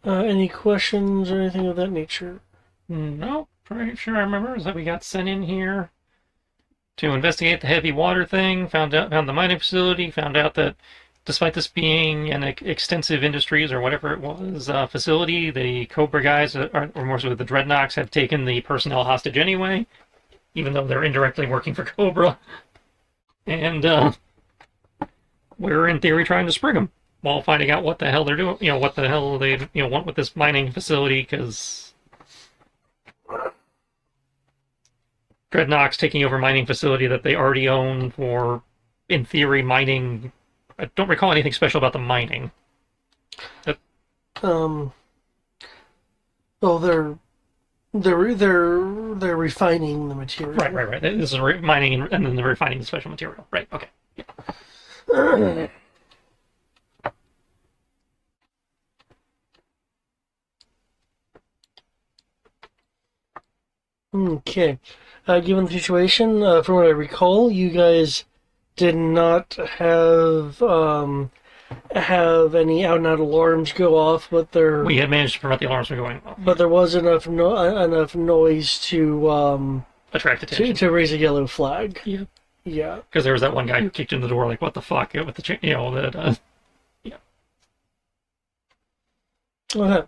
Any questions or anything of that nature? No, pretty sure I remember is that we got sent in here to investigate the heavy water thing. Found the mining facility. Found out that despite this being an extensive industries or whatever it was facility, the Cobra guys, or more so the Dreadnoks, have taken the personnel hostage anyway, even though they're indirectly working for Cobra. And we're in theory trying to spring them while finding out what the hell they're doing. What the hell they want with this mining facility, because Dreadnoks taking over mining facility that they already own for, in theory, mining. I don't recall anything special about the mining. Um. Well, they're refining the material. Right. This is mining and then they're refining the special material. Right. Okay. Okay. Given the situation, from what I recall, you guys did not have any out and out alarms go off, but We had managed to prevent the alarms from going off. But there was enough noise to Attract attention. to raise a yellow flag. Yeah. Yeah. Because there was that one guy who kicked in the door like, "What the fuck?" With the that. Yeah. Okay.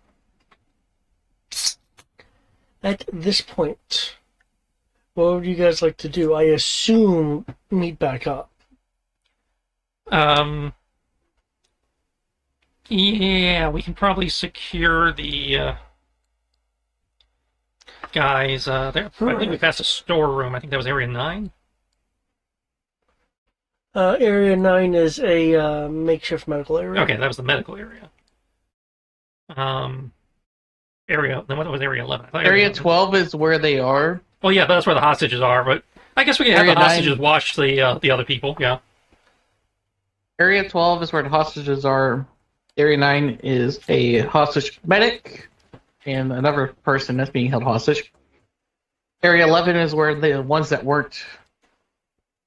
At this point, what would you guys like to do? I assume meet back up. Yeah, we can probably secure the guys there. I think we passed a storeroom. I think that was Area 9. Area 9 is a makeshift medical area. Okay, that was the medical area. Then what was Area 11? Area 12 is where they are. Well, yeah, but that's where the hostages are. But I guess we can have Area the hostages 9. watch the other people. Yeah. Area 12 is where the hostages are. Area 9 is a hostage medic and another person that's being held hostage. Area 11 is where the ones that weren't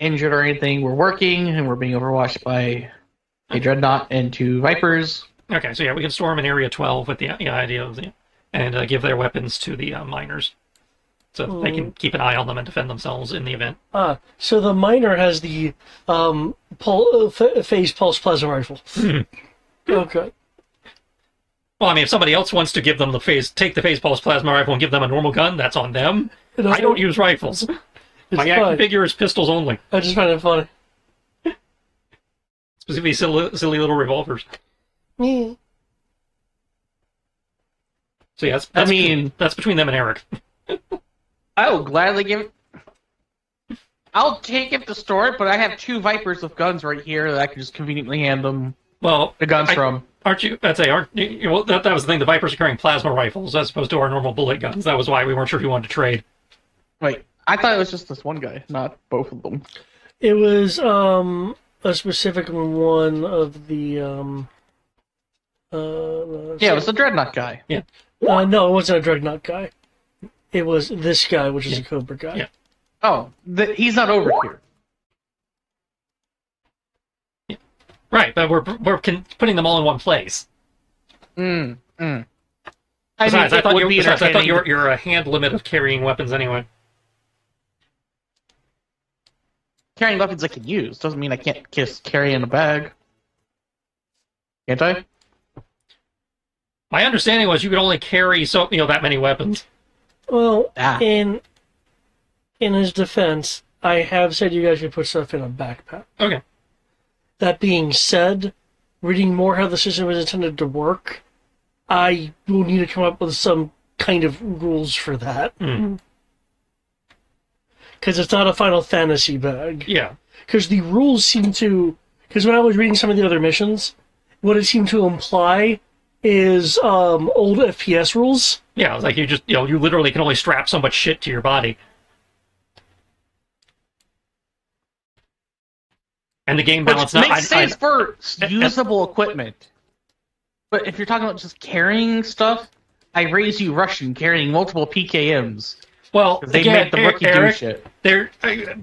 injured or anything were working and were being overwatched by a Dreadnought and 2 Vipers. Okay, so yeah, we can storm in Area 12 with the idea of and give their weapons to the miners, so they can keep an eye on them and defend themselves in the event. So the miner has the phase pulse plasma rifle. Okay. Well, I mean, if somebody else wants to give them take the phase pulse plasma rifle and give them a normal gun, that's on them. I don't use rifles. My action figure is pistols only. I just find it funny. Specifically, silly little revolvers. Me. So yeah, that's between them and Eric. I will gladly give it. I'll take it to store it, but I have 2 Vipers with guns right here that I can just conveniently hand them the guns from. Aren't you? Well, that was the thing. The Vipers are carrying plasma rifles as opposed to our normal bullet guns. That was why we weren't sure if you wanted to trade. Wait, I thought it was just this one guy, not both of them. It was a specific one of the yeah, it was the Dreadnought guy. Yeah. No, it wasn't a Dreadnought guy. It was this guy, which is a Cobra guy. Yeah. Oh, he's not over here. Yeah. Right, but we're putting them all in one place. Besides, I thought you're a hand limit of carrying weapons anyway. Carrying weapons I can use doesn't mean I can't just carry in a bag. Can't I? My understanding was you could only carry that many weapons. Well, in his defense, I have said you guys should put stuff in a backpack. Okay. That being said, reading more how the system is intended to work, I will need to come up with some kind of rules for that. Because it's not a Final Fantasy bag. Yeah. Because the rules seem to... Because when I was reading some of the other missions, what it seemed to imply is old FPS rules. Yeah, it's like you literally can only strap so much shit to your body. And the game balance... Which makes sense for usable equipment. But if you're talking about just carrying stuff, I raise you Russian carrying multiple PKMs. Well, they make the rookie do shit.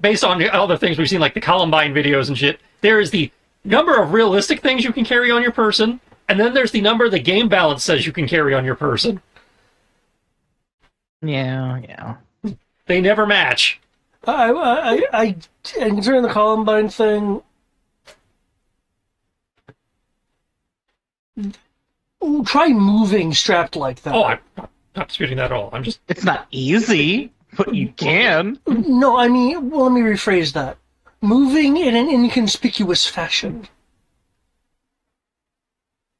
Based on all the things we've seen, like the Columbine videos and shit, there is the number of realistic things you can carry on your person, And then there's the number the game balance says you can carry on your person. Yeah. They never match. And concerning the Columbine thing, try moving strapped like that. Oh, I'm not disputing that at all. I'm just It's not easy, but you can. No, I mean, well, let me rephrase that. Moving in an inconspicuous fashion.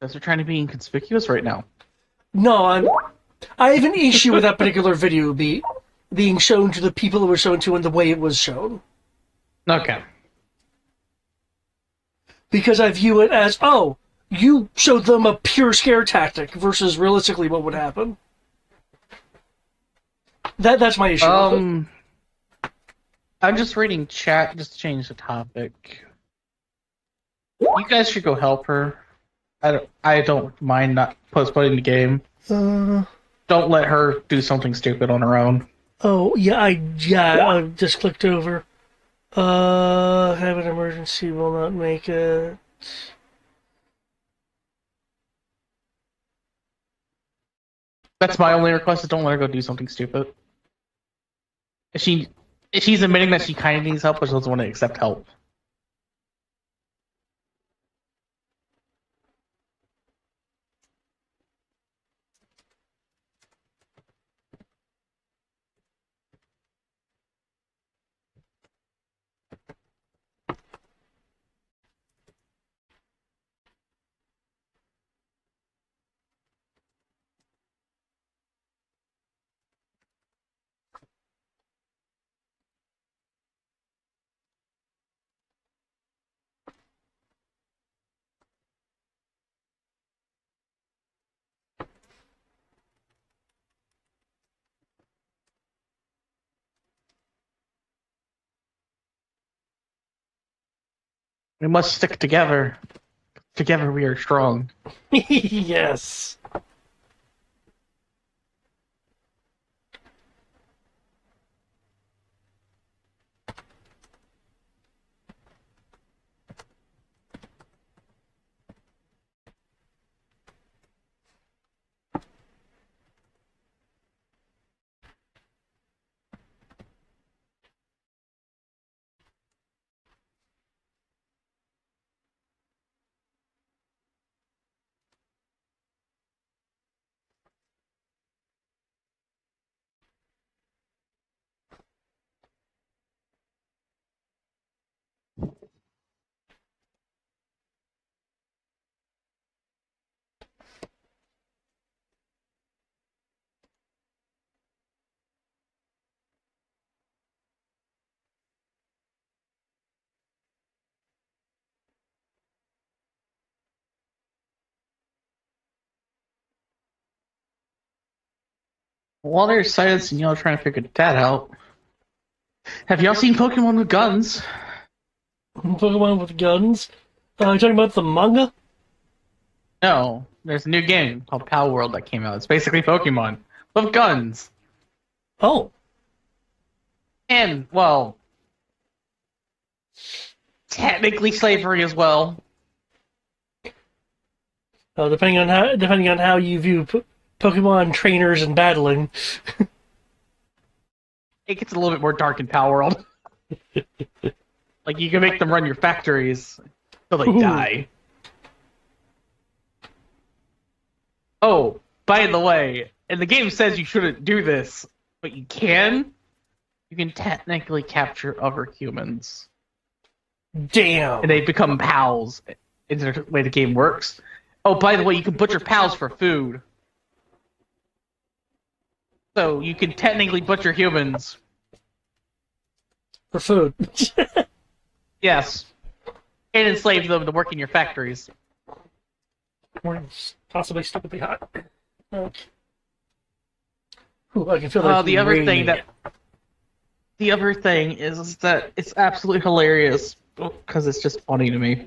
Because we're trying to be inconspicuous right now. No, I have an issue with that particular video being shown to the people it was shown to and the way it was shown. Okay. Because I view it as, oh, you showed them a pure scare tactic versus realistically what would happen. That's my issue with it. I'm just reading chat just to change the topic. You guys should go help her. I don't mind not postponing the game. Don't let her do something stupid on her own. Oh, I just clicked over. Have an emergency will not make it. That's my only request, is don't let her go do something stupid. If she's admitting that she kind of needs help, but she doesn't want to accept help. We must stick together. Together we are strong. Yes. While there's silence and y'all trying to figure that out, have y'all seen Pokemon with guns? Pokemon with guns. You talking about the manga? No, there's a new game called Pal World that came out. It's basically Pokemon with guns. Oh. And, well, technically slavery as well. Depending on how you view Pokemon trainers and battling. It gets a little bit more dark in Pal World. Like, you can make them run your factories till they die. Oh, by the way, and the game says you shouldn't do this, but you can. You can technically capture other humans. Damn. And they become pals. Is the way the game works. Oh, by the way, you can butcher pals for food. So you can technically butcher humans. For food. Yes. And enslave them to work in your factories. Morning's possibly stupidly hot. Okay. Ooh, I can feel like The other thing is that it's absolutely hilarious because it's just funny to me.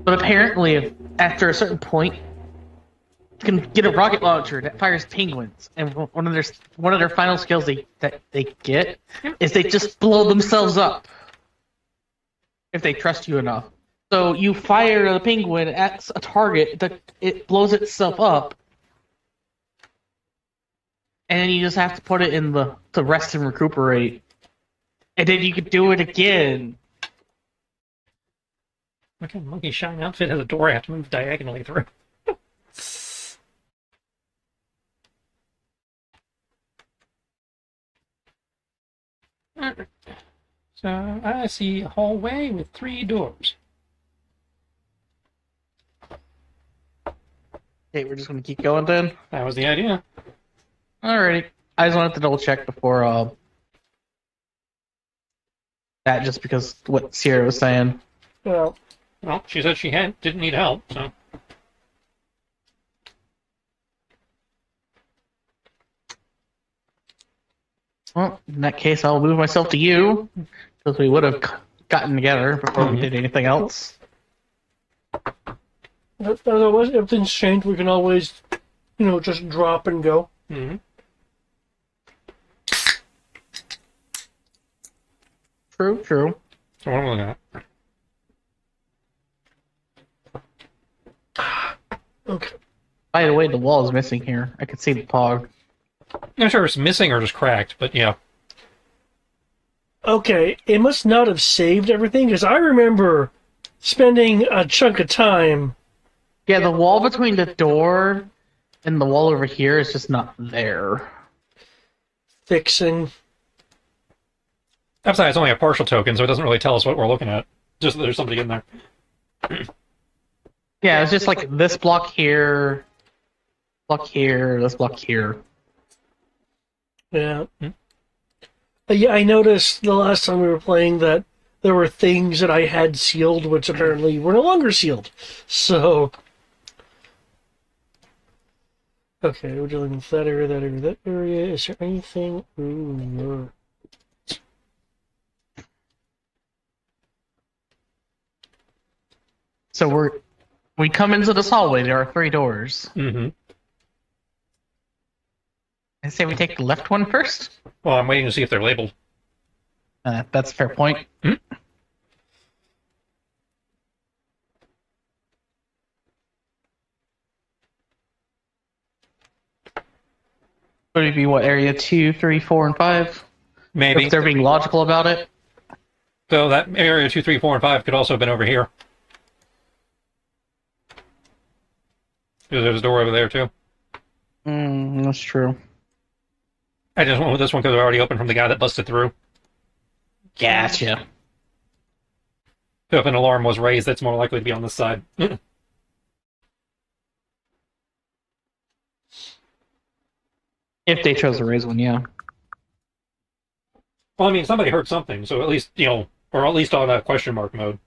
But apparently, after a certain point, you can get a rocket launcher that fires penguins, and one of their final skills that they get is they just blow themselves up if they trust you enough. So you fire the penguin at a target, it blows itself up, and then you just have to put it in to rest and recuperate, and then you can do it again. What kind of monkey shine outfit has a door I have to move diagonally through? Alright. So I see a hallway with 3 doors. Okay, we're just gonna keep going then. That was the idea. Alrighty. I just wanted to double check before that, just because what Sierra was saying. Well, Well, she said she didn't need help, so. Well, in that case, I'll move myself to you, because we would have gotten together before we did anything else. otherwise, if things change, we can always, just drop and go. Mm-hmm. True. So what am I looking at? Okay. By the way, the wall is missing here. I can see the pog. I'm not sure if it's missing or just cracked, but yeah. Okay, it must not have saved everything, because I remember spending a chunk of time. Yeah, the wall between the door and the wall over here is just not there. Fixing. Besides, it's only a partial token, so it doesn't really tell us what we're looking at. Just that there's somebody in there. Yeah, it's just like this block here, this block here. Yeah. Yeah, I noticed the last time we were playing that there were things that I had sealed, which apparently were no longer sealed. So. Okay, we're dealing with that area, that area, that area. Is there anything? Ooh, no. So we come into this hallway. There are 3 doors. Mm-hmm. I say we take the left one first. Well, I'm waiting to see if they're labeled. That's a fair point. Hmm? Would it be what, area 2, 3, 4, and 5? Maybe. If they're being logical about it. So that area 2, 3, 4, and 5 could also have been over here. There's a door over there, too. That's true. I just went with this one because it already opened from the guy that busted through. Gotcha. So if an alarm was raised, that's more likely to be on this side. If they chose to raise one, yeah. Well, I mean, somebody heard something, so at least, or at least on a question mark mode.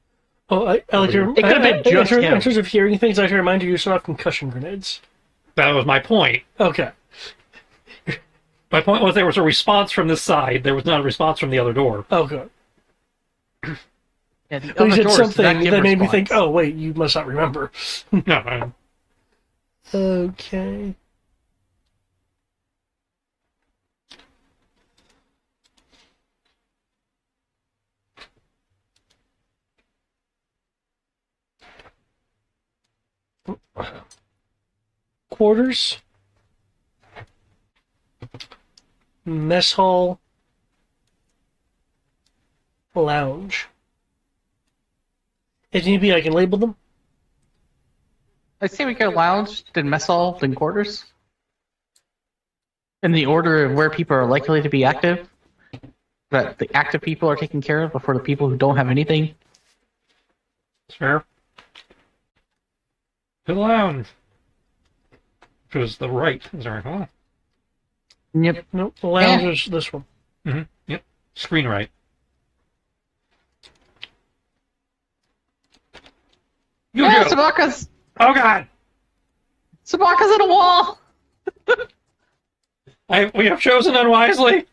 Oh, I like to. It could have been just him. In terms of hearing things, I have to remind you still have concussion grenades. That was my point. Okay. My point was there was a response from this side. There was not a response from the other door. Okay. Yeah, the But you other said doors something did not give that made me response. think, oh, wait, you must not remember. No, Okay. Quarters. Mess hall. Lounge. If need be, I can label them. I say we go lounge, then mess hall, then quarters. In the order of where people are likely to be active. That the active people are taken care of before the people who don't have anything. fair. To the lounge. Which was the right. Is there one? Yep. Nope, the lounge Yeah. is this one. Mm-hmm. Yep. Screen right. Yeah, Yu-Gi-Oh! Sabaka's Oh god! in a wall! We have chosen unwisely.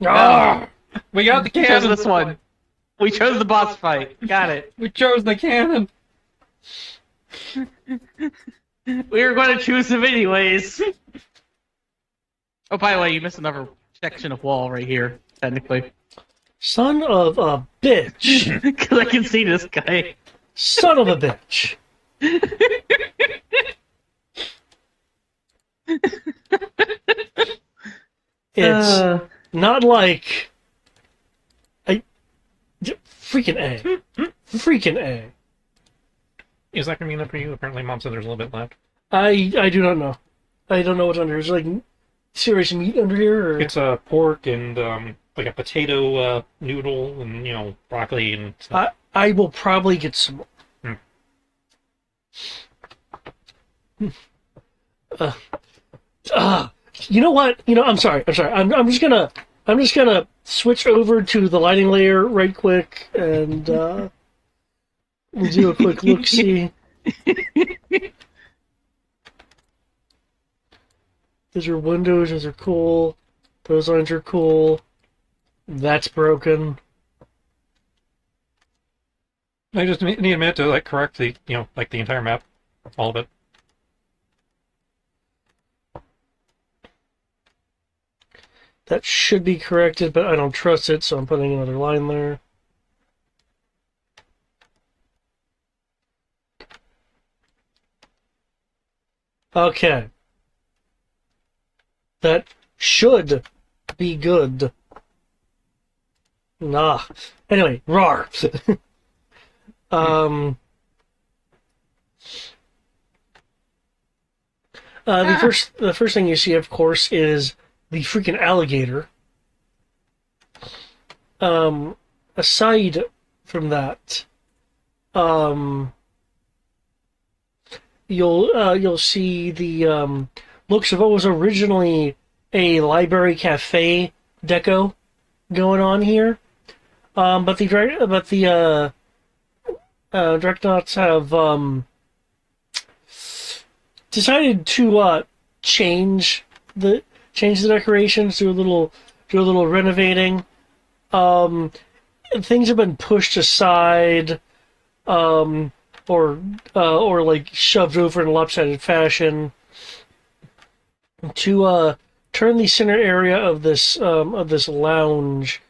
Ah! We got the We chose cannon. this one. We chose the boss fight. Got it. We chose the cannon. We were going to choose him anyways. Oh, by the way, you missed another section of wall right here, technically. Son of a bitch. Because I can see this guy. Son of a bitch. It's not like freaking A. Freaking A. Is that going to be enough for you? Apparently, Mom said there's a little bit left. I do not know. I don't know what's under here. Is there like serious meat under here? Or? It's pork and like a potato noodle and broccoli and stuff. I will probably get some more. You know what? I'm sorry. I'm just gonna switch over to the lighting layer right quick and we'll do a quick look see. Those are windows. Those are cool. Those lines are cool. That's broken. I just need a minute to correct the the entire map, all of it. That should be corrected, but I don't trust it, so I'm putting another line there. Okay. That should be good. Nah. Anyway, rawr. The first thing you see, of course, is the freaking alligator. Aside from that, you'll see the looks of what was originally a library cafe deco going on here. But the Dreadnoughts have decided to change the decorations, do a little renovating. Things have been pushed aside, or like shoved over in a lopsided fashion to turn the center area of this lounge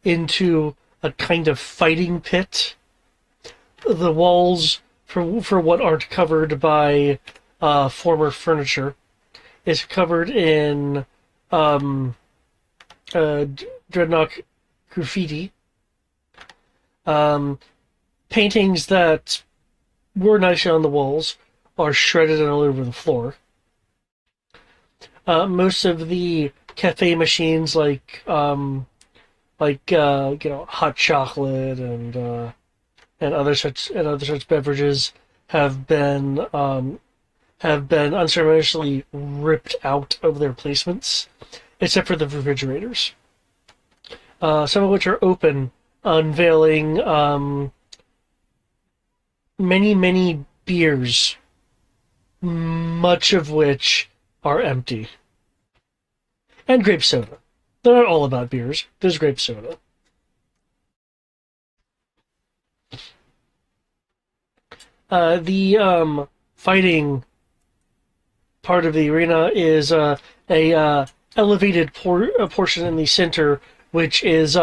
into a kind of fighting pit. The walls, for what aren't covered by former furniture, is covered in Dreadnought graffiti. Paintings that were nicely on the walls are shredded and all over the floor. Most of the cafe machines, like hot chocolate and other such beverages, have been unceremoniously ripped out of their placements, except for the refrigerators. Some of which are open, unveiling many beers, much of which are empty. And grape soda. They're not all about beers. There's grape soda. The fighting part of the arena is a elevated portion in the center, which is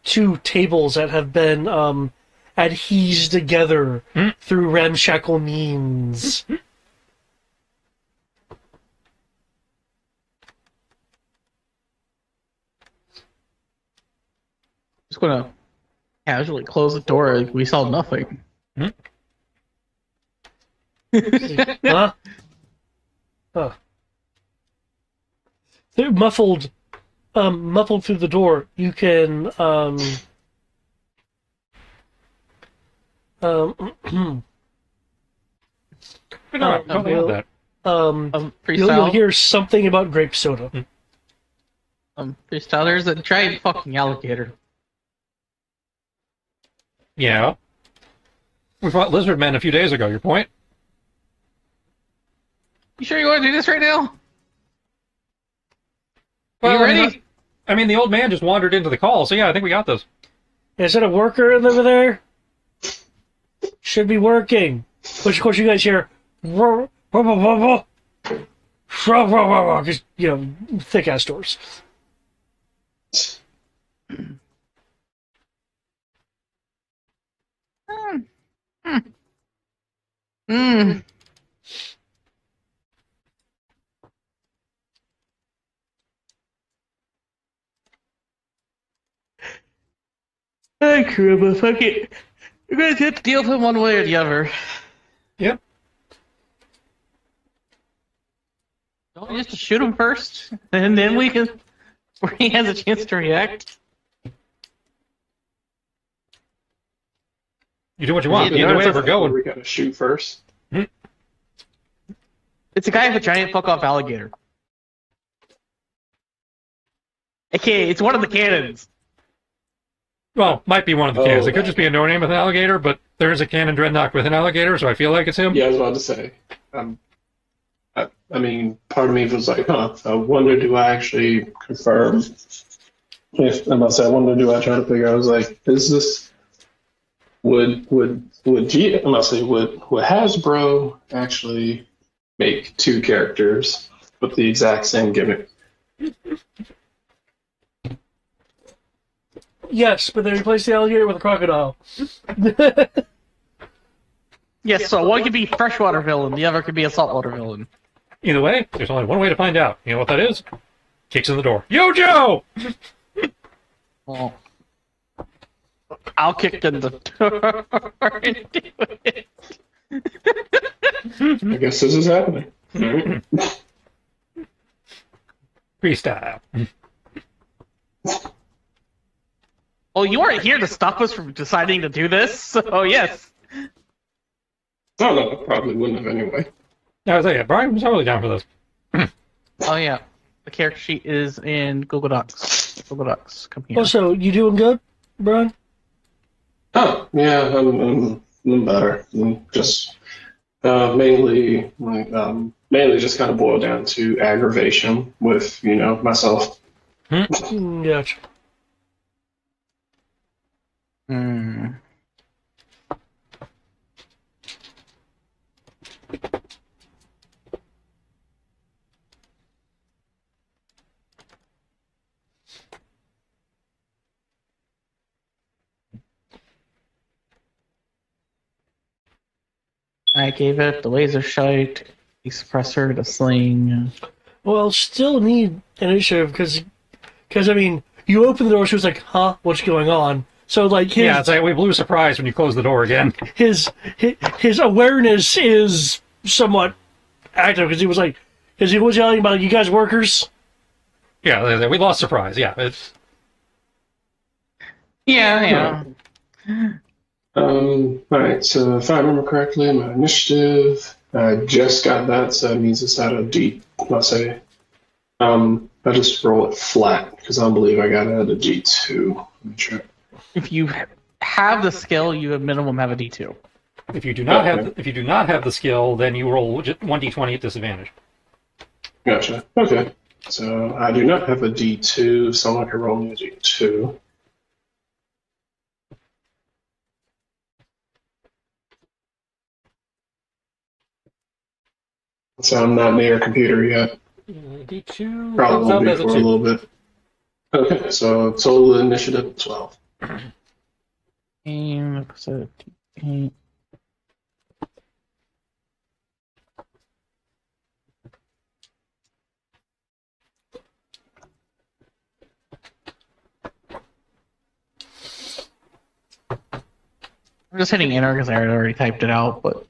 two tables that have been adhesed together through ramshackle means. Just gonna casually close the door like we saw nothing. Huh? Huh. They're muffled through the door. You can you'll hear something about grape soda. Freestyle, there's a giant fucking alligator. Yeah. We fought lizard men a few days ago. Your point? You sure you want to do this right now? Are Well, you ready? I mean, the old man just wandered into the call, so yeah, I think we got this. Is that a worker over there? Should be working. Which, of course, you guys hear. Just, thick ass doors. Mm. Hey, Kruba, fuck it. You're gonna have to deal with him one way or the other. Yep. Don't we just shoot him first, and then we can, where he has a chance to react. You do what you want. Either way, we're going. We gotta shoot first. It's a guy with a giant fuck off alligator. Okay, it's one of the cannons. Well, might be one of the cannons. It could just be a no-name with an alligator, but there is a cannon dreadnought with an alligator, so I feel like it's him. Yeah, I was about to say. I mean, part of me was like, I wonder, do I actually confirm? If I must say, I wonder, do I try to figure out? I was like, is this would Hasbro actually make two characters with the exact same gimmick? Yes, but they replaced the alligator with a crocodile. Yes, so one could be freshwater villain, the other could be a saltwater villain. Either way, there's only one way to find out. You know what that is? Kicks in the door. Yo, Joe! Well, I'll kick in the door and do it. I guess this is happening. Freestyle. Well, you weren't here to stop us from deciding to do this, so yes. Oh no, I probably wouldn't have anyway. I was like, Brian was totally down for this. Oh yeah, the character sheet is in Google Docs. Google Docs, come here. Also, you doing good, Brian? Oh yeah, I'm better. Just mainly just kind of boiled down to aggravation with myself. Gotcha. Hmm. I gave it the laser sight, the suppressor, the sling. Well, still need initiative because I mean, you open the door, she was like, "Huh, what's going on?" So like, Yeah, it's like we blew a surprise when you closed the door again. his awareness is somewhat active because he was yelling about you guys workers. Yeah, we lost surprise. Yeah, it's Yeah. All right. So if I remember correctly, my initiative, I just got that, so that means it's out of D. Let's say, I just roll it flat because I don't believe I got it out of D2. Let me check. If you have the skill, you at minimum have a D2. if you do not have the skill, then you roll 1d20 at disadvantage. Gotcha. Okay. So I do not have a D2. Someone can roll me a D2. So I'm not near a computer yet. D2 Probably comes out will be as a for a 2. little bit. Okay, so total initiative 12. Aim, so D8. I'm just hitting enter because I had already typed it out, but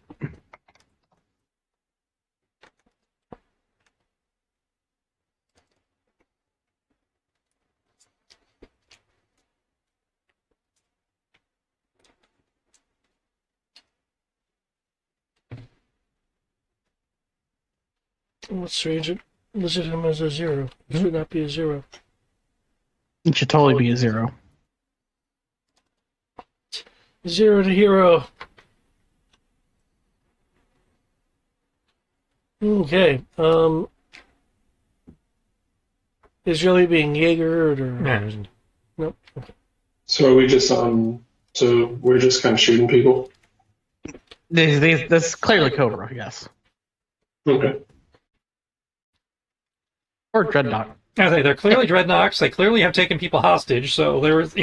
What's strange? It listed him as a 0. It should not be a 0. it should totally be a 0. 0 to hero. Okay. Is really being Jaegered or Yeah, nope? So are we just so we're just kind of shooting people? That's clearly Cobra, yes. Okay. Or Dreadnought. I say they're clearly dreadnoughts. They clearly have taken people hostage. So there is,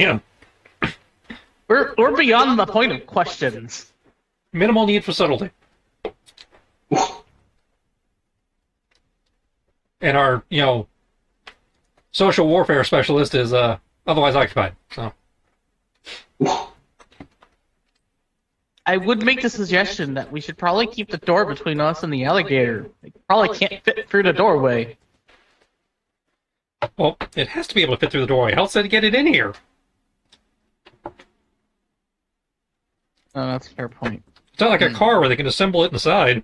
We're beyond the point of questions. minimal need for subtlety. And our, social warfare specialist is otherwise occupied. So I would make the suggestion that we should probably keep the door between us and the alligator. It probably can't fit through the doorway. well, it has to be able to fit through the doorway. How else did it get it in here? Oh, that's a fair point. It's not like a car where they can assemble it inside.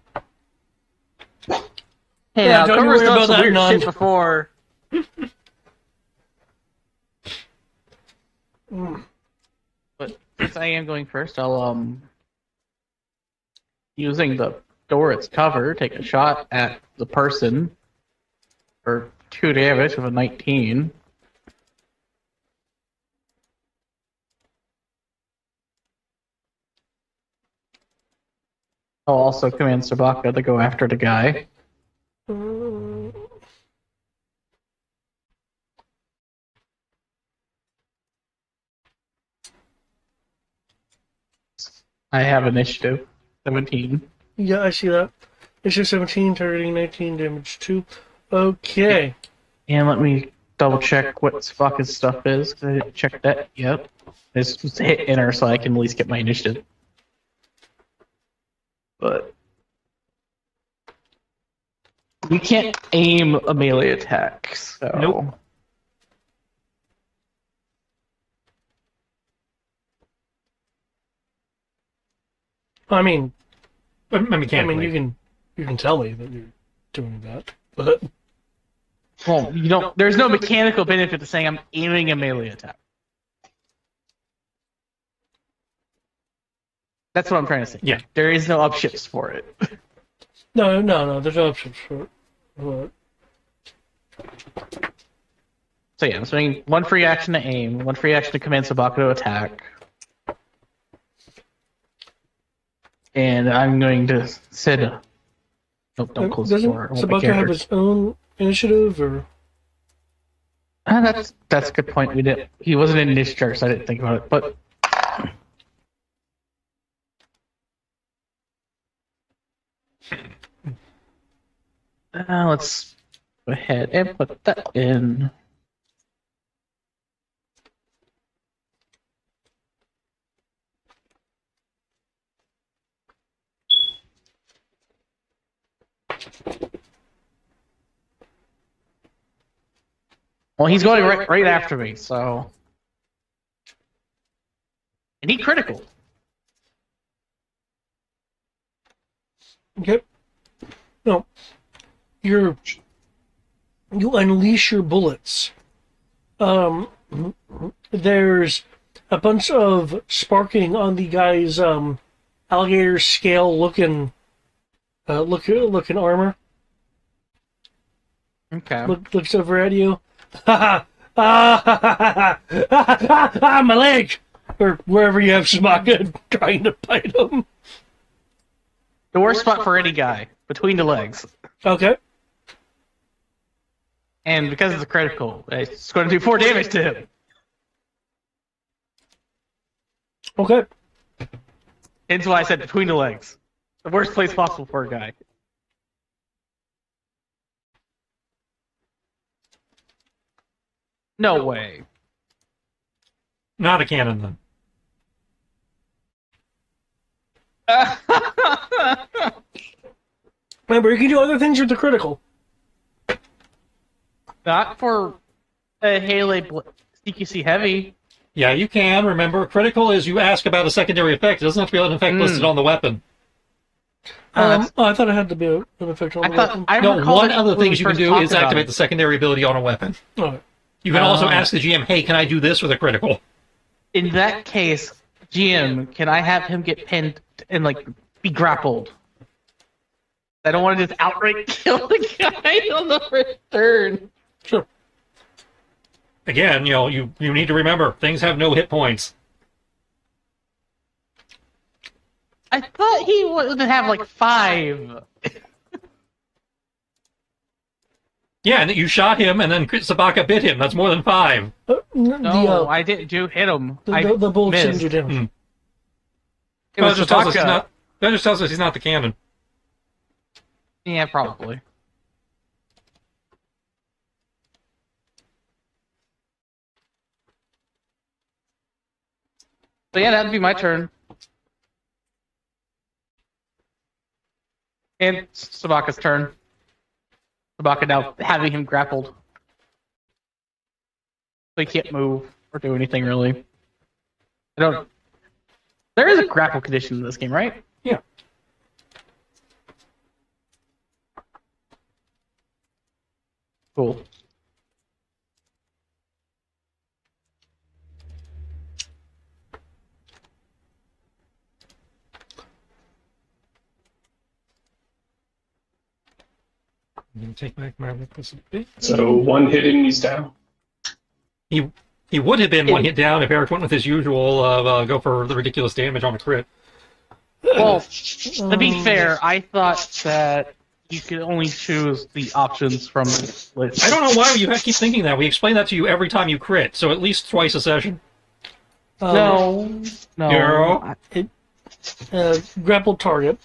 Hey, Yeah, now, don't you Cobra's worry done about some that, weird None. shit before. But since I am going first, I'll using the door its cover, take a shot at the person for 2 damage with a 19. I'll also command Sabaka to go after the guy. I have initiative 17. Yeah, I see that. Issue 17, targeting 19, damage 2. Okay. And let me double check what Sabaka's stuff is, because I didn't check that yet. I just hit enter so I can at least get my initiative. But you can't aim a melee attack, so. Nope. I mean, Mechanically. you can tell me that you're doing that, but Well, you don't. There's no mechanical benefit to saying I'm aiming a melee attack. That's what I'm trying to say. Yeah. There is no upshifts for it. no, there's no options for it. But So yeah, I'm swinging one free action to aim, one free action to command Sabaka to attack. And I'm going to sit. Nope, don't close the doesn't door. I want my Sabaka have character. his own initiative, or That's a good point. We didn't. He wasn't in discharge, so I didn't think about it. But let's go ahead and put that in. Well, he's going right after me, so. And he critical. okay? No, you unleash your bullets. There's a bunch of sparking on the guy's alligator scale looking armor. Okay. Looks over at you. Ha ha! Ah, my leg! Or wherever you have Sabaka trying to bite him. The worst spot for any guy, between the legs. Okay. And because it's a critical, it's going to do 4 damage to him. Okay. Hence why I said between the legs. The worst place possible for a guy. No way. Not a cannon, then. Remember, you can do other things with the critical. Not for a Haley CQC heavy. Yeah, you can. Remember, critical is you ask about a secondary effect. It doesn't have to be an effect listed on the weapon. I thought it had to be an effect on the weapon. No, one of of the things you can do is activate the secondary ability on a weapon. Alright. You can also ask the GM, hey, can I do this with a critical? In that case, GM, can I have him get pinned and be grappled? I don't want to just outright kill the guy on the first turn. Sure. Again, you need to remember, things have no hit points. I thought he would have 5. Yeah, and you shot him, and then Sabaka bit him. That's more than 5. No, I didn't hit him. The bullets didn't missed. do damage. It was that Sabaka. just tells us he's not the cannon. Yeah, probably. So yeah, that'd be my turn. And Sabaka's turn. Sabaka now having him grappled. So he can't move or do anything really. I don't. There is a grapple condition in this game, right? Yeah. Cool. I'm gonna take back my reckless a bit. So one hit and he's down. He would have been 1 hit down if Eric went with his usual go for the ridiculous damage on a crit. Well, to be fair, I thought that you could only choose the options from the list. I don't know why you keep thinking that. We explain that to you every time you crit, so at least twice a session. No. No. Grappled target.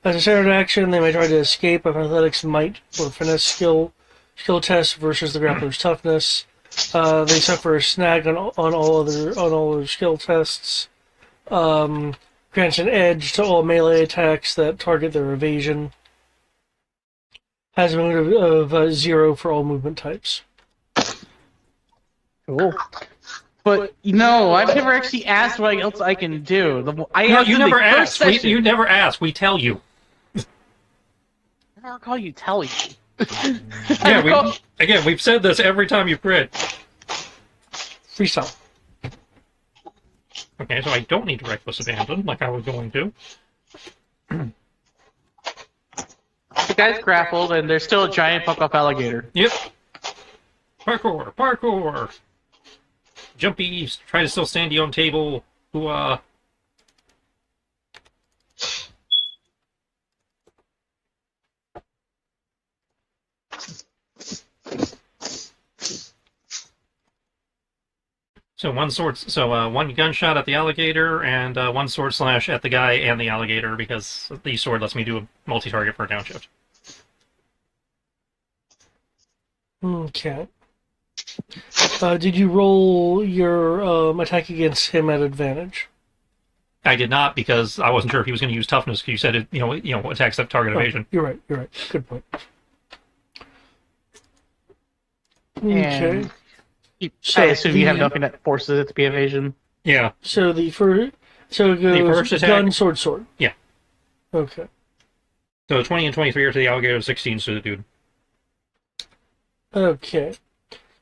As a standard action, they may try to escape an athletics might or finesse skill test versus the grappler's toughness. They suffer a snag on all their skill tests. Grants an edge to all melee attacks that target their evasion. Has a limit of 0 for all movement types. Cool. But I've never actually asked what else I can do. You never ask. You never ask. We tell you. I don't recall you telling me. Yeah, we've said this every time you crit. Freestyle. Okay, so I don't need to reckless abandon like I was going to. The guy's grappled, and there's still a giant fuck-up alligator. Yep. Parkour. Jumpy, try to still stand your own table. Hooah. So one gunshot at the alligator and one sword slash at the guy and the alligator because the sword lets me do a multi-target for a downshift. Okay. Did you roll your attack against him at advantage? I did not because I wasn't sure if he was going to use toughness. Because you said it, attacks that target evasion. You're right. Good point. Okay. And I assume you have nothing that forces it to be evasion. Yeah. So it goes first attack? gun, sword. Yeah. Okay. So 20 and 23 are to the alligator, 16 to the dude. Okay.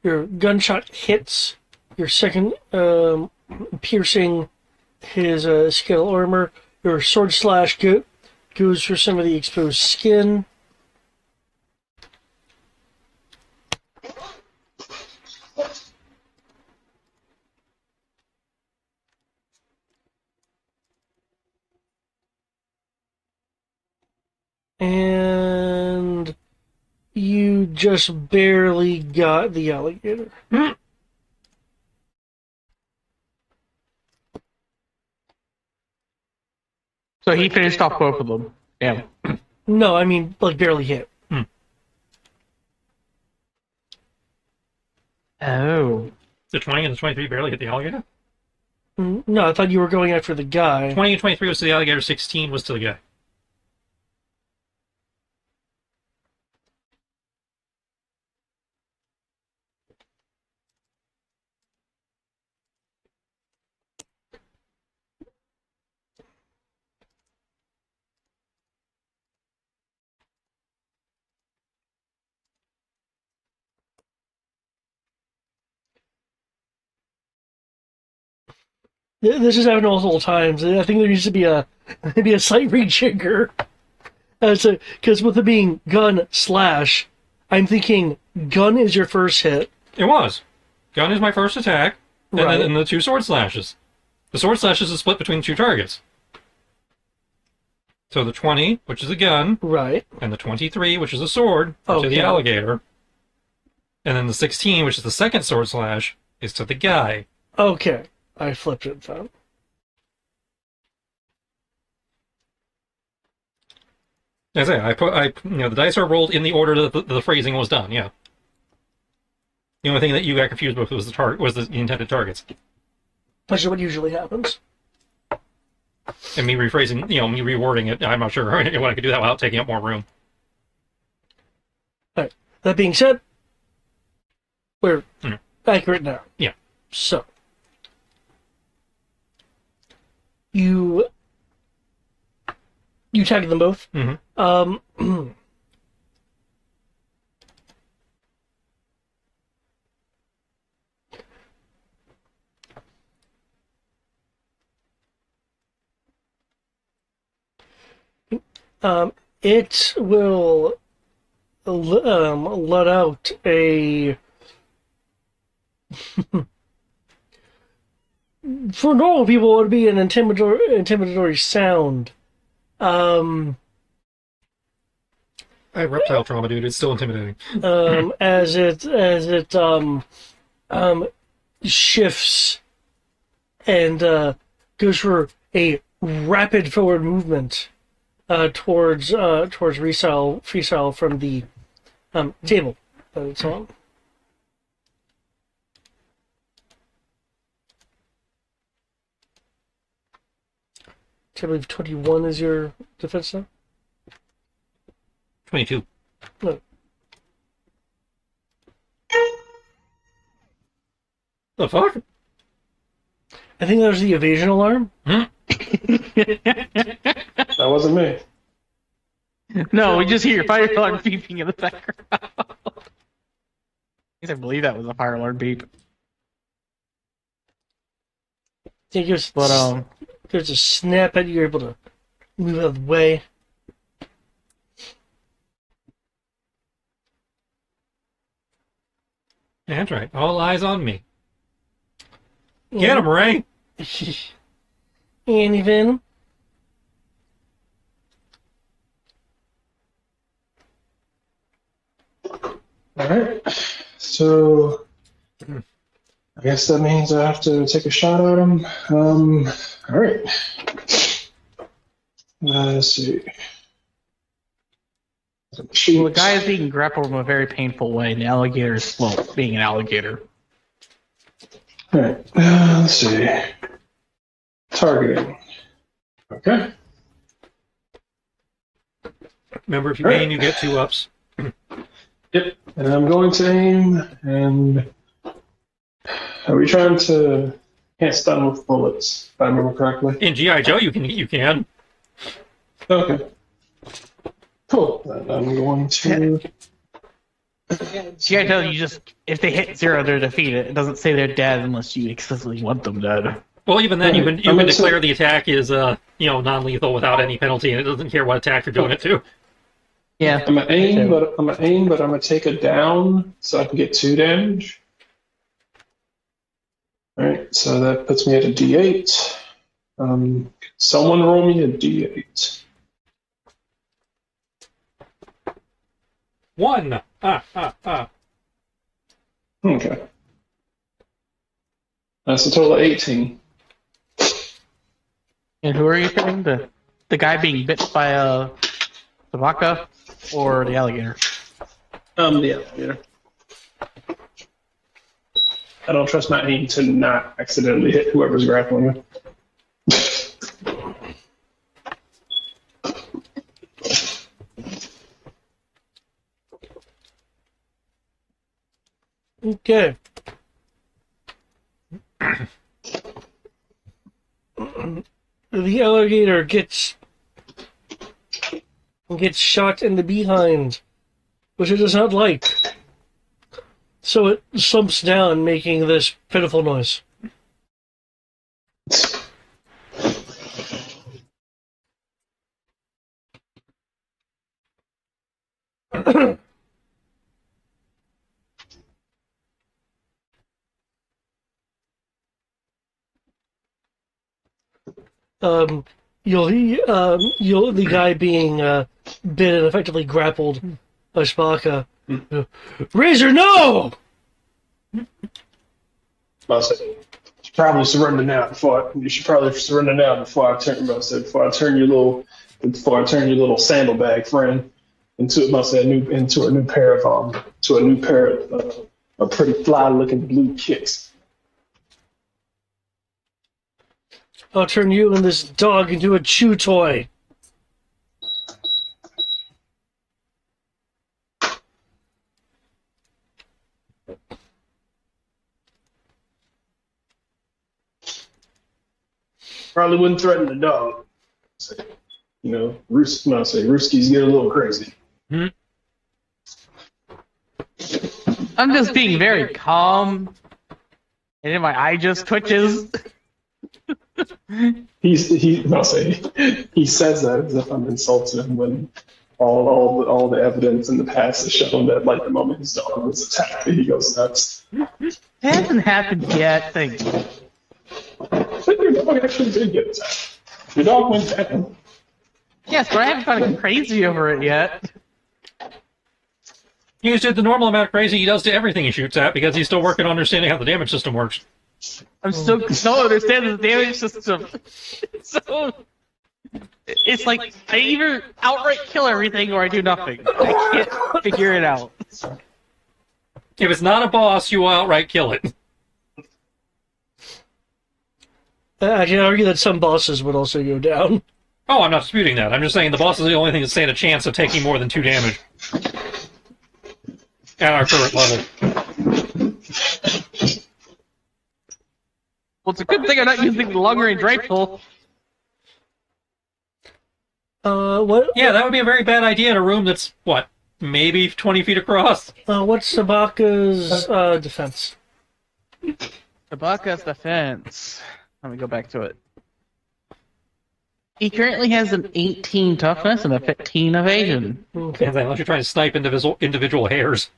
Your gunshot hits. Your second piercing his scale armor. Your sword slash goes for some of the exposed skin. And you just barely got the alligator. So he finished off both of them. Yeah. No, I mean, barely hit. Oh. The 20 and the 23 barely hit the alligator? No, I thought you were going after the guy. 20 and 23 was to the alligator, 16 was to the guy. This has happened multiple times. I think there needs to be maybe a sight rejigger. Because with it being gun slash, I'm thinking gun is your first hit. It was. Gun is my first attack, and Right. then the two sword slashes. The sword slashes is split between two targets. So the 20, which is a gun, Right. and the 23, which is a sword, are to the Okay. alligator. And then the 16, which is the second sword slash, is to the guy. Okay, I flipped it then. As I say, the dice are rolled in the order that the phrasing was done. Yeah. The only thing that you got confused with was the intended targets, Which is what usually happens. and me rephrasing, me rewording it. I'm not sure when I could do that without taking up more room. Alright. That being said, we're Mhm. accurate now. Yeah. So, you tagged them both. Mm-hmm. It will let out a for normal people it would be an intimidatory sound. I have reptile trauma, dude. It's still intimidating. As it shifts and goes for a rapid forward movement towards Freestyle from the table that it's on. I believe 21 is your defense now. 22. No. The fuck? I think that was the evasion alarm. That wasn't me. No, we just hear your fire alarm beeping in the background. I believe that was a fire alarm beep. I think But there's a snap at you, you're able to move out of the way. That's right. All eyes on me. Get him, Ray. Andy Venom. Alright. So I guess that means I have to take a shot at him. Alright. Let's see. well, the guy is being grappled in a very painful way, and the alligator is slow, being an alligator. Alright. Let's see. Targeting. Okay. Remember, if you aim, you get 2 ups. Yep. And I'm going to aim, and are we trying to can't stun with bullets, if I remember correctly? In G.I. Joe, you can. Okay. Cool. Then I'm going to See, I tell you, just if they hit 0, they're defeated. It doesn't say they're dead unless you explicitly want them dead. Well, even then, you can I'm gonna declare say- the attack is non-lethal without any penalty, and it doesn't care what attack you're doing it to. Yeah. I'm gonna aim, but I'm gonna take it down so I can get 2 damage. Alright, so that puts me at a D8. Someone roll me a D8. 1. Okay. That's a total of 18. And who are you killing? The guy being bit by a Tabaka or the alligator? The alligator. I don't trust my aim to not accidentally hit whoever's grappling me. Okay. The alligator gets shot in the behind, which it does not like. So it slumps down, making this pitiful noise. The guy being bit and effectively grappled Ashbaka. Razor, no! I said, you should probably surrender now before I turn. I said, before I turn your little sandalbag friend into a new pair of pretty fly looking blue kicks. I'll turn you and this dog into a chew toy. Probably wouldn't threaten the dog. So, Rooskies get a little crazy. I'm just being very calm, and then my eye just twitches. He says that as if I'm insulting him when all the evidence in the past has shown that like the moment his dog was attacked, he goes nuts. It hasn't happened yet. Thank you. I think your dog actually did get attacked. Your dog went down. Yes, but I haven't gone crazy over it yet. He just did the normal amount of crazy he does to everything he shoots at because he's still working on understanding how the damage system works. I'm still don't understand the damage system. So it's like I either outright kill everything or I do nothing. I can't figure it out. If it's not a boss, you will outright kill it. I can argue that some bosses would also go down. Oh, I'm not disputing that. I'm just saying the boss is the only thing that stand a chance of taking more than 2 damage. At our current level. Well, it's a good thing I'm not using the long range rifle. What? Yeah, that would be a very bad idea in a room that's, what, maybe 20 feet across? What's Sabaka's defense? Tabaka's defense. Let me go back to it. He currently has an 18 toughness and a 15 evasion. Okay. Unless you're trying to snipe individual hairs.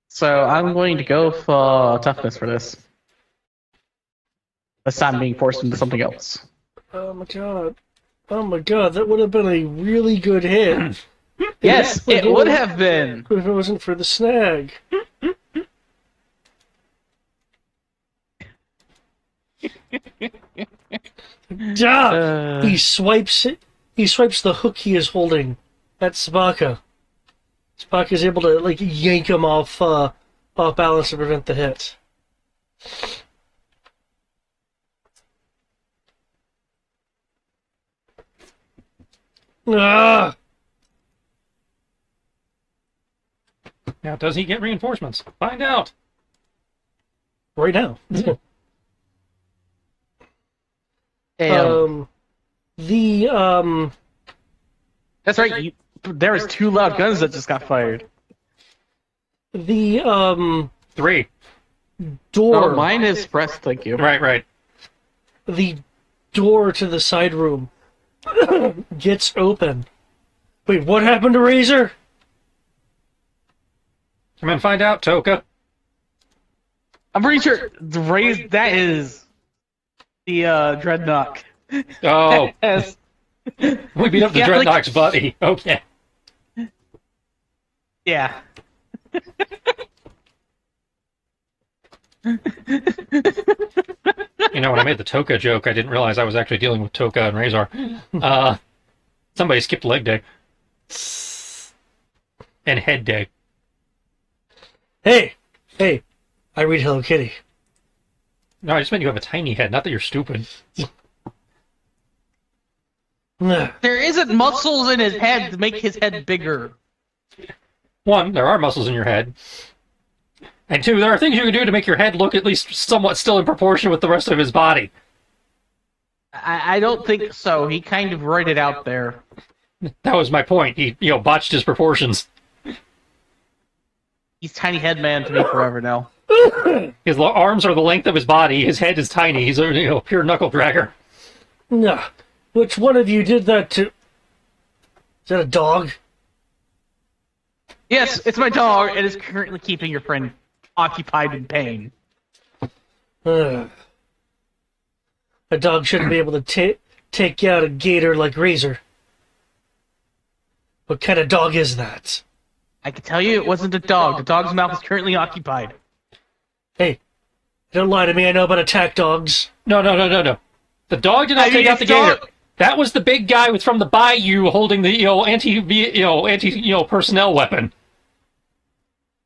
So I'm going to go for toughness for this. This time being forced into something else. Oh my god. Oh my god, that would have been a really good hit. Yes, it would have been. If it wasn't for the snag. Ja! He swipes it. He swipes the hook he is holding at Sabaka. Sabaka is able to like yank him off balance to prevent the hit. Ah! Now, does he get reinforcements? Find out. Right now. Damn. The That's right. There was 2 loud guns that just got fired. The 3. door. Oh, mine is pressed. Thank you. Right. The door to the side room gets open. Wait, what happened to Razor? Come and find out, Toka. I'm pretty sure that is the Dreadnought. Oh, Yes. we beat up the Yeah, Dreadnought's buddy. Okay. Yeah. You know, when I made the Toka joke, I didn't realize I was actually dealing with Toka and Razor. Somebody skipped leg day. And head day. Hey, I read Hello Kitty. No, I just meant you have a tiny head, not that you're stupid. Ugh. There isn't muscles in his head to make his head bigger. 1, there are muscles in your head. And 2, there are things you can do to make your head look at least somewhat still in proportion with the rest of his body. I don't think so. He kind of roided out there. That was my point. He, botched his proportions. He's tiny head man to me forever now. His arms are the length of his body. His head is tiny. He's a pure knuckle dragger. Nah. Which one of you did that to... Is that a dog? Yes, it's my dog. It is currently keeping your friend occupied in pain. Ugh. A dog shouldn't be able to take out a gator like Razor. What kind of dog is that? I can tell you it wasn't a dog. The dog's mouth is currently occupied. Hey, don't lie to me. I know about attack dogs. No. The dog did not take out the gator. That was the big guy with from the bayou holding the anti personnel weapon.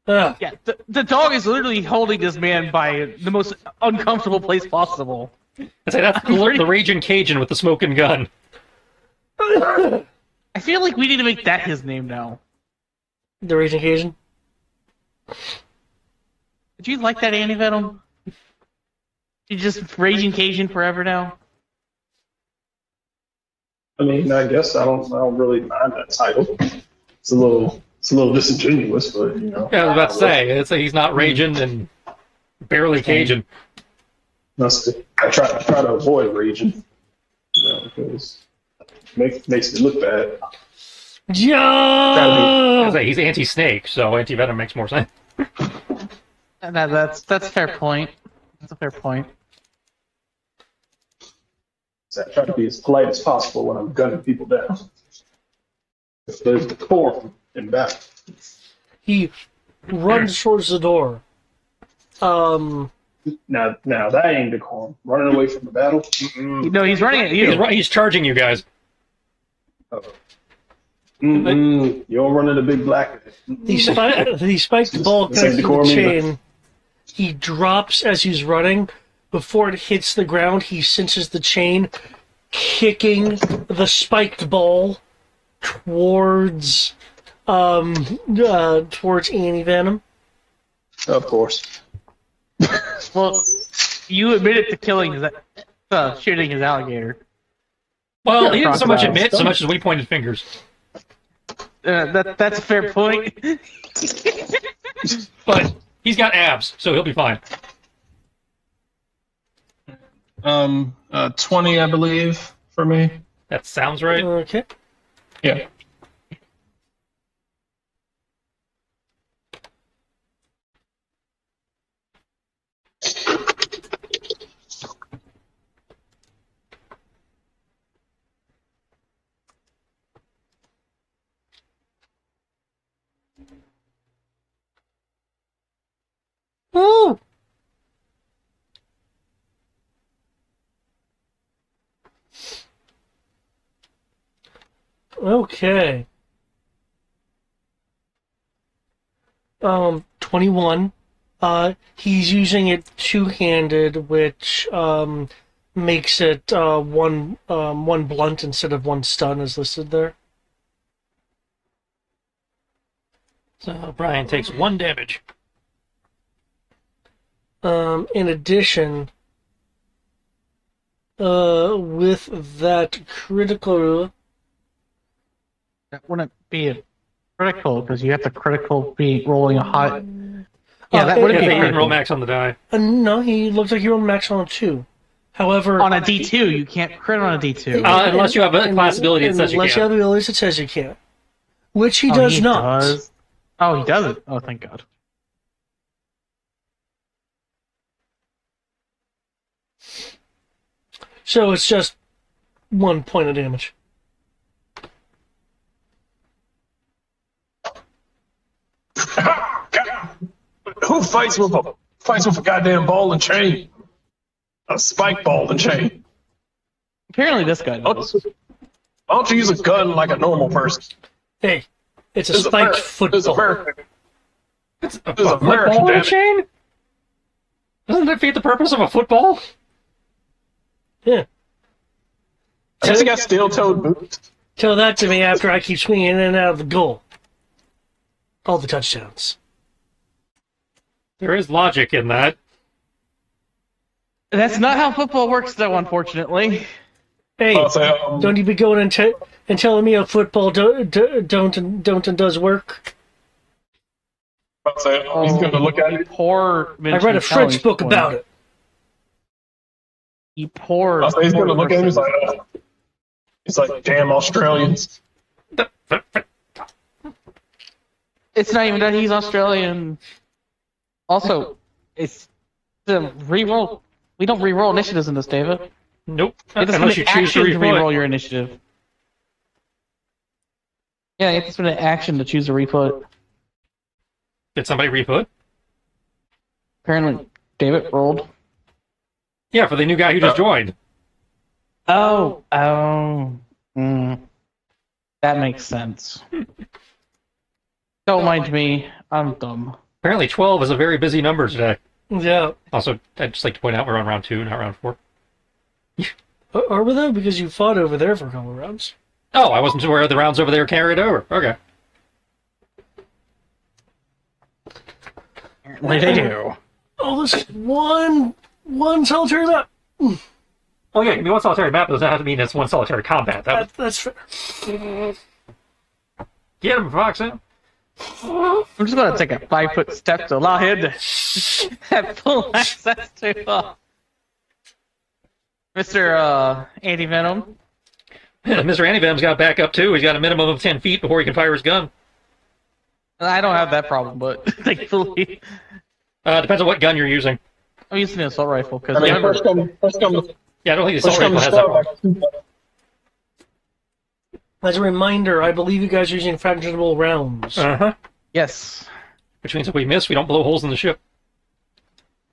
Ugh. Yeah, the dog is literally holding this man by the most uncomfortable place possible. I'd say that's the Raging Cajun with the smoking gun. I feel like we need to make that his name now. The Raging Cajun. Did you like that, Annie Venom? You just Raging Cajun forever now? I mean, I guess I don't really mind that title. It's a little disingenuous, but you know. Yeah, I was about to say he's not raging and barely Cajun. I try to avoid raging, because it makes me look bad. I Yeah. was say he's anti-snake, so anti-venom makes more sense. That's a fair point. That's a fair point. So I try to be as polite as possible when I'm gunning people down. If there's decorum in battle. He runs towards the door. Now that ain't decorum. Running away from the battle. Mm-mm. No, he's running at you. He's charging you guys. Mm-mm. You don't run into big black. The spiked ball This ain't connected to the decorum either. chain. He drops as he's running. Before it hits the ground, he cinches the chain, kicking the spiked ball towards Annie Venom. Of course. Well, you admitted to shooting his alligator. Well, he didn't so much crocodiles. admit so much as we pointed fingers. That's a fair point. But he's got abs, so he'll be fine. 20, I believe, for me. That sounds right. Okay. Yeah. Woo! Okay. 21. He's using it two-handed, which makes it one blunt instead of one stun, as listed there. So Brian takes 1 damage. In addition, with that critical, That wouldn't be a critical because you have to critical be rolling a hot. Yeah, that wouldn't Yeah, be they didn't roll critical. max on the die. no, he looks like he rolled max on a 2. However, On a D2, you can't crit on a D2. Unless you have a class ability that says you unless you can. have abilities that says you can't, which he Oh, does not. does? Oh, he doesn't. Oh, thank God. So it's just 1 point of damage. Who fights with a goddamn ball and chain? A spike ball and chain. Apparently, this guy Why does. don't you use a gun like a normal person? Hey, it's a This is spiked America. This is football. America. It's a This is football America, on a damn it. chain? Doesn't that defeat the purpose of a football? Yeah. I guess he got steel-toed boots. Tell that to me after I keep swinging in and out of the goal. All the touchdowns. There is logic in that. That's not how football works, though, unfortunately. Hey, I'll say, don't you be going and telling me how football don't and does work? I'll say, he's going to look at you. Poor. I read a French book about it. You poor. I'll say he's going to look at him. person. He's like, damn Australians. It's not even that he's Australian. Also, it's the reroll. We don't reroll initiatives in this, David. Nope. It doesn't Unless you make choose to actions reroll reroll it. your initiative. Yeah, it's been an action to choose a re-put. Did somebody re-put? Apparently, David rolled. Yeah, for the new guy who just joined. Oh. That makes sense. Don't mind me. I'm dumb. Apparently 12 is a very busy number today. Yeah. Also, I'd just like to point out we're on round 2, not round 4. Are we though? Because you fought over there for a couple of rounds. Oh, I wasn't aware the rounds over there carried over. Okay. Apparently they do. Oh, this one solitary map. Oh yeah, it can be one solitary map, but doesn't have to mean it's one solitary combat. That's fair. Get him, Foxen. I'm just gonna take a 5-foot step to allow him to have full access to Mr. Anti-Venom. Mr. Antivenom's got back up too. He's got a minimum of 10 feet before he can fire his gun. I don't have that problem, but thankfully, Depends on what gun you're using. I'm using an assault rifle because I mean, first come, Yeah, I don't think the first assault come rifle to has that problem. Starbucks. As a reminder, I believe you guys are using fragmentable rounds. Uh-huh. yes. Which means if we miss, we don't blow holes in the ship.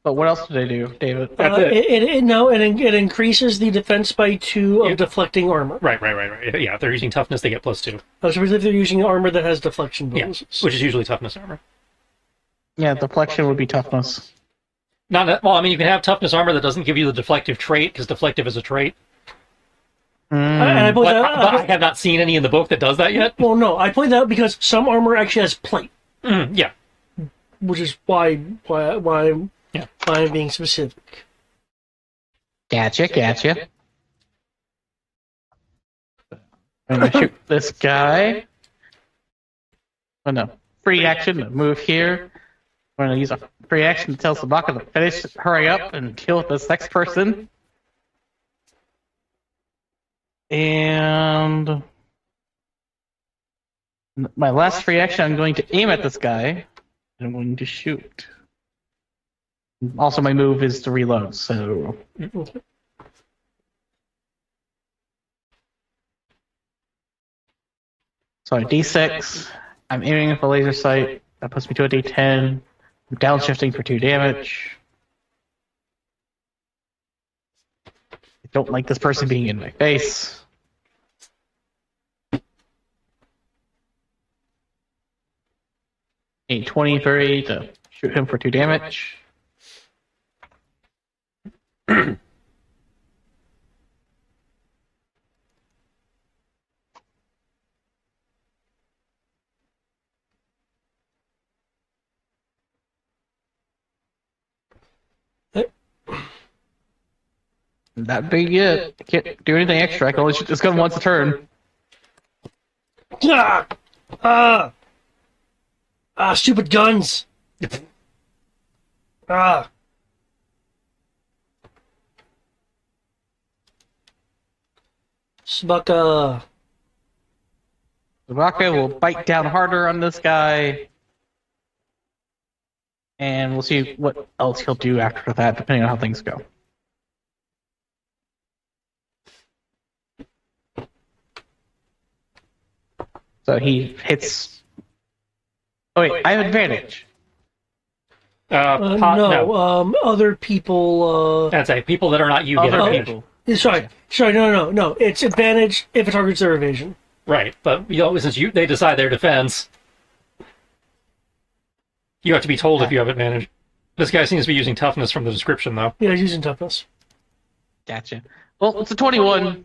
But what else do they do, David? That's it. It increases the defense by 2 of Yeah. deflecting armor. Right. Yeah, if they're using toughness, they get +2. Especially if they're using armor that has deflection Yeah, bonuses. which is usually toughness armor. Yeah, deflection would be toughness. Not that, well, I mean, you can have toughness armor that doesn't give you the deflective trait, because deflective is a trait. And I point But, that but I out, have not seen any in the book that does that yet. well, no, I point that out because some armor actually has plate, Yeah. which is why Yeah. I'm being specific. Gotcha. I'm gonna shoot this guy. Oh no. Free action to move here. I'm gonna use a free action to tell Sabaka to finish, hurry up, and kill this next person. And my last free action, I'm going to aim at this guy. And I'm going to shoot. Also, my move is to reload, so. So D6. I'm aiming with a laser sight. That puts me to a D10. I'm downshifting for 2 damage. I don't like this person being in my face. A 23 to shoot him for 2 damage. That'd be it. I can't do anything extra. I can only shoot this gun once a turn. Stupid guns. Ah. Sabaka. Zabaka will bite down harder on this guy. And we'll see what else he'll do after that, depending on how things go. So he hits. Oh wait, I have advantage. No, other people. That's it. People that are not you get Other advantage. people. Sorry, no. It's advantage if it targets their evasion. Right, but since they decide their defense, you have to be told if you have advantage. This guy seems to be using toughness from the description, though. Yeah, he's using toughness. Gotcha. Well, it's a 21.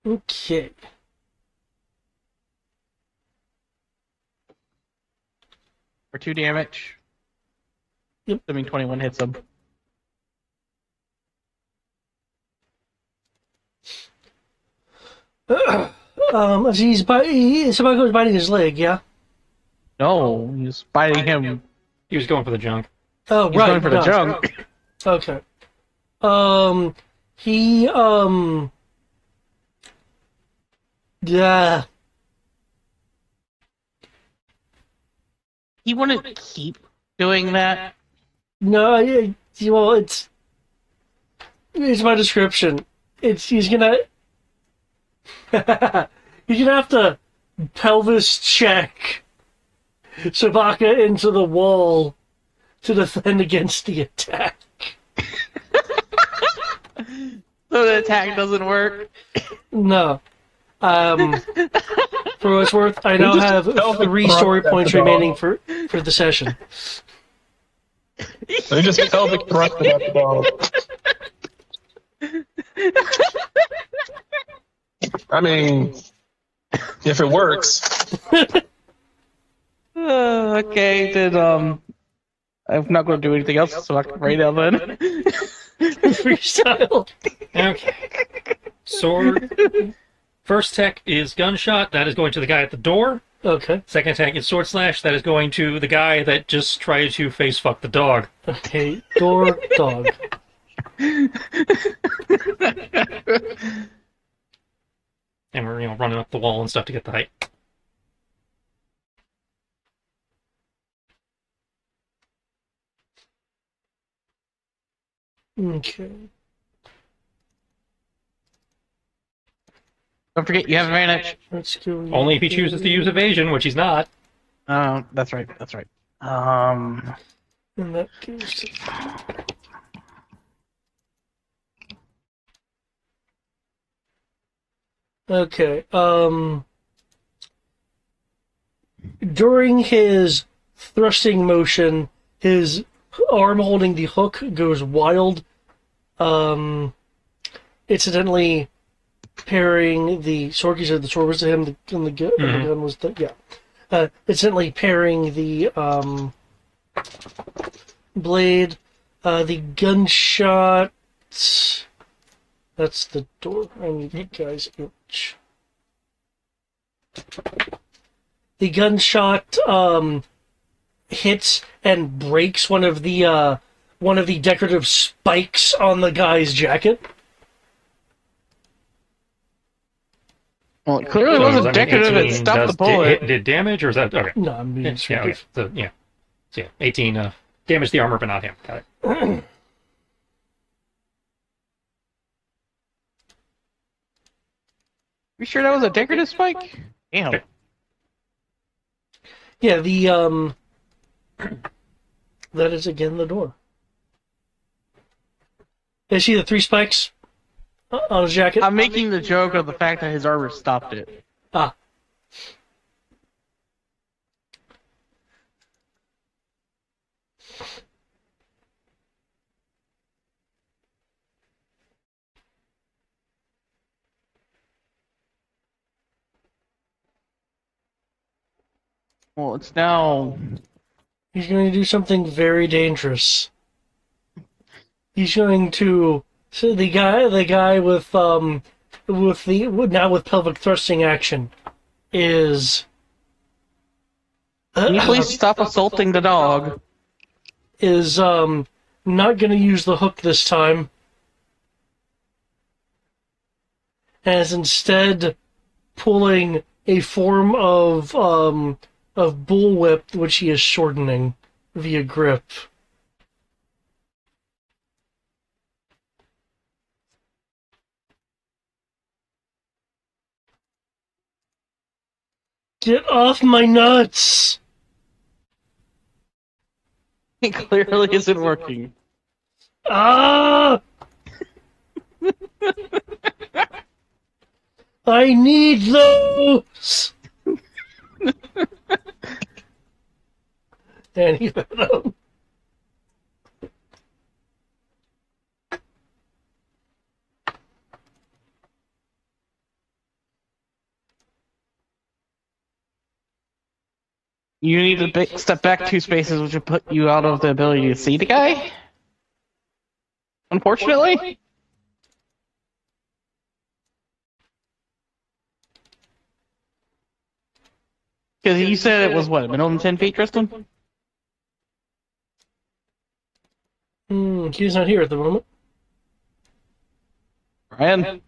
Okay. For 2 damage. Yep. Assuming 21 hits him. Sabako's biting his leg, yeah? No, he's biting him. He was going for the junk. Oh, He's right. going for the no. junk. Okay. Yeah. He wanted to keep doing that? No, well, it's my description. It's he's gonna he's gonna have to pelvis check Shabaka into the wall to defend against the attack. So the attack doesn't work. No. For what it's worth, I now just have pelvic 3 thrust story at the points dog. remaining for the session. They just pelvic thrust it at the dog. I mean, if it works. Okay, then I'm not going to do anything else, so I can right now then. Freestyle. Okay. Sword. First attack is gunshot. That is going to the guy at the door. Okay. Second attack is sword slash. That is going to the guy that just tried to face fuck the dog. Okay. Door, dog. And we're running up the wall and stuff to get the height. Okay. Don't forget, you have advantage. Let's go. Only if he chooses to use evasion, which he's not. That's right. That's right. In that case. Okay. During his thrusting motion, his arm holding the hook goes wild. Incidentally, parrying the sword. You said the sword was to him, and the gun was the incidentally parrying the blade. The gunshot. That's the door. I need the guy's inch. The gunshot hits and breaks one of the decorative spikes on the guy's jacket. Well, it clearly So, wasn't does that mean decorative. It 18 stopped the does bullet. did damage, or is that okay? No, I'm being Yeah, okay. So yeah, 18 damaged the armor, but not him. Got it. You sure that was a decorative spike? Damn. Okay. Yeah, the that is again the door. You see the 3 spikes on his jacket? I'm making the joke of the fact that his armor stopped it. Ah. Well, it's now. He's going to do something very dangerous. He's going to the guy with pelvic thrusting action is Can you please stop assaulting the dog? is not going to use the hook this time, as instead pulling a form of bullwhip, which he is shortening via grip. Get off my nuts! It clearly isn't working. Ah! I need those! And he went out. You need to step back 2 spaces, which will put you out of the ability to see the guy. Unfortunately. Because you said it was what, minimum 10 feet, Tristan? He's not here at the moment. Ryan?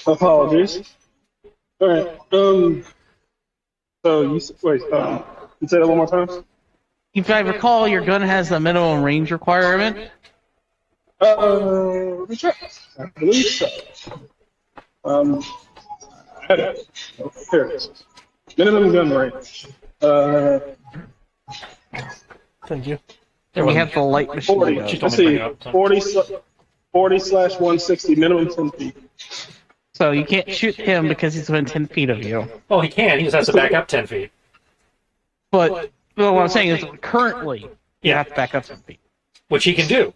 Apologies. All right. So you wait. You say that one more time. If I recall, your gun has a minimum range requirement. Let me check. I believe so. I had it. Oh, here it is. Minimum gun range. Thank you. There We wasn't- have the light machine 40. gun. She told Let's me to bring see. it up, so. 40/160 minimum 10 feet. So you can't shoot him because he's within 10 feet of you. Oh, he can. He just has to back up 10 feet. But well, what I'm saying is, currently, you Yeah. have to back up 10 feet. Which he can do.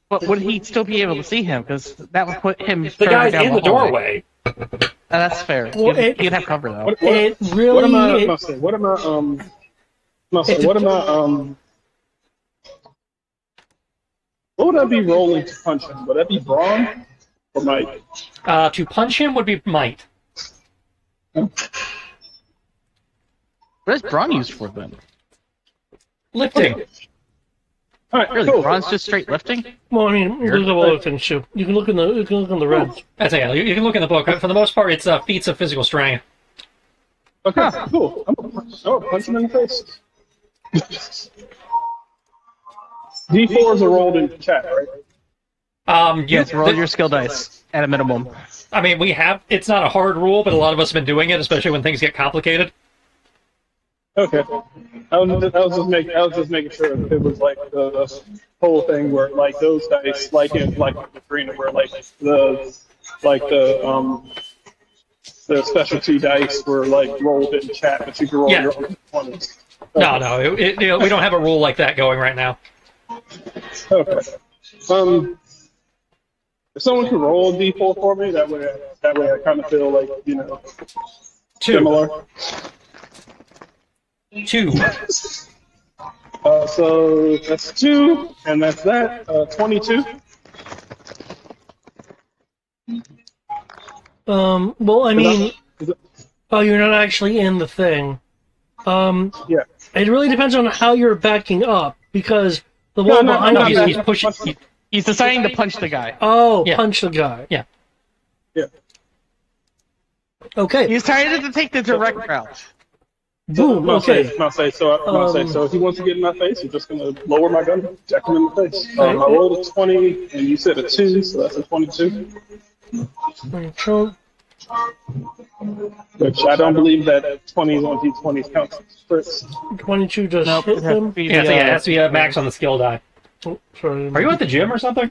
But would he still be able to see him? Because that would put him The further guy's down in the hallway. doorway. That's fair. Well, You'd have cover though. It What am I? really. Must say, what am I? Must say, what am I? What would I be rolling to punch him? Would that be brawn or might? To punch him would be might. What is brawn used for then? Lifting. All right, Really, cool. brawn's just straight lifting? Well, I mean, there's a lot of things too. You can look in the red. That's it. You can look in the book. For the most part, it's feats of physical strength. Okay, cool. I'm gonna punch him in the face. D4s are rolled in chat, right? Yes, roll your skill dice at a minimum. I mean, we have. It's not a hard rule, but a lot of us have been doing it, especially when things get complicated. Okay. I was just making sure it was like the whole thing where like those dice, like in like the arena, where like the specialty dice were like rolled in chat, but you can roll Yeah. your own ones. No. We don't have a rule like that going right now. Okay. If someone could roll a D4 for me, that way I kind of feel like similar. Two. So that's 2, and that's that. 22. Well, I mean, Is it- oh, you're not actually in the thing. Yeah. It really depends on how you're backing up because the No, one no, behind no, you. no, He's pushing. He's deciding to punch the guy. Oh, Yeah. punch the guy. Yeah. Yeah. Okay. He's decided to take the direct route. Boom. Okay. So if he wants to get in my face, I'm just gonna lower my gun, jack him in the face. I rolled a 20, and you said a 2, so that's a 22. Control. Which I don't believe that 20s on D20s counts as crits. 22 just Nope, hit it has to him. be Yeah, so yeah, it has to be a max on the skill die. Oh, sorry. Are you at the gym or something?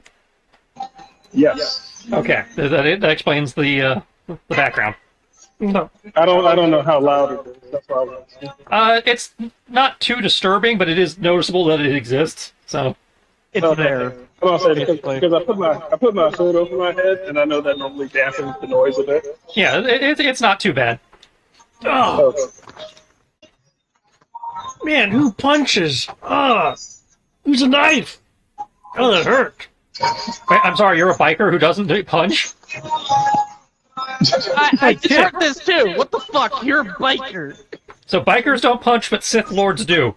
Yes. Okay, that explains the background. No. I don't know how loud it is. That's why I was asking. It's not too disturbing, but it is noticeable that it exists. So It's Okay. there. I'm gonna say Basically. because I put my hood over my head, and I know that normally dampens the noise a bit. yeah, it's not too bad. Oh, Okay. man, who punches? Who's a knife? Oh, that hurt. Wait, I'm sorry, you're a biker who doesn't punch? I just heard this too. What the fuck? You're a biker. So bikers don't punch, but Sith Lords do.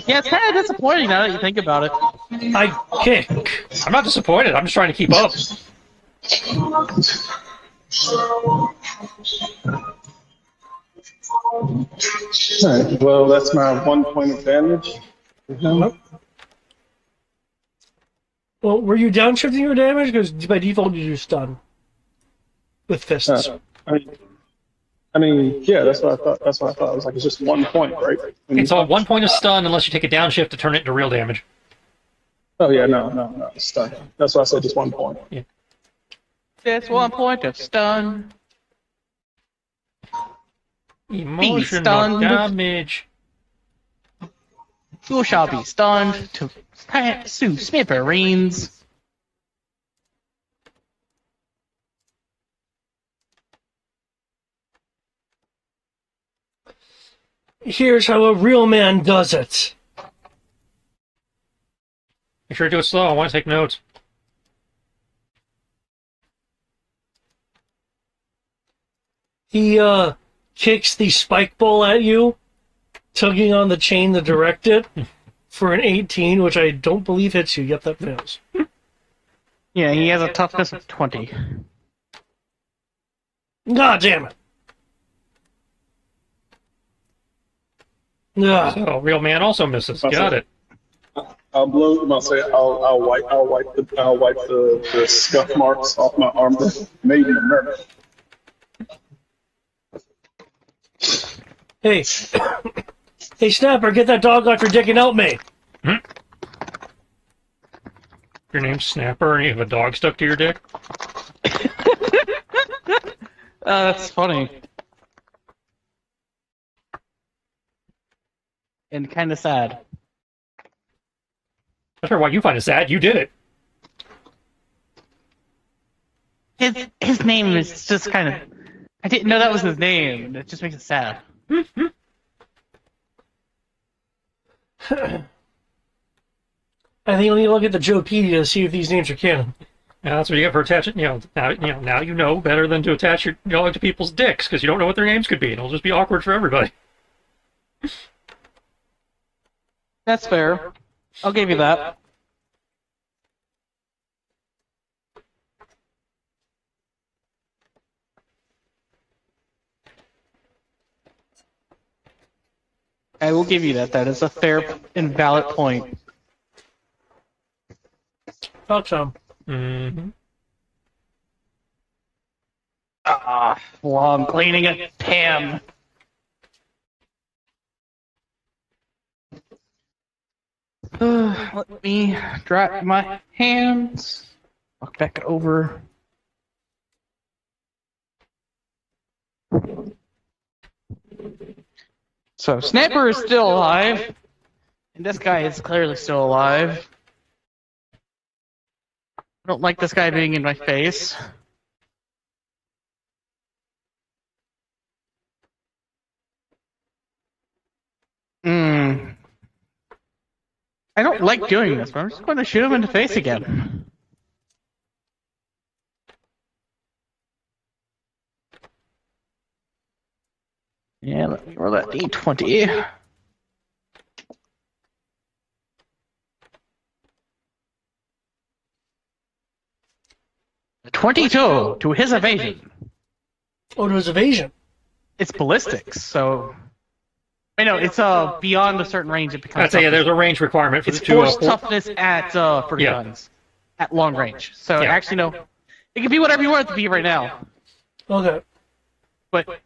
Yeah, it's kind of disappointing now that you think about it. I kick. I'm not disappointed, I'm just trying to keep up. Alright, well, that's my 1 point of damage. Well, were you downshifting your damage? Because by default you do stun with fists. I mean, yeah, that's what I thought. That's what I thought. I was like, it's just 1 point, right? It's all 1 point of stun unless you take a downshift to turn it into real damage. Oh yeah, no, it's stun. That's why I said just 1 point. That's 1 point of stun. Emotional stunned. damage. You shall be stunned to smithereens. Here's how a real man does it. Make sure to do it slow, I want to take notes. He kicks the spike ball at you, tugging on the chain to direct it. for an 18, which I don't believe hits you. Yep, that fails. Yeah, he has a toughness of 20. God damn it. Ugh. So, real man also misses. Got it. I'll blow. I'll wipe the scuff marks off my armor. Maybe nerf. Hey. Hey, Snapper, get that dog off your dick and help me. Your name's Snapper and you have a dog stuck to your dick? That's funny. And kind of sad. Not sure why you find it sad. You did it. His name is just kind of. I didn't know that was his name. It just makes it sad. I think you'll need to look at the Joepedia to see if these names are canon. Yeah, that's what you get for attaching. Now you know better than to attach your dog to people's dicks because you don't know what their names could be. It'll just be awkward for everybody. That's fair. I'll give you that. I will give you that. That is a fair and valid point. Talk some. Mm-hmm. Well, I'm cleaning a pan. Let me dry my hands. Walk back over. So, Snapper is still alive. And this guy is clearly still alive. I don't like this guy being in my face. I don't like doing this, but I'm just going to shoot him in the face again. Yeah, let me roll that D20. A 22 to his evasion. Oh, to his evasion. It's ballistics, so... I know, it's beyond a certain range it becomes I'd say, yeah, toughness. there's a range requirement for It's the two. force toughness at for Yeah. guns. At long range. So Yeah. actually, no. It can be whatever you want it to be right now. Okay. But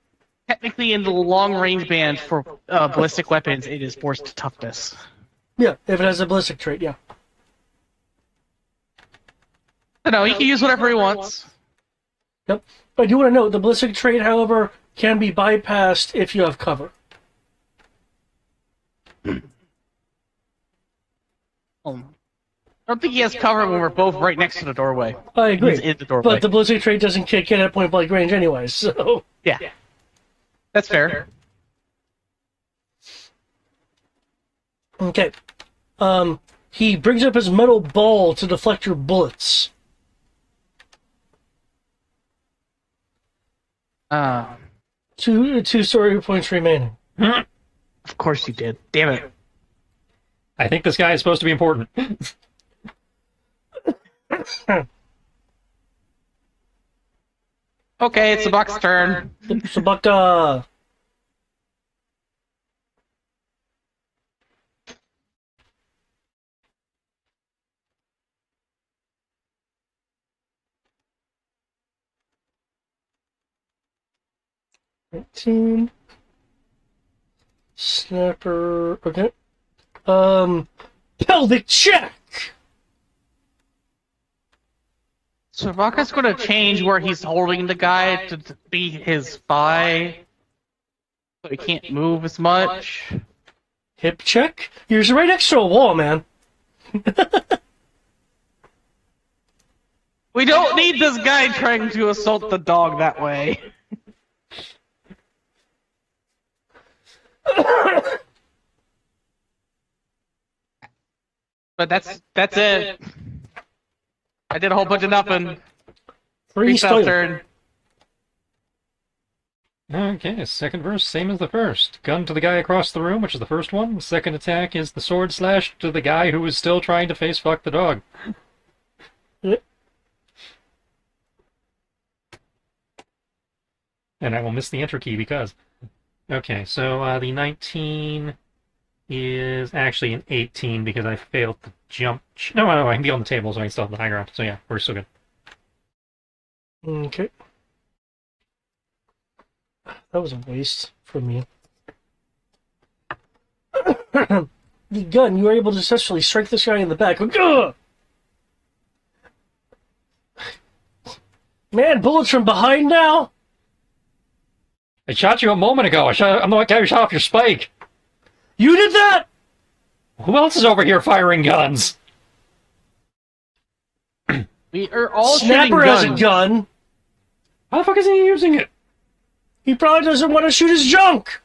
technically, in the long range band for ballistic weapons, it is force to toughness. Yeah, if it has a ballistic trait, yeah. So no, he can use whatever he wants. Yep. I do want to note the ballistic trait, however, can be bypassed if you have cover. I don't think he has cover when we're both right next to the doorway. I agree. He's in the doorway. But the ballistic trait doesn't kick in at point blank range anyway, so. Yeah. That's fair. Okay. He brings up his metal ball to deflect your bullets. Two story points remaining. Of course you did. Damn it. I think this guy is supposed to be important. Okay, it's the Buck's turn. Sabaka. $19. Snapper. Okay. Pelvic check! So Vaka's going to change where he's holding the guy to be his thigh. So he can't move as much. Hip check? You're right next to a wall, man. We don't need this guy trying to assault the dog that way. But that's it. I did a whole bunch of nothing. Freestyle. Turn. Okay, second verse, same as the first. Gun to the guy across the room, which is the first one. Second attack is the sword slash to the guy who is still trying to face fuck the dog. And I will miss the enter key because. Okay, so the 19 is actually an 18 because I failed the jump. No, I can be on the table, so I can still have the high ground. So yeah, we're still good. Okay. That was a waste for me. The gun, you were able to successfully strike this guy in the back. Ugh! Man, bullets from behind now? I shot you a moment ago. I'm the guy who shot off your spike. You did that? Who else is over here firing guns? We are all shooting Snapper has a guns. gun. How the fuck is he using it? He probably doesn't want to shoot his junk.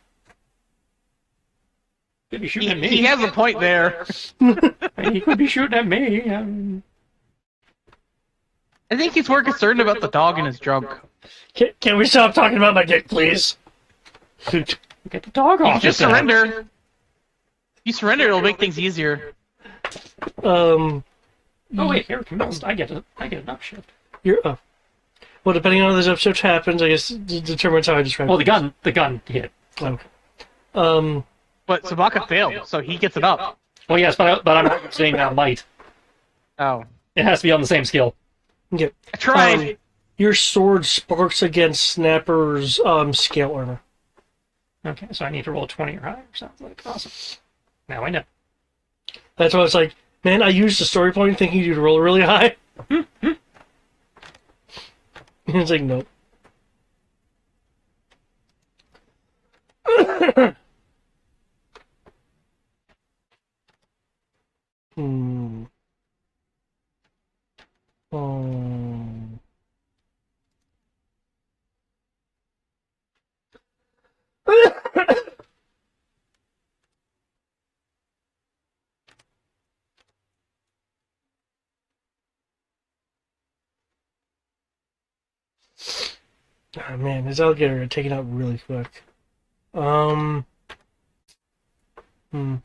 Could be shooting at me. He has a point there. He could be shooting at me. I think he's more concerned about the dog in his junk. Can we stop talking about my dick, please? Get the dog You off. just his ass. surrender. You surrender, it'll make things easier. Oh wait, here commenced. I get an upshift. You're well, depending on how this episode happens, I guess determines how I describe Well, it. the gun hit. Okay. But Sabaka failed, so he gets it up. Well, yes, but I'm not saying might. Oh. It has to be on the same skill. Okay. I tried. Your sword sparks against Snapper's scale armor. Okay, so I need to roll a 20 or higher. Sounds like awesome. Now I know. That's why I was like, man, I used the story point thinking you'd roll really high. It's like, nope. Hmm. Oh. Oh man, his alligator got taken out really quick. Hmm. Hmm.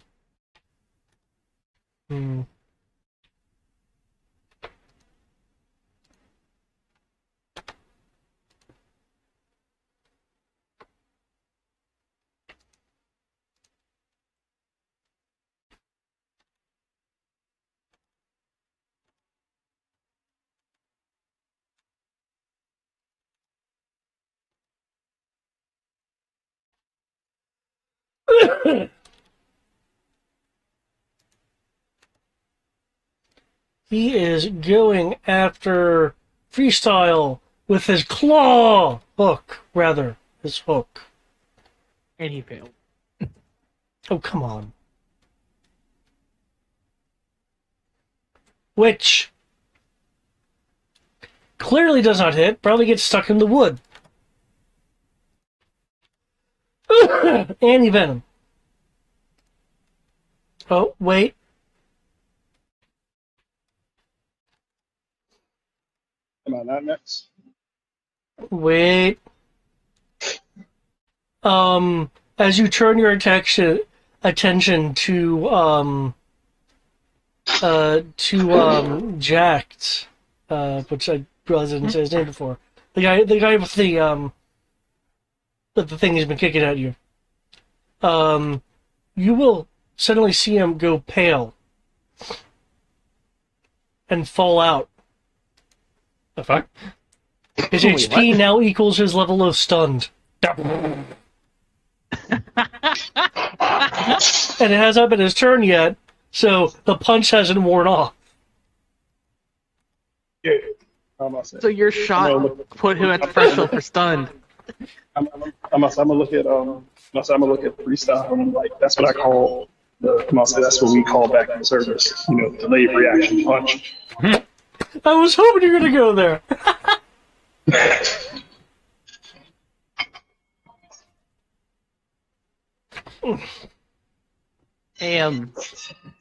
He is going after Freestyle with his claw hook, rather, his hook. And he failed. Oh, come on. Which clearly does not hit, probably gets stuck in the wood. Anti-venom. Oh, wait. Am I not next? Wait. As you turn your attention to Jacked, which I realized I didn't say his name before. The guy with the thing he's been kicking at you. You will suddenly see him go pale and fall out. The fuck? His Wait, HP what? now equals his level of stunned. And it hasn't been his turn yet, so the punch hasn't worn off. Yeah. I'm gonna say. So your shot put him at the threshold for stunned. I'm gonna look at freestyle and I'm like, that's what I call that's what we call back in service. You know, delayed reaction punch. I was hoping you were going to go there.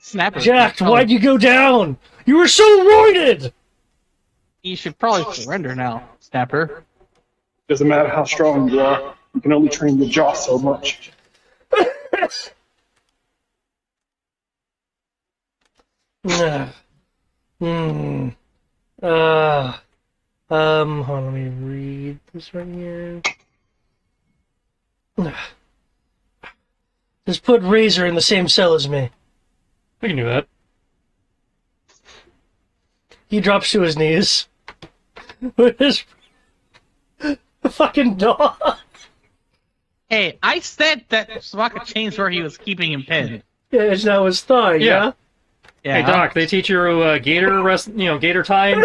Snapper. Jacked, why'd you go down? You were so roided! You should probably surrender now, Snapper. Doesn't matter how strong you are. You can only train your jaw so much. Ugh. Hmm. Hold on, let me read this right here. Ugh. Just put Razor in the same cell as me. We can do that. He drops to his knees. With his fucking dog. Hey, I said that Swaka changed where he was keeping him pinned. Yeah, it's now his thigh, yeah? Yeah. Hey Doc, they teach you gator gator tying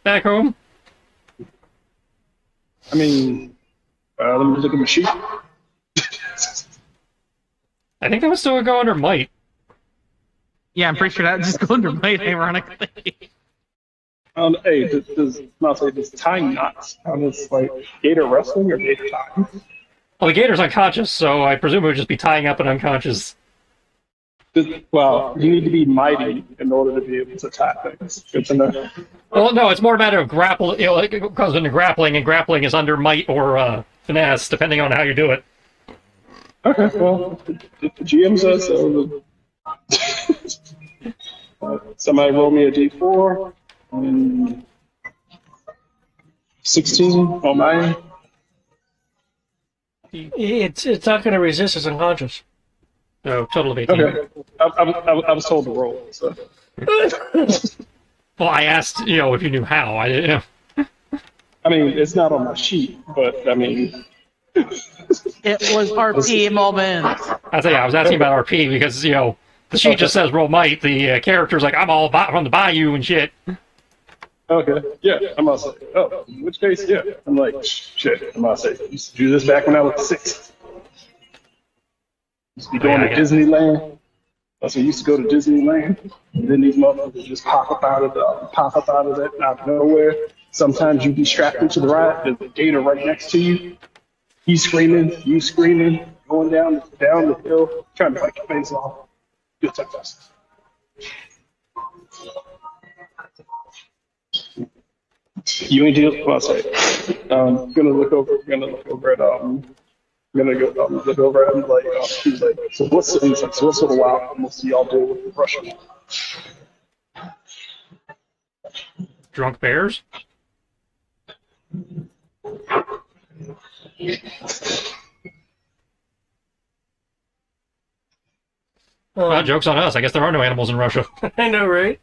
back home. I mean, let me look at my sheet. I think that would still go under might. Yeah, I'm pretty sure that just go under might, ironically. Hey, does tying knots count as like gator wrestling or gator tying? Well, the gator's unconscious, so I presume it would just be tying up an unconscious. Well, you need to be mighty in order to be able to tie things. Good to know. Well, no, it's more a matter of grapple. It goes into grappling, and grappling is under might or finesse, depending on how you do it. Okay, well, if the GM says so, somebody roll me a d4 and 16 on mine. It's not going to resist, it's unconscious. So total of 18. Okay, I was told to roll. So. Well, I asked, if you knew how. I didn't. I mean, it's not on my sheet, but I mean. It was RP moment. I was asking about RP because the sheet just says roll might. The character's like, I'm all from the bayou and shit. Okay, yeah, I'm about to say, oh, in which case, yeah. I'm like, shit, I'm about to say, I used to do this back when I was 6. Used to be going to Disneyland. That's when I used to go to Disneyland. And then these motherfuckers just pop up out of that out of nowhere. Sometimes you be strapped into the ride, there's a gator right next to you. He's screaming, you screaming, going down the hill, trying to fight your face off. Good times. You ain't deal. Well, I'll say. Gonna look over at look over at him like he's like. So what's sort of wild almost y'all do with Russia? Drunk bears? Well, joke's on us. I guess there are no animals in Russia. I know, right?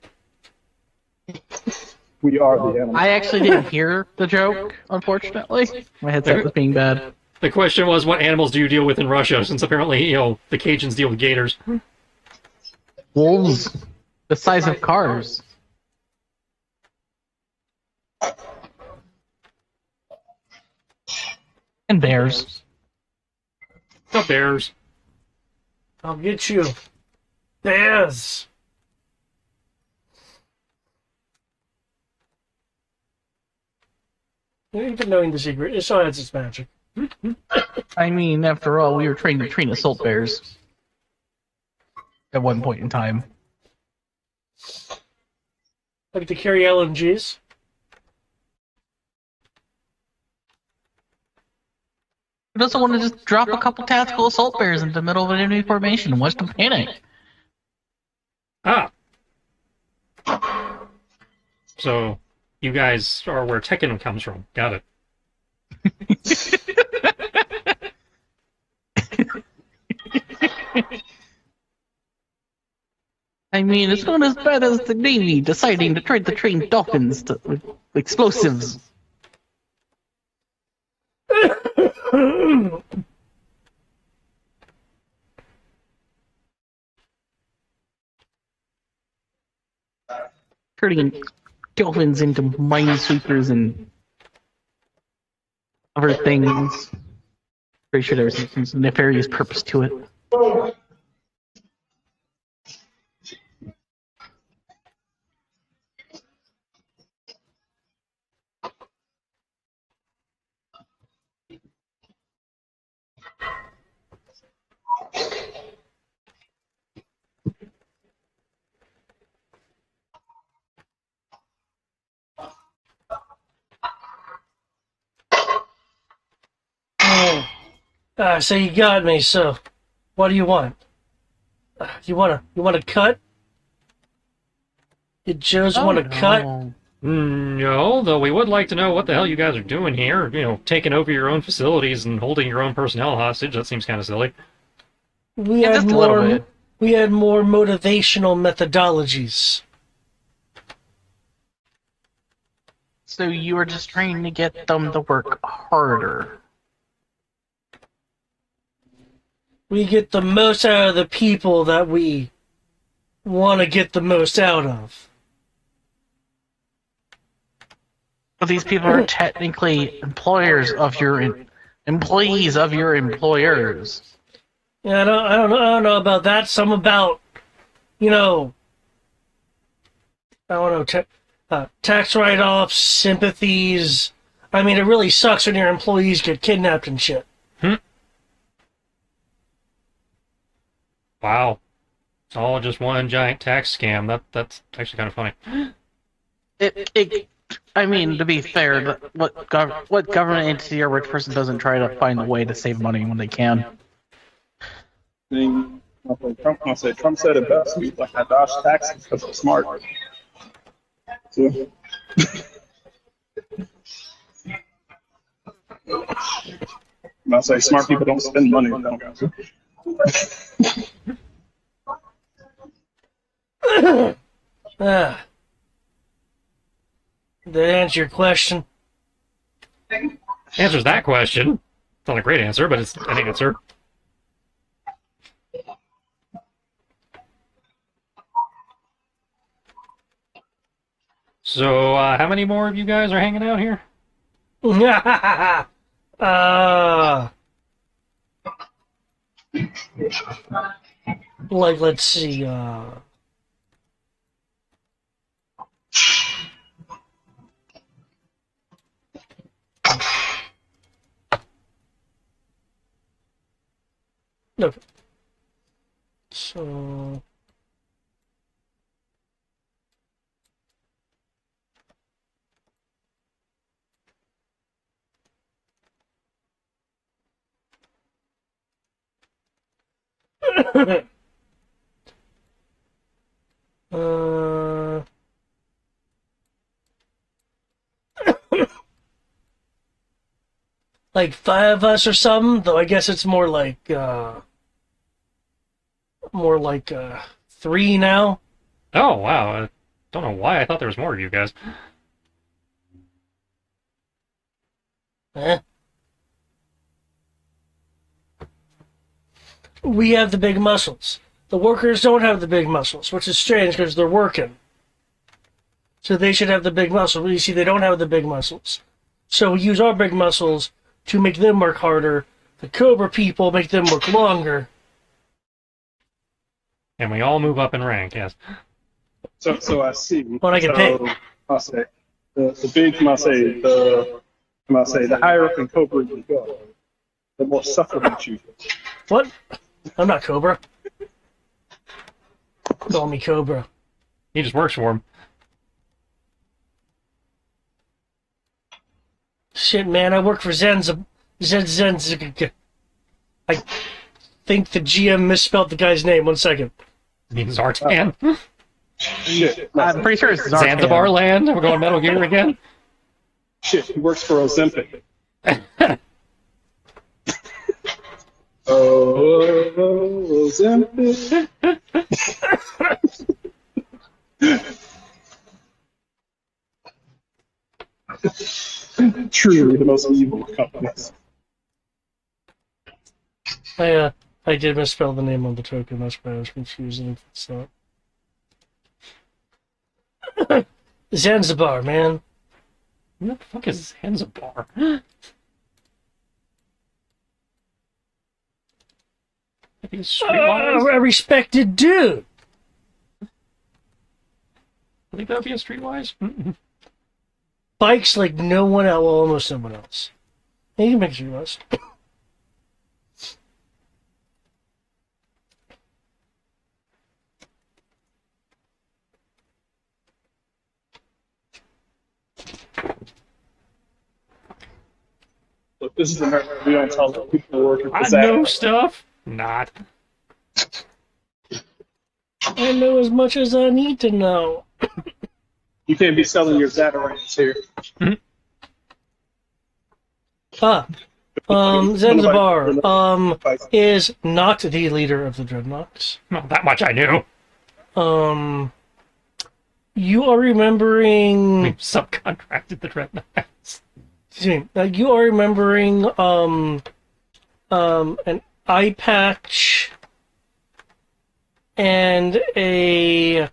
We are the animals. I actually didn't hear the joke, unfortunately. My headset was being bad. The question was, what animals do you deal with in Russia? Since apparently, the Cajuns deal with gators. Wolves, the size of cars. And bears. The bears. I'll get you. Bears. Even knowing the secret, it still has its magic. I mean, after all, we were trained to train assault bears. At one point in time. Like to carry LMGs. Who doesn't want to just drop a couple tactical assault bears into the middle of an enemy formation and watch them panic? Ah. So, you guys are where Tekken comes from. Got it. I mean, it's not as bad as the Navy deciding to try to train dolphins with explosives. Turning dolphins into minesweepers and other things. Pretty sure there's some nefarious purpose to it. So you got me. So, what do you want? You want a cut? You Joes want a cut? no. No, though we would like to know what the hell you guys are doing here. You know, taking over your own facilities and holding your own personnel hostage. That seems kind of silly. We Yeah, had just a little more. bit. We had more motivational methodologies. So you were just trying to get them to work harder. We get the most out of the people that we want to get the most out of. But these people are technically employers of your employees of your employers. Yeah, I don't know about that. Some about, you know, I don't know, tax write-offs, sympathies. I mean, it really sucks when your employees get kidnapped and shit. Wow. It's all just one giant tax scam. That's actually kind of funny. I mean, to be fair, what government entity or rich person doesn't try to find a way to save money when they can? Then Trump said it best. He's like, I dodge taxes because I'm smart. So, I say smart people don't spend money. They don't got to. Ah, did that answer your question? Answers that question. It's not a great answer, but it's an answer. So, how many more of you guys are hanging out here? uh, like, let's see, no. So, uh, like 5 of us or something, though I guess it's more like, 3 now. Oh, wow. I don't know why I thought there was more of you guys. Eh? We have the big muscles. The workers don't have the big muscles, which is strange because they're working. So they should have the big muscles. But you see, they don't have the big muscles. So we use our big muscles to make them work harder. The Cobra people make them work longer. And we all move up in rank, yes. So I see. When I get paid. I say the big. I say the higher up in Cobra you go, the more supplement you get. What? I'm not Cobra. Call me Cobra. He just works for him. Shit, man, I work for Zenz. I think the GM misspelled the guy's name. 1 second. Means Zartan. Shit. I'm pretty sure it's Zartan. Zanzibar land. We're going Metal Gear again. Shit, he works for Ozempic. Oh, Ozempic. Truly the most evil of companies. I did misspell the name on the token. That's why I was confused. And it's not. Zanzibar, man. What the fuck is Zanzibar? I think it's Streetwise. A respected dude. I think that would be a Streetwise. Bikes like no one else. Well, almost no one else. Yeah, you can make sure you must. Look, this This is America. We don't tell people working for I Zach. know stuff. Not. I know as much as I need to know. You can't be selling your Zatarans here. Zanzibar, is not the leader of the Dreadnoks. Well, that much I knew. You are remembering. We subcontracted the Dreadnoughts. Excuse me. You are remembering an eye patch and a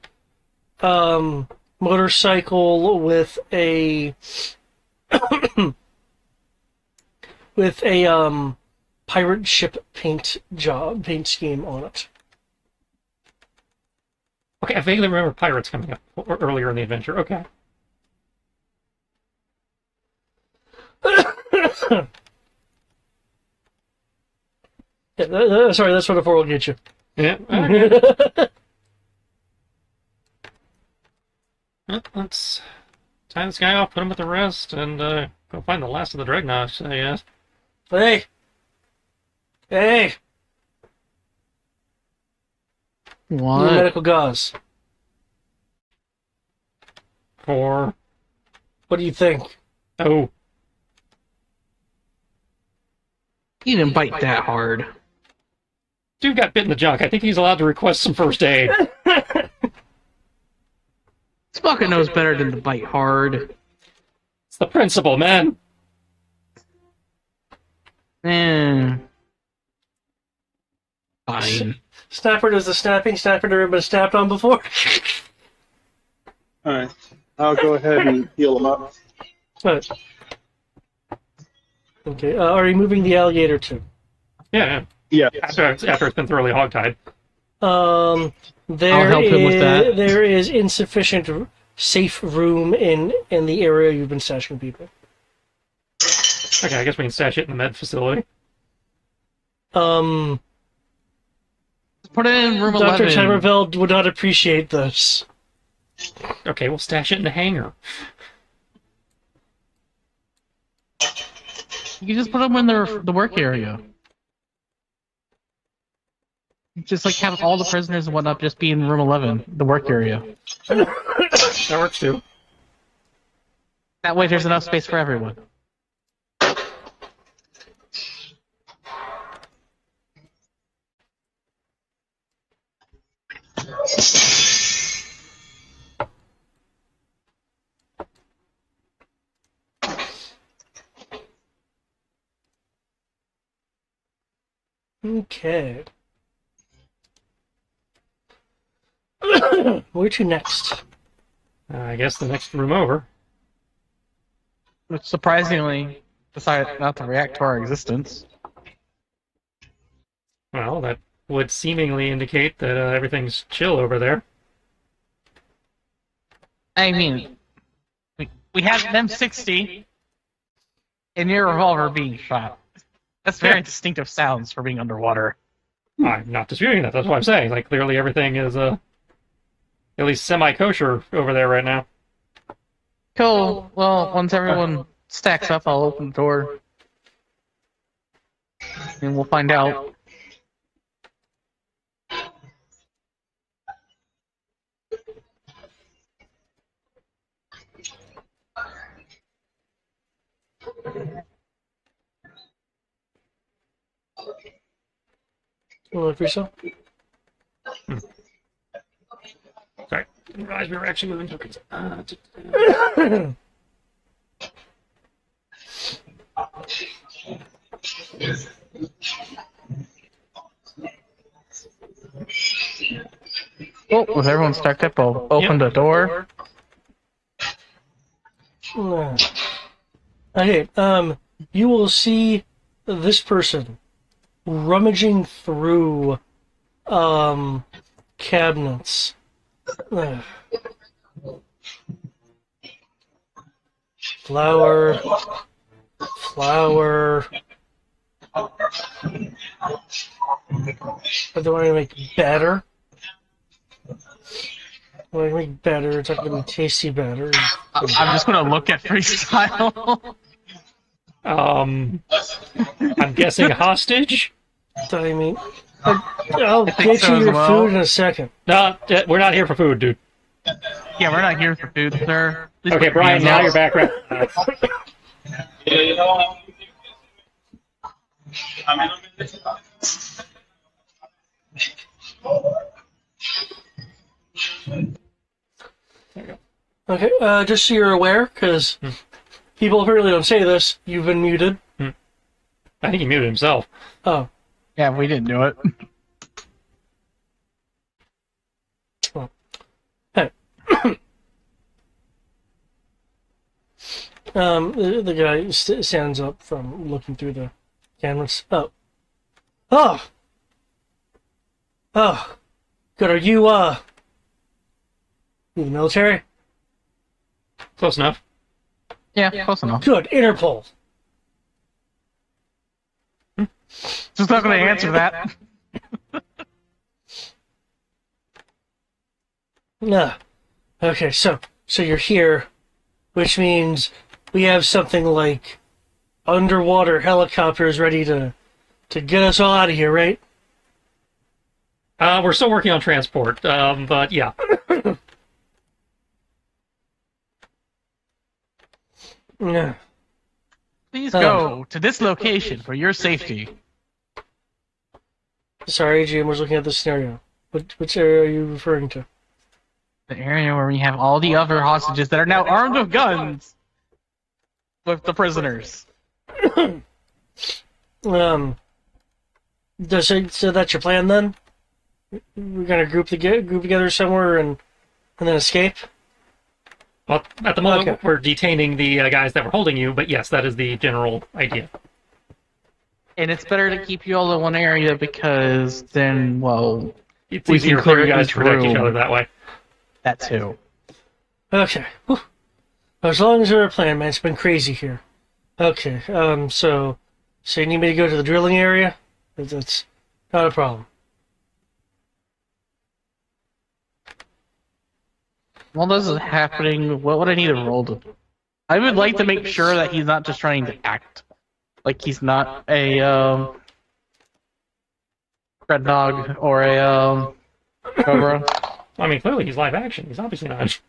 motorcycle with a pirate ship paint scheme on it. Okay, I vaguely remember pirates coming up earlier in the adventure. Okay. Sorry, that's what a 4 will get you. Yeah. Okay. Well, let's tie this guy off, put him at the rest, and go find the last of the Dreadnoughts, I guess. Hey! New What? medical gauze. For... What do you think? Oh, He didn't bite that hard. dude got bit in the junk. I think he's allowed to request some first aid. Spucket knows better than to bite hard. It's the principle, man. Man. Fine. Snapper does the snapping. Snapper never been snapped on before. Alright. I'll go ahead and heal him up. Right. Okay. Are you moving the alligator too? Yeah, Yeah. after it's been thoroughly hogtied. There I'll help him with that. There is insufficient safe room in the area you've been stashing people. Okay, I guess we can stash it in the med facility. Put it in room Dr. 11. Tamerveld would not appreciate this. Okay, we'll stash it in the hangar. You can just put them in the work area. Just like have all the prisoners and whatnot just be in room 11, the work area. That works too. That way there's enough space for everyone. Okay. Where to next? I guess the next room over. Which surprisingly decided not to react to our existence. Well, that would seemingly indicate that everything's chill over there. I mean, we had an M60 and your revolver being shot. That's very distinctive sounds for being underwater. I'm not disputing that. That's what I'm saying. Like, clearly everything is at least semi-kosher over there right now. Cool. Well, once everyone stacks up, I'll open the door. And we'll find out. You want to yourself? Sorry. Didn't realize we were actually moving tokens. Well, with everyone stacked up, I'll open the door. Okay, you will see this person rummaging through cabinets. Flour. But they want to make better. Want to make better. It's not going to be tasty better. I'm just gonna look at freestyle. I'm guessing hostage? I mean, I'll think get so you as your well. food in a second. No, we're not here for food, dude. Yeah, we're not here for food, sir. Please Okay, put your Brian, hands now up. you're back. Right. Okay, just so you're aware, because people apparently don't say this, you've been muted. I think he muted himself. Oh, Yeah, we didn't do it. hey. The guy stands up from looking through the cameras. Oh, good. Are you the military? Close enough. Yeah, close enough. Good. Interpol. Just not going to answer that. Nah. Okay, so you're here, which means we have something like underwater helicopters ready to get us all out of here, right? We're still working on transport, but yeah. Yeah. Please go to this location for your safety. Sorry, GM was looking at this scenario. Which area are you referring to? The area where we have all the other hostages that are now armed with guns with the prisoners. So that's your plan then? We're gonna group together somewhere and then escape? Well, at the moment, Okay. we're detaining the guys that were holding you, but yes, that is the general idea. And it's better to keep you all in one area because then, well, It's We easier can for clear you guys to each protect each room. other that way. that too. Okay. Whew. As long as there's a plan, man. It's been crazy here. Okay. So you need me to go to the drilling area? That's not a problem. While this is happening, what would I need to roll to? I would like to make sure that he's not just trying to act like he's not a red dog or a cobra. I mean, clearly he's live action. He's obviously not.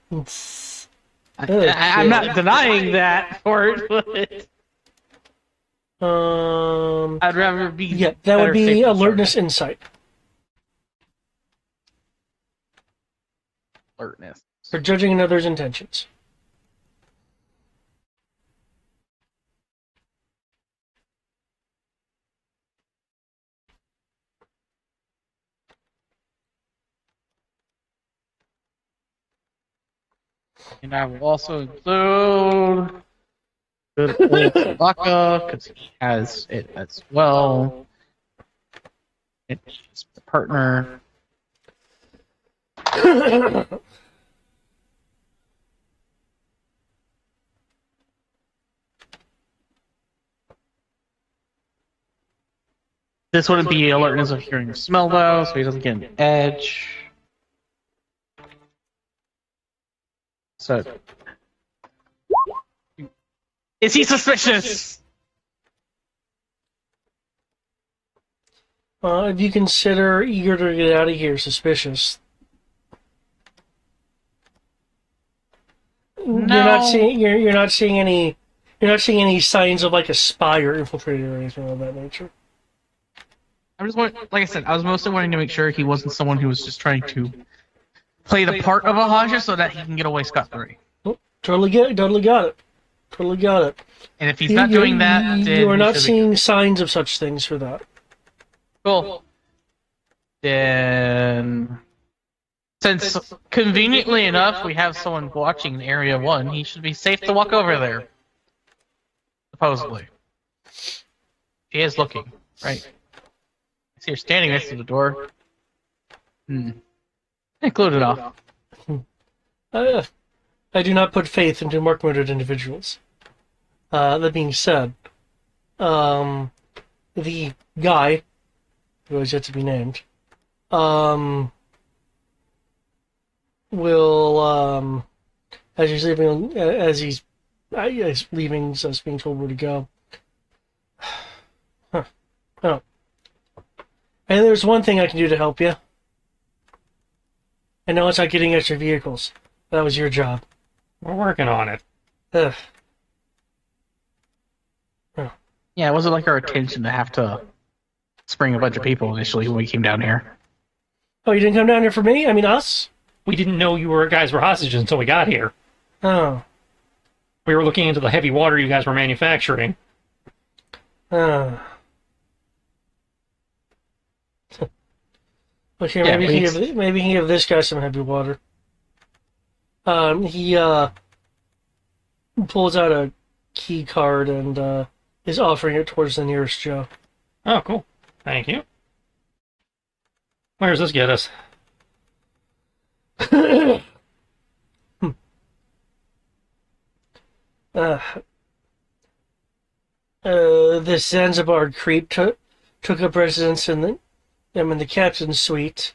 I'm not denying that for it, but I'd rather be. Yeah, that better would be safe than alertness sorry. insight. Alertness. For judging another's intentions. And I will also include good old Tabaka, because he has it as well. It's the partner. This wouldn't be alertness of hearing or smell though, so he doesn't get an edge. So, is he suspicious? If you consider eager to get out of here suspicious, you're not seeing any signs of like a spy or infiltrator or anything of that nature. I'm just like I said, I was mostly wanting to make sure he wasn't someone who was just trying to play the part of a Haja so that he can get away scot-free. Oh, totally got it. And if he's not doing that, then you are he not should be seeing signs of such things for that. cool. Then, since conveniently enough we have someone watching in Area 1, he should be safe to walk over there. Supposedly. He is looking, right? I see you're standing next to the door. Included off. I do not put faith into mark-murdered individuals. That being said, the guy, who has yet to be named, will, as he's leaving, as he's leaving, so being told where to go, Oh. And there's one thing I can do to help you. I know it's not getting extra vehicles. That was your job. We're working on it. Ugh. Yeah, it wasn't like our intention to have to spring a bunch of people initially when we came down here. Oh, you didn't come down here for me? I mean, us? We didn't know guys were hostages until we got here. Oh. We were looking into the heavy water you guys were manufacturing. Oh. Look here, Yeah, maybe he can give this guy some heavy water. He pulls out a key card and is offering it towards the nearest Joe. Oh, cool. Thank you. Where does this get us? uh, this Zanzibar creep took up residence in the captain's suite,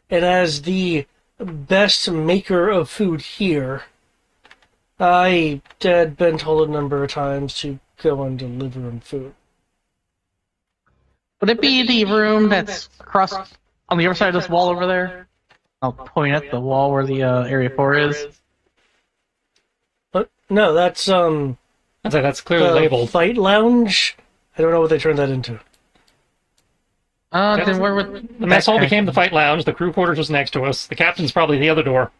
and as the best maker of food here, I had been told a number of times to go and deliver him food. Would it be the room that's across on the other side of this wall over there? I'll point at the wall where the Area 4 is. But no, that's That's clearly the labeled. fight lounge. I don't know what they turned that into. Then where would The mess hall became the fight lounge. The crew quarters was next to us. The captain's probably the other door.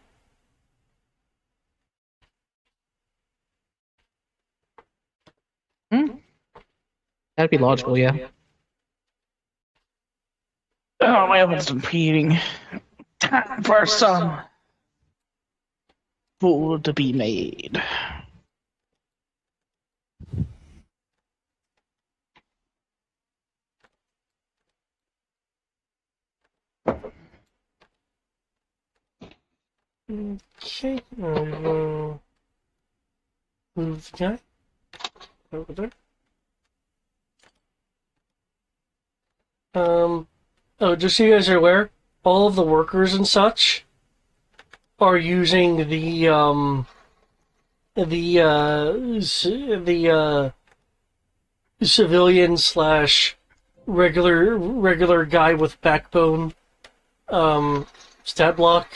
That'd be logical, yeah. Oh, my oven's done preheating. Time for some food to be made. Okay, I will move the guy over there. Oh, just so you guys are aware, all of the workers and such are using the civilian slash regular guy with backbone stat block.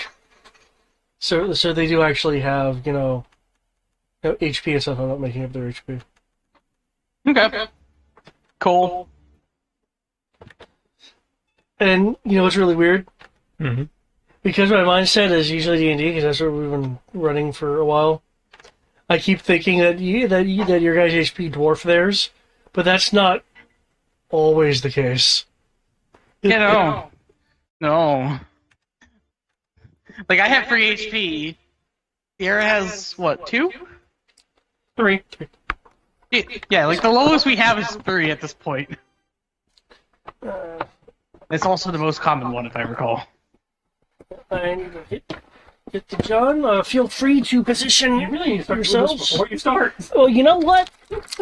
So they do actually have, HP and stuff. I'm not making up their HP. Okay. Cool. And you know what's really weird? Mm-hmm. Because my mindset is usually D&D, because that's what we've been running for a while. I keep thinking that your guys' HP dwarf theirs, but that's not always the case. No. Like, I have 3 HP. Sierra has, what, 2? 3. Yeah, like, the lowest we have is 3 at this point. It's also the most common one, if I recall. I need to hit the John. Feel free to position You really need to start doing this yourselves. before you start. Well, you know what?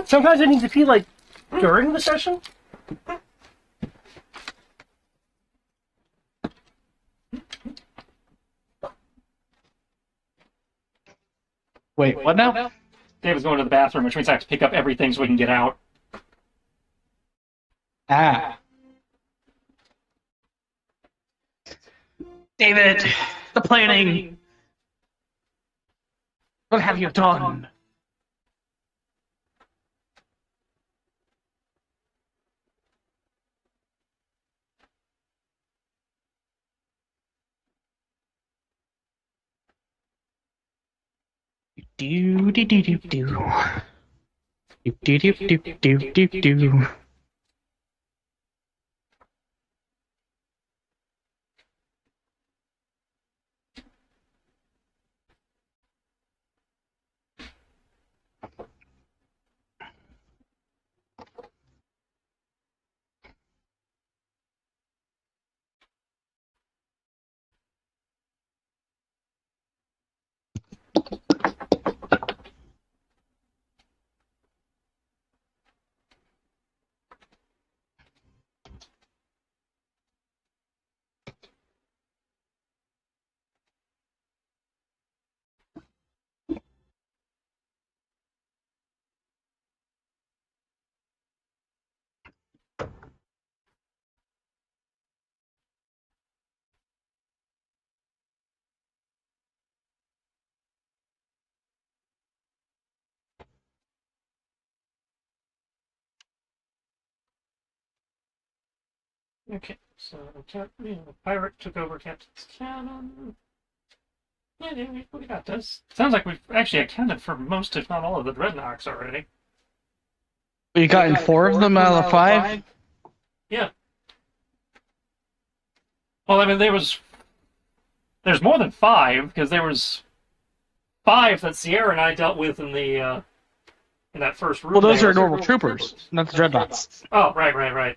Sometimes I need to pee, like, during the session. Wait, what now? David's going to the bathroom, which means I have to pick up everything so we can get out. Ah. David, the planning. What have you done? Do do do do do. Do do do do do do do. Okay, so pirate took over captain's cabin. Yeah, we got this. Sounds like we've actually accounted for most, if not all, of the dreadnoughts already. We gotten 4 of them out of the 5? Yeah. Well, I mean, there's more than 5 because there was 5 that Sierra and I dealt with in the in that first room. Well, those are normal troopers, not the dreadnoughts. Oh, right.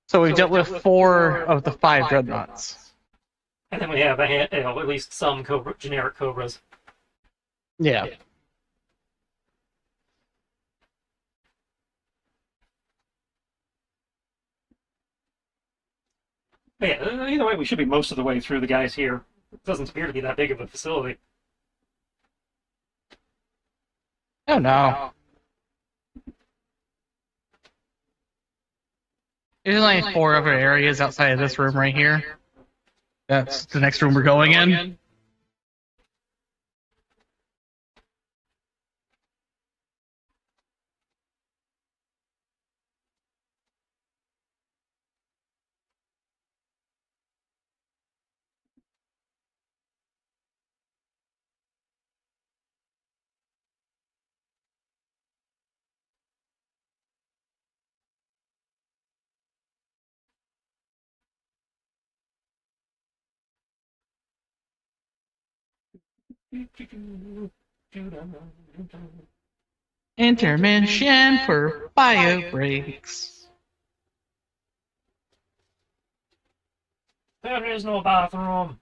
So we've dealt with 4 of the 5 dreadnoughts. And then we have at least some generic Cobras. Yeah. But yeah, either way, we should be most of the way through the guys here. It doesn't appear to be that big of a facility. Oh no. There's only 4 other areas outside of this room right here. That's the next room we're going in. Intermission for bio breaks. There is no bathroom.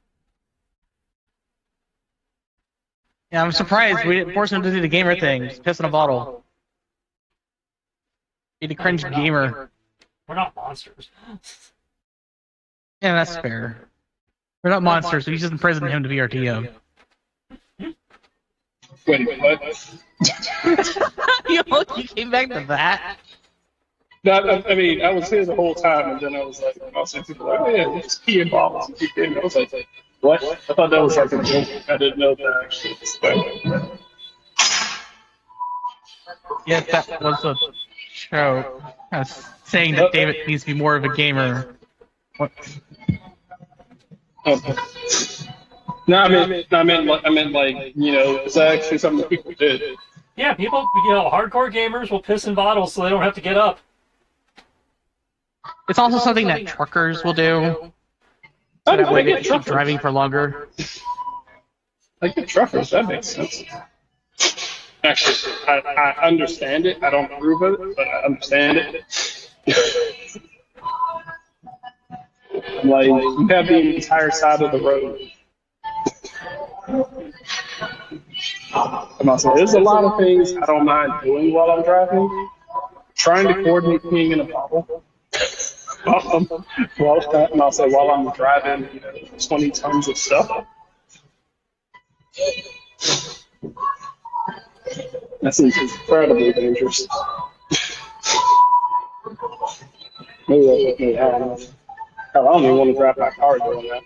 Yeah, I'm surprised we didn't force him to do the gamer thing. Just piss in a bottle. Be the cringe gamer. We're not monsters. Yeah, that's fair. We're not monsters, so you just imprisoned him to be our TM. Wait, what? You came back to that? No, I mean, I was here the whole time, and then I was like, I was saying people like, oh yeah, just pee and bottles and keep in. I was like, what? I thought that was like a joke. I didn't know that actually was that. Yes, that was a joke. I was saying that David needs to be more of a gamer. What? Okay. No, I meant like, you know, it's actually something that people did. Yeah, people, hardcore gamers will piss in bottles so they don't have to get up. It's also something that truckers will do. So that way they can keep driving for longer. I get truckers, that makes sense. Actually, I understand it. I don't approve of it, but I understand it. Like, you have the entire side of the road. I'm not saying, there's a lot of things I don't mind doing while I'm driving. Trying to coordinate peeing in a bottle. While I'm driving, 20 tons of stuff. That seems incredibly dangerous. Maybe that's just me. I don't know. Hell, I don't even want to drive my car doing that.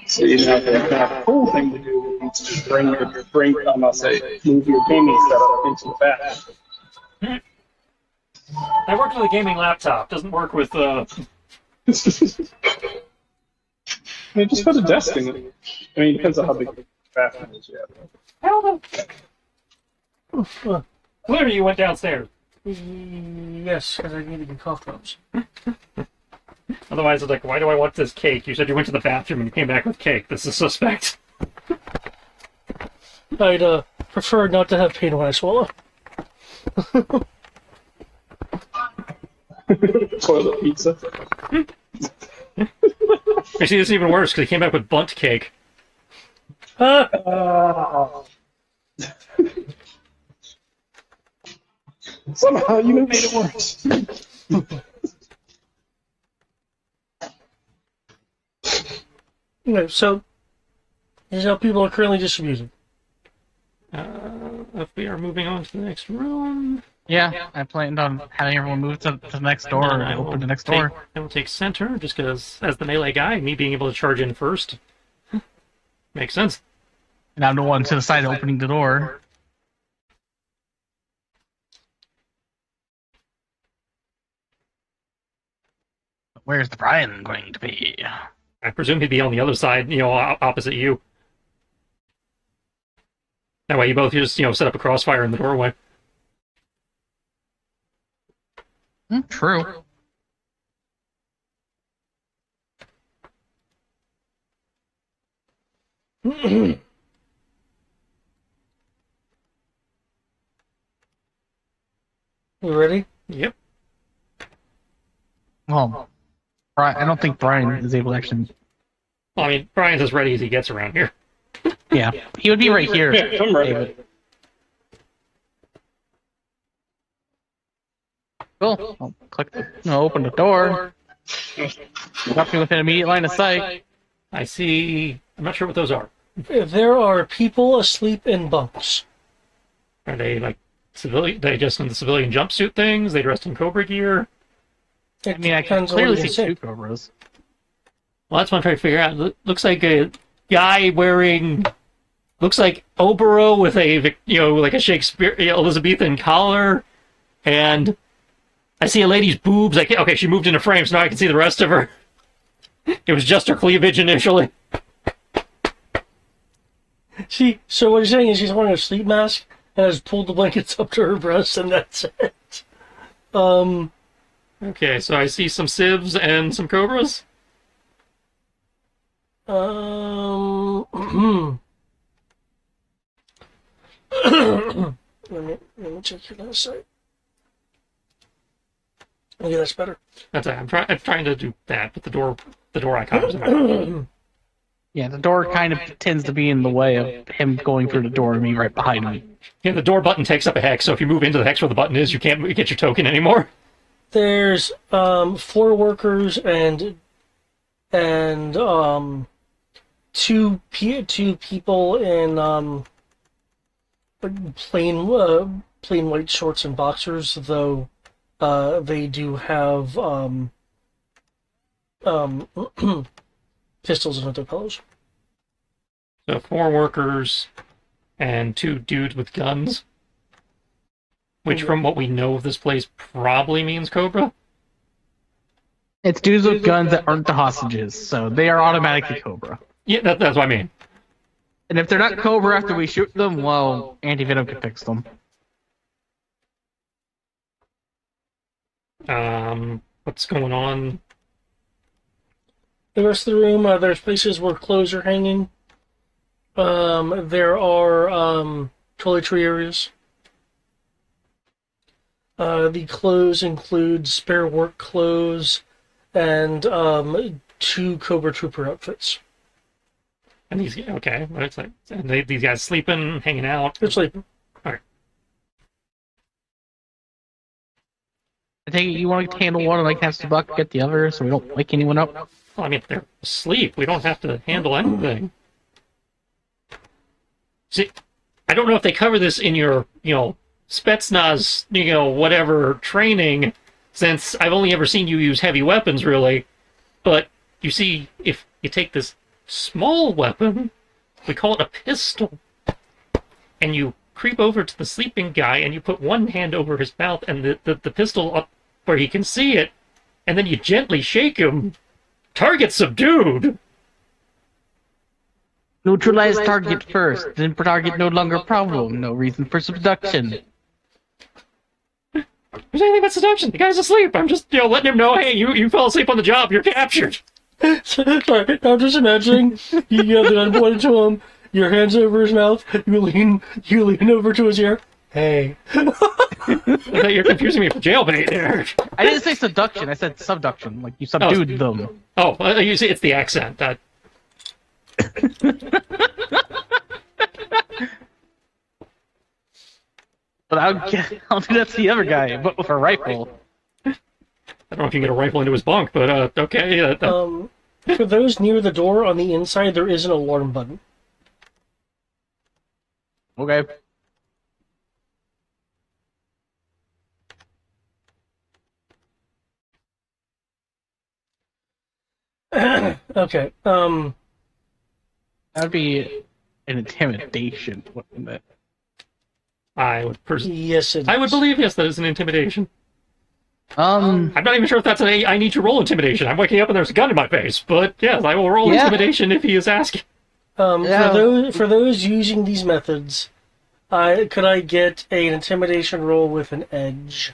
So the cool thing to do would be to just move your gaming setup into the back. That works with a gaming laptop. Doesn't work with I mean, just put a desk in it. I mean, it depends on how big the bathroom is. Yeah. Clearly, you went downstairs. Yes, because I needed to get cough drops. Otherwise, it's like, why do I want this cake? You said you went to the bathroom and you came back with cake. This is suspect. I'd prefer not to have pain when I swallow. Toilet pizza. You see, this is even worse because he came back with bunt cake. Somehow you made it worse. Okay, so this is how people are currently distributed. If we are moving on to the next room. Yeah, I planned on having everyone move to the next door And or I open will the next take, door. I will take center, just because, as the melee guy, me being able to charge in first makes sense. And I'm the one to the side opening the door. Where's the Brian going to be? I presume he'd be on the other side, opposite you. That way you both just, set up a crossfire in the doorway. True. You ready? Yep. Well, I don't think Brian is able to actually. Well, I mean, Brian's as ready as he gets around here. Yeah, he would be right here. Yeah, I'm ready. David. Cool. I'll click open the door. Nothing within immediate line of sight. I see. I'm not sure what those are. There are people asleep in bunks. Are they like civilian? They just in the civilian jumpsuit things? They dressed in Cobra gear? I mean, I can Depends on what clearly you see say. two cobras. Well, that's what I'm trying to figure out. Looks like a guy wearing. Looks like Obero with a like a Shakespeare Elizabethan collar, and I see a lady's boobs. Okay, she moved into frame, so now I can see the rest of her. It was just her cleavage initially. So what you're saying is she's wearing a sleep mask and has pulled the blankets up to her breasts, and that's it. Okay, so I see some civs and some cobras. Let me check your last site. Okay, that's better. That's it. I'm trying to do that, but the door icon is in Yeah, the door kind of tends to be in the way of him going through the door and me right behind me. Yeah, the door button takes up a hex, so if you move into the hex where the button is, you can't get your token anymore. There's floor workers and two people in plain white shorts and boxers, though they do have pistols under their pillows. So 4 workers and 2 dudes with guns. Which, from what we know of this place, probably means Cobra. It's dudes with guns that aren't the hostages, so they are automatically Cobra. Yeah, that's what I mean. And if they're not Cobra after we shoot them, well, Anti-Venom can fix them. What's going on? The rest of the room, there's places where clothes are hanging. There are toiletry areas. The clothes include spare work clothes and 2 Cobra Trooper outfits. And these, okay, what it's like, and these guys sleeping, hanging out. They're sleeping. All right. I take it you want to handle one and I can have Buck get the other so we don't wake anyone up? Well, I mean, they're asleep. We don't have to handle anything. See, I don't know if they cover this in your, Spetsnaz, whatever training, since I've only ever seen you use heavy weapons, really. But you see, if you take this small weapon, we call it a pistol, and you creep over to the sleeping guy and you put one hand over his mouth and the pistol up where he can see it, and then you gently shake him. Target subdued! Neutralize target first, then target no longer problem. No reason for subduction. There's anything but seduction. The guy's asleep. I'm just, letting him know, hey, you fell asleep on the job. You're captured. Sorry, I'm just imagining you get the gun pointed to him, your hands over his mouth, you lean over to his ear. Hey. I thought you're confusing me for jailbait there. I didn't say subduction, I said subduction. Like you subdued them. Oh, you see, it's the accent. That. But I'll do that to the other guy, but with a rifle. I don't know if you can get a rifle into his bunk, but okay. For those near the door on the inside, there is an alarm button. Okay. Okay. That'd be an intimidation, wouldn't it? I would Yes, it I would is. believe, yes, that is an intimidation. Um, I'm not even sure if that's I need to roll intimidation. I'm waking up and there's a gun in my face, but yes, I will roll Yeah. intimidation if he is asking. Yeah. For those using these methods, could I get an intimidation roll with an edge?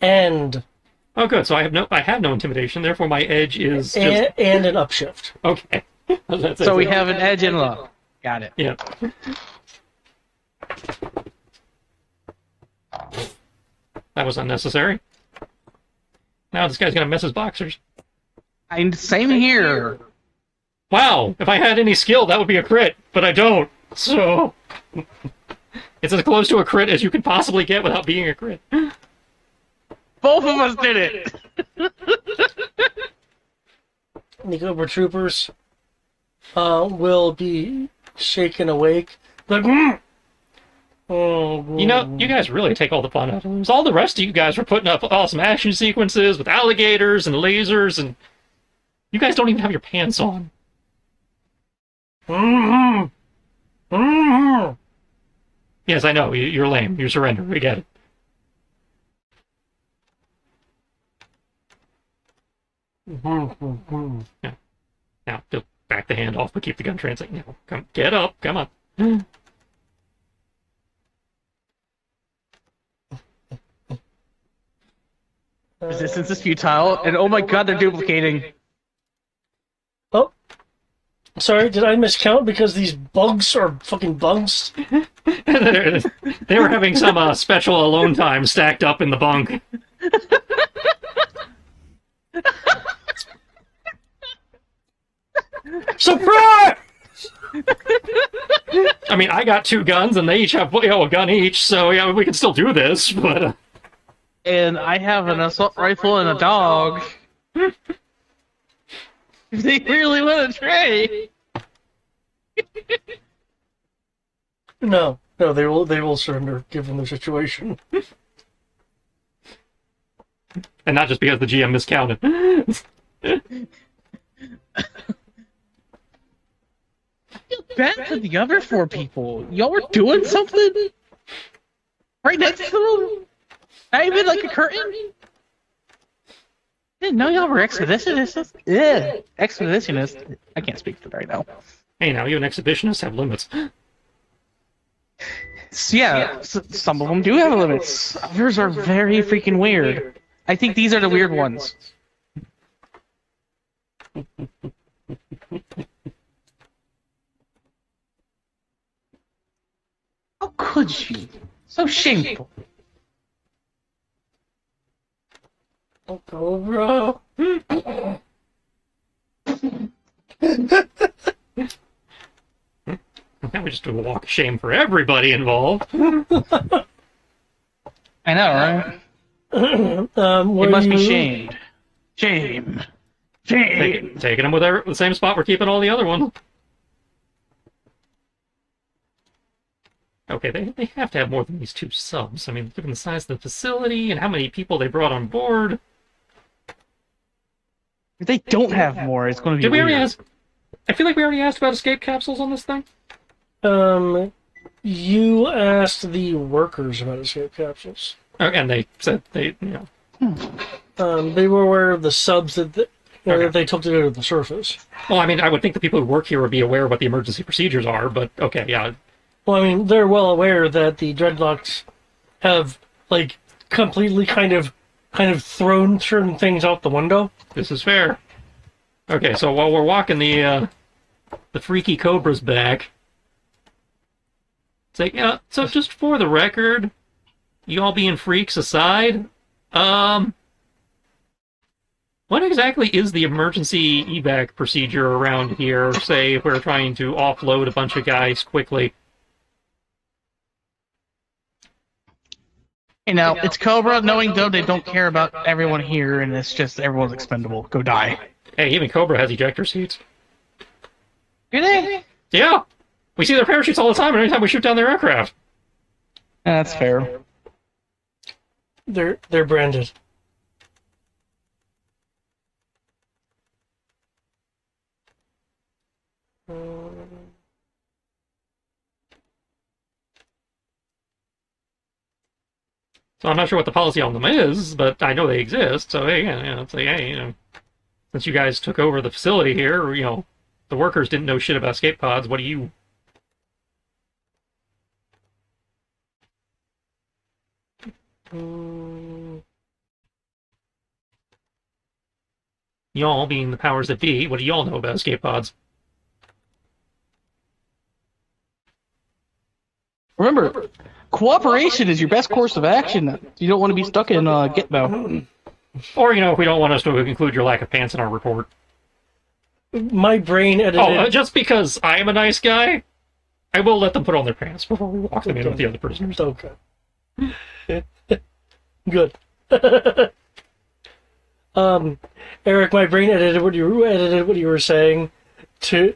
And Oh, good. So I have no intimidation. Therefore, my edge is just and an upshift. okay. That's so it. we have an edge in luck. Got it. Yeah. That was unnecessary. Now this guy's gonna mess his boxers. And same here. Wow, if I had any skill, that would be a crit, but I don't. So it's as close to a crit as you could possibly get without being a crit. Both of us did it. The Cobra Troopers will be shaken awake. Like, oh, You know, you guys really take all the fun out of this. All the rest of you guys were putting up awesome action sequences with alligators and lasers, and you guys don't even have your pants on. Yes, I know, you're lame. You surrender. We get it. Now, just back the hand off, but keep the gun translating. Now, come, get up. Come on. Resistance is futile, and oh my god, they're duplicating. Oh, sorry, did I miscount because these bugs are fucking bugs? They were having some special alone time stacked up in the bunk. Surprise! I mean, I got 2 guns, and they each have a gun each, so yeah, we can still do this, but... And I have an assault rifle and a dog. If they really want to trade. No, they will surrender given their situation. And not just because the GM miscounted. Bad for the other 4 people. Y'all were doing something? Right next to them? Not even like a curtain? Didn't know y'all were expeditionists. Yeah, expeditionists. I can't speak to that right now. Hey, now, even exhibitionists have limits. So, yeah, some of them do have limits. Others are very freaking weird. I think these are the weird ones. How could you? So shameful. Oh, Cobra. Now we just do a walk of shame for everybody involved. I know, right? Were It must be you- shamed. Shame. Shame. Taking them with the same spot we're keeping all the other ones. Okay, they have to have more than these 2 subs. I mean, given the size of the facility and how many people they brought on board. If they don't have more, it's going to be Did we weird. already ask? I feel like we already asked about escape capsules on this thing. You asked the workers about escape capsules. Oh, and they said they, They were aware of the subs that Okay. that they took to go to the surface. Well, I mean, I would think the people who work here would be aware of what the emergency procedures are, but okay, yeah. Well, I mean, they're well aware that the dreadlocks have like completely kind of thrown certain things out the window. This is fair. Okay, so while we're walking the freaky cobras back, it's like, yeah. So just for the record, you all being freaks aside, what exactly is the emergency evac procedure around here? Say if we're trying to offload a bunch of guys quickly. You know, it's Cobra, knowing though they don't care about everyone here, and it's just everyone's expendable. Go die. Hey, even Cobra has ejector seats. Do they? Yeah, we see their parachutes all the time, and every time we shoot down their aircraft. That's fair. They're branded. So I'm not sure what the policy on them is, but I know they exist. So hey, it's like, hey, since you guys took over the facility here, the workers didn't know shit about escape pods. What do you? Y'all being the powers that be, what do y'all know about escape pods? Remember, cooperation is your best course of action. You don't want to be stuck in Gitmo. Or, if we don't want us to include your lack of pants in our report. My brain edited. Oh, just because I am a nice guy, I will let them put on their pants before we walk them in with the other prisoners. Okay. Good. Eric, my brain edited what you were saying to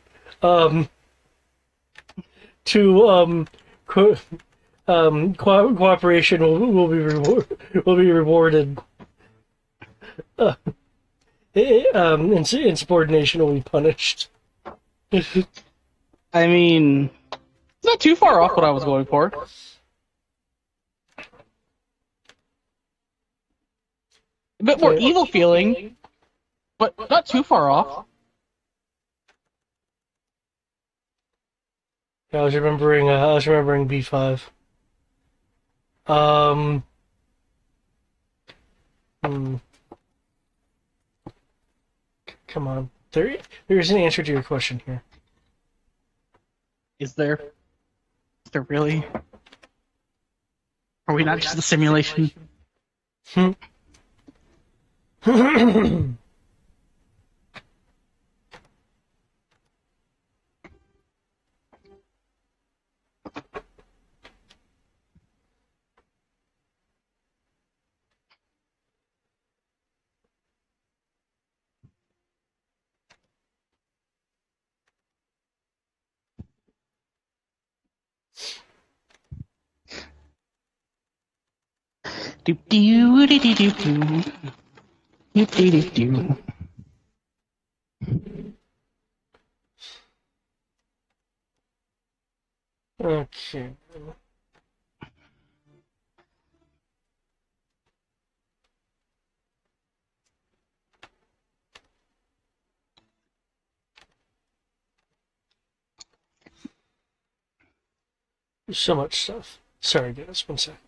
cooperation will be rewarded. Insubordination will be punished. I mean, it's not too far off what I was going for. A bit more evil feeling, but not too far off. I was remembering B5. Come on. There is an answer to your question here. Is there? Is there really? Are we not just a simulation? Do do do do do do do do do. Okay. There's so much stuff. Sorry, guys. 1 second.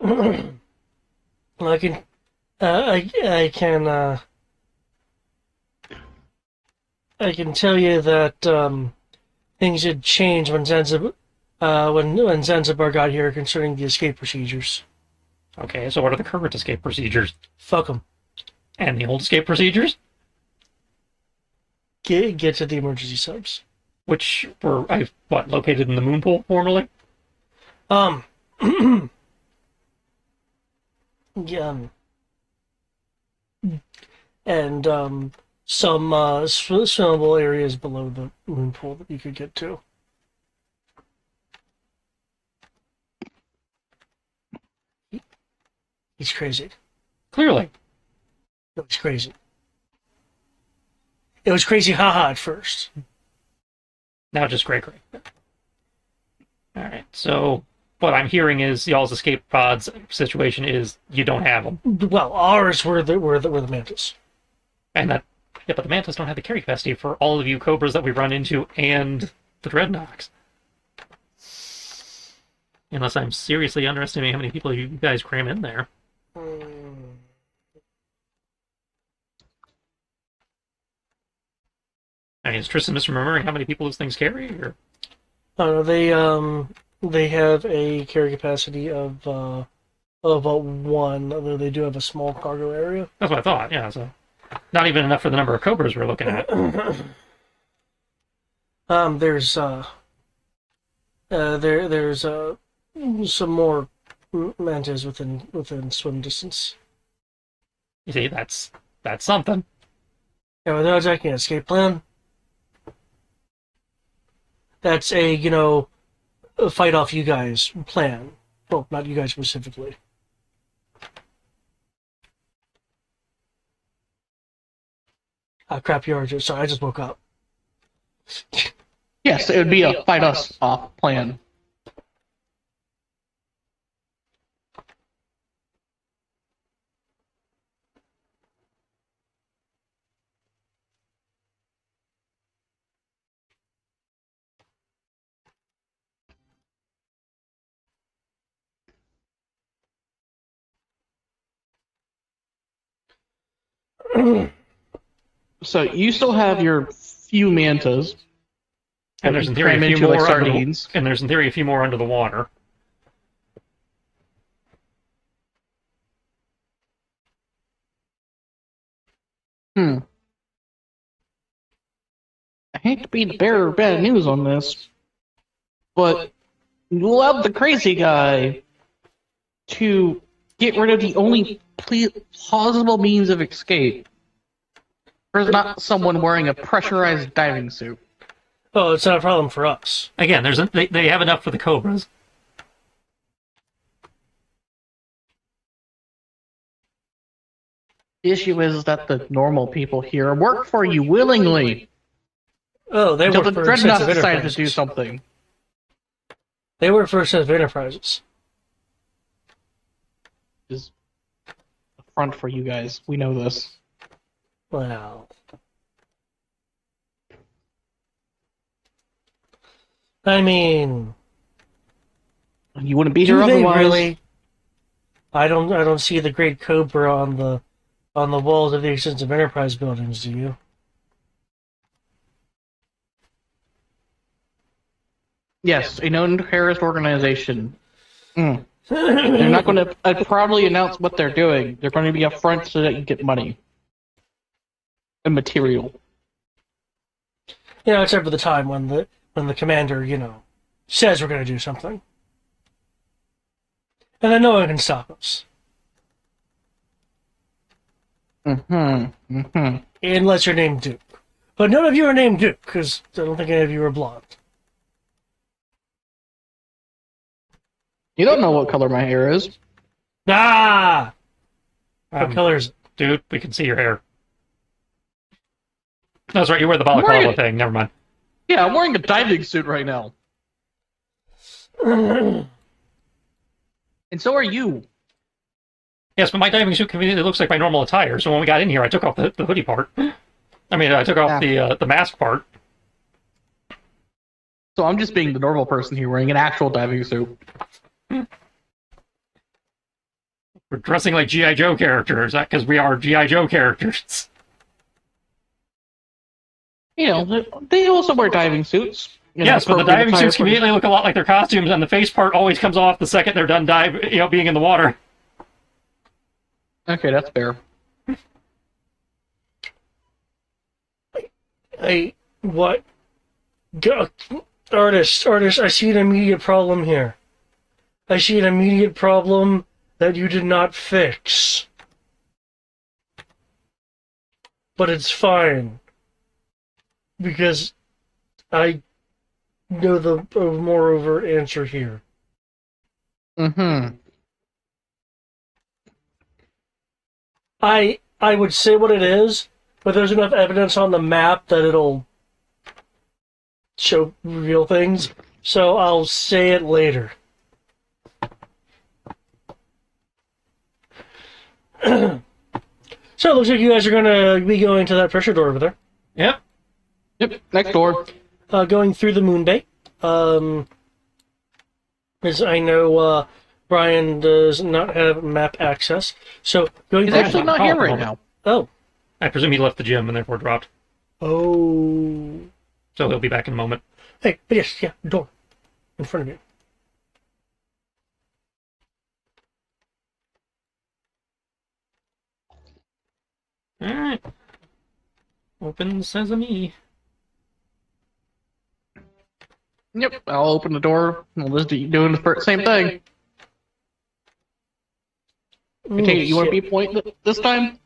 I can, I can tell you that things had changed when Zanzibar got here concerning the escape procedures. Okay, so what are the current escape procedures? Fuck them. And the old escape procedures? Get to the emergency subs. Which were, located in the moon pool formerly? Yeah. And some swimmable areas below the moon pool that you could get to. He's crazy. Clearly. It was crazy. It was crazy haha at first. Now just Grey. Alright, so what I'm hearing is y'all's escape pods situation is you don't have them. Well, ours were the mantis. And but the mantis don't have the carry capacity for all of you Cobras that we run into and the Dreadnoks. Unless I'm seriously underestimating how many people you guys cram in there. I mean, is Tristan misremembering how many people those things carry? Or? They have a carry capacity of one, although they do have a small cargo area. That's what I thought. Yeah, so not even enough for the number of cobras we're looking at. There's some more mantas within swim distance. You see, that's something. Yeah, without attacking an escape plan. That's a fight off you guys plan. Well, not you guys specifically. Crap, sorry, I just woke up. Yes, it would be a fight us off plan. So you still have your few mantas. And there's in theory a Cram few into, like, more under sardines. and there's in theory a few more under the water. I hate to be the bearer of bad news on this, but you allowed the crazy guy to get rid of the only plausible means of escape. There's not someone wearing a pressurized diving suit. Oh, it's not a problem for us. Again, they have enough for the cobras. The issue is that the normal people here work for you willingly. Oh, they Until work the for Dreadnoughts Extensive decided to Enterprises. do something. They work for Extensive Enterprises. Is a front for you guys. We know this. Well, I mean, You wouldn't be do here they otherwise. really? I don't see the Great Cobra on the walls of the Extensive Enterprise buildings. Do you? Yes, a known terrorist organization. They're not going to probably announce what they're doing. They're going to be upfront so that you get money and material. Except for the time when the commander, says we're going to do something, and then no one can stop us. Unless you're named Duke. But none of you are named Duke, because I don't think any of you are blonde. You don't know what color my hair is. Ah! What color is it? Dude, we can see your hair. No, that's right, you wear the Wearing balaclava it. thing, never mind. Yeah, I'm wearing a diving suit right now. And so are you. Yes, but my diving suit conveniently looks like my normal attire, so when we got in here I took off the hoodie part. I mean, I took off the mask part. So I'm just being the normal person here wearing an actual diving suit. We're dressing like G.I. Joe characters, because we are G.I. Joe characters. They also wear diving suits. Yes, but the appropriate diving attire suits for- conveniently look a lot like their costumes, and the face part always comes off the second they're done being in the water. Okay, that's fair. What? Artist, I see an immediate problem here. I see an immediate problem that you did not fix. But it's fine. Because I know the moreover answer here. I would say what it is, but there's enough evidence on the map that it'll reveal things, so I'll say it later. So it looks like you guys are going to be going to that pressure door over there. Yep. Yep, next door. Going through the moon bay. As I know, Brian does not have map access, so going He's through... actually not here right now. Oh. I presume he left the gym and therefore dropped. Oh. So he'll be back in a moment. Hey, but yes, yeah, door. In front of you. Alright. Open sesame. Yep, I'll open the door. We'll just be doing the same thing. I take it you want to be point this time?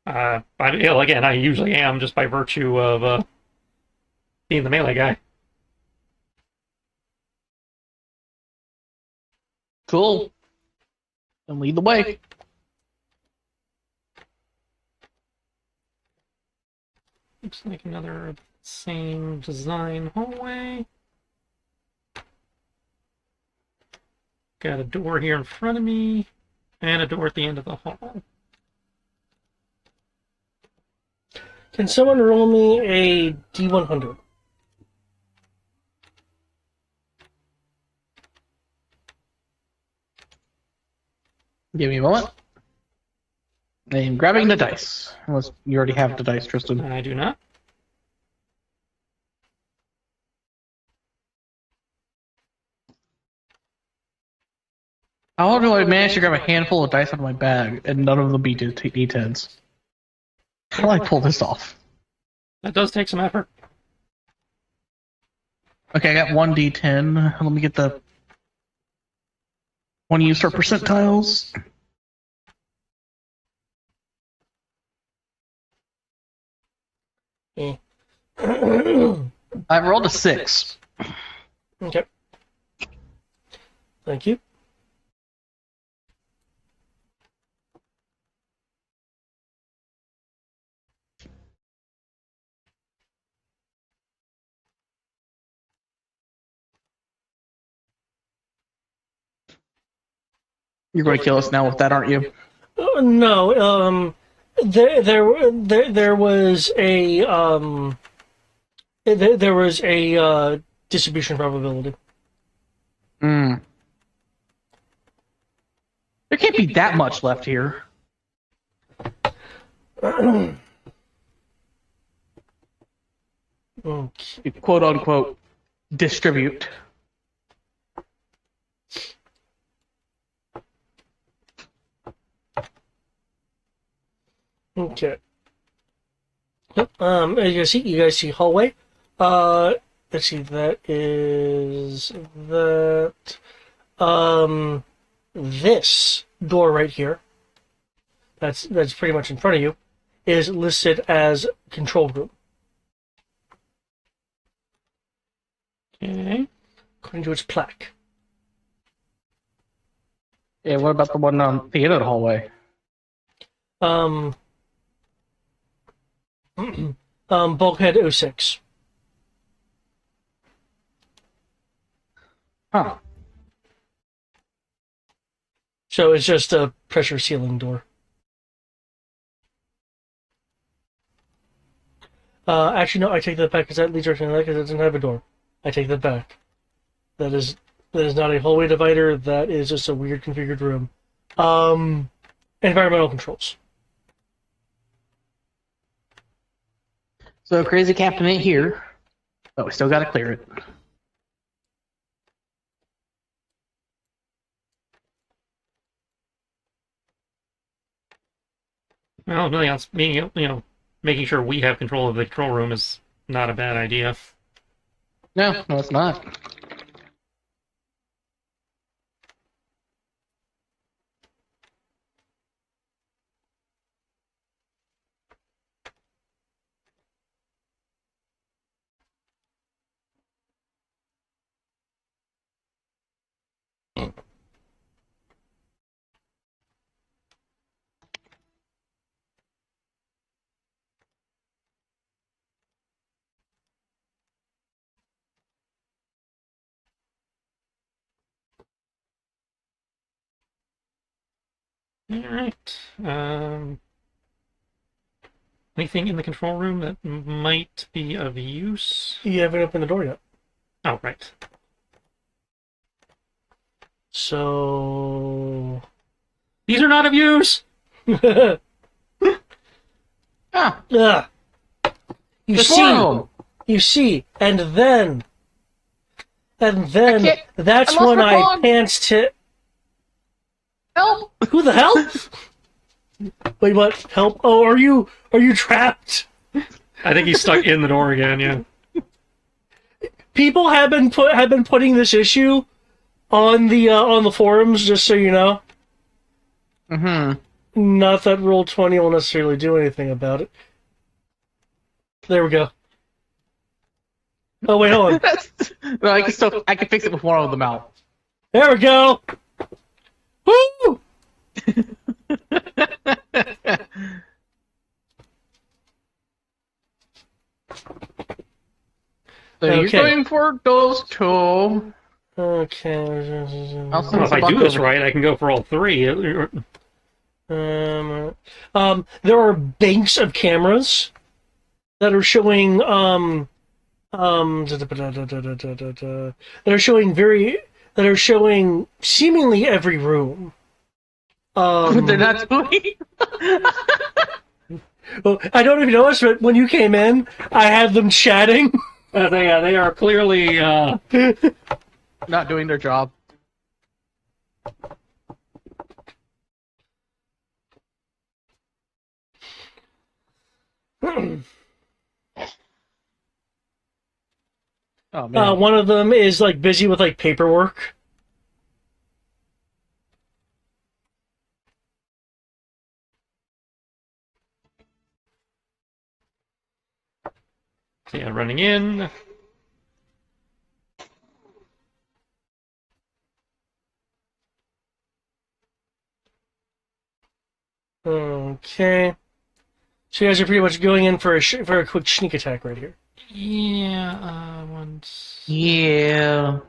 Again, I usually am just by virtue of being the melee guy. Cool. Then lead the way. Looks like another same design hallway. Got a door here in front of me, and a door at the end of the hall. Can someone roll me a D100? Give me a moment. I'm grabbing the dice. Unless you already have the dice, Tristan. I do not. How do I manage to grab a handful of dice out of my bag and none of them be D10s? How do I pull this off? That does take some effort. Okay, I got one D10. Let me get the one used for percentiles. Eh. I rolled a 6. Okay. Thank you. You're going to kill us now with that, aren't you? No, there was a there was a distribution probability. Hmm. There can't be that much left here. Okay. Quote unquote distribute. Okay. Yep. As you guys see hallway. Let's see. That is that. This door right here. That's pretty much in front of you. Is listed as control room. Okay. According to its plaque. Yeah, what about the one on the end of the hallway? Bulkhead 06. Huh. So it's just a pressure ceiling door. Actually, no, I take that back because that leads right to that because it doesn't have a door. I take that back. That is not a hallway divider. That is just a weird configured room. Environmental controls. So crazy captain ain't here, but we still got to clear it. Well, really, making sure we have control of the control room is not a bad idea. No, it's not. All right. Anything in the control room that might be of use? You haven't opened the door yet. Oh, right. So. These are not of use! Ah, Ah. You there's see. more of them. You see. And then. can't- That's I lost when my I phone. pantsed it. Help! Who the hell? Wait, what? Help! Oh, are you trapped? I think he's stuck in the door again. Yeah. People have been putting this issue on the forums, just so you know. Mm-hmm. Not that Roll20 will necessarily do anything about it. There we go. Oh wait, hold on. No, I can fix it with one of them out. There we go. Woo! So you're Okay. going for those two. Okay. Also- Well, if I do this right, I can go for all three. There are banks of cameras that are showing that are showing seemingly every room. They're not doing. Well, I don't know if you noticed, but when you came in, I had them chatting. They are clearly. Not doing their job. Oh man. One of them is like busy with like paperwork. So yeah, running in. Okay. So you guys are pretty much going in for for a quick sneak attack right here. Yeah. Once. Yeah.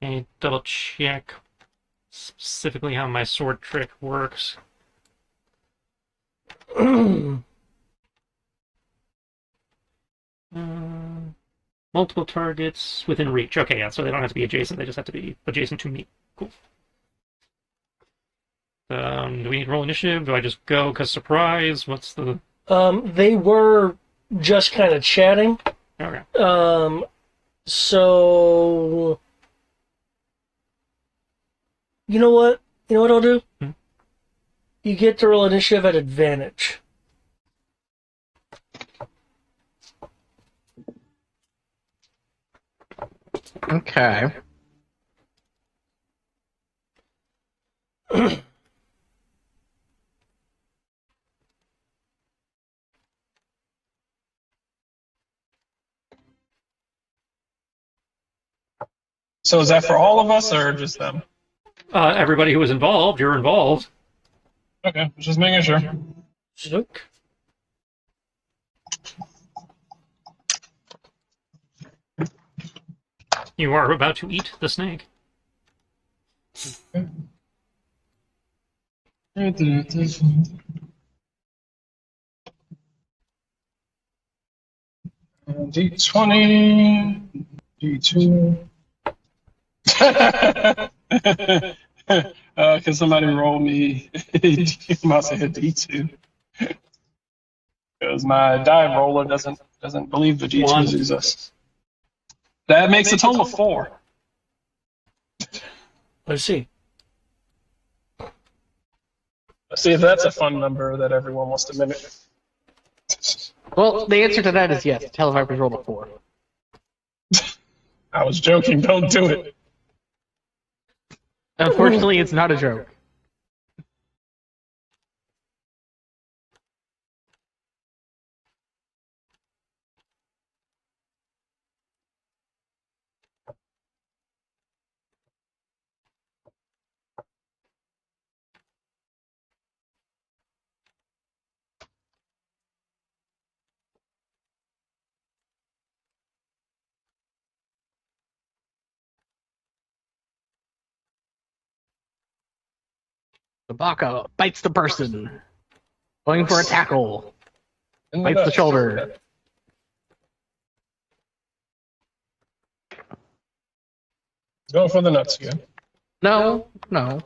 Okay, double check specifically how my sword trick works. Multiple targets within reach. Okay, yeah, so they don't have to be adjacent, they just have to be adjacent to me. Cool. Do we need to roll initiative? Do I just go because surprise? What's the... They were just kind of chatting. Okay. So you know what? You know what I'll do? Hmm? You get to roll initiative at advantage. Okay. So is that for all of us or just them? Everybody who was involved, you're involved. Okay, just making sure. Zook. You are about to eat the snake. D20, D2. Can somebody roll me? Must say a D2 because my die roller doesn't believe the D2s One. exist. That makes a total of 4. Let's see. Let's see if that's a fun number that everyone wants to mimic. Well, the answer to that is yes. Televipers rolled a 4. I was joking. Don't do it. Unfortunately, it's not a joke. The Baka bites the person. Going for a tackle. Bites the shoulder. Going for the nuts again. No, no.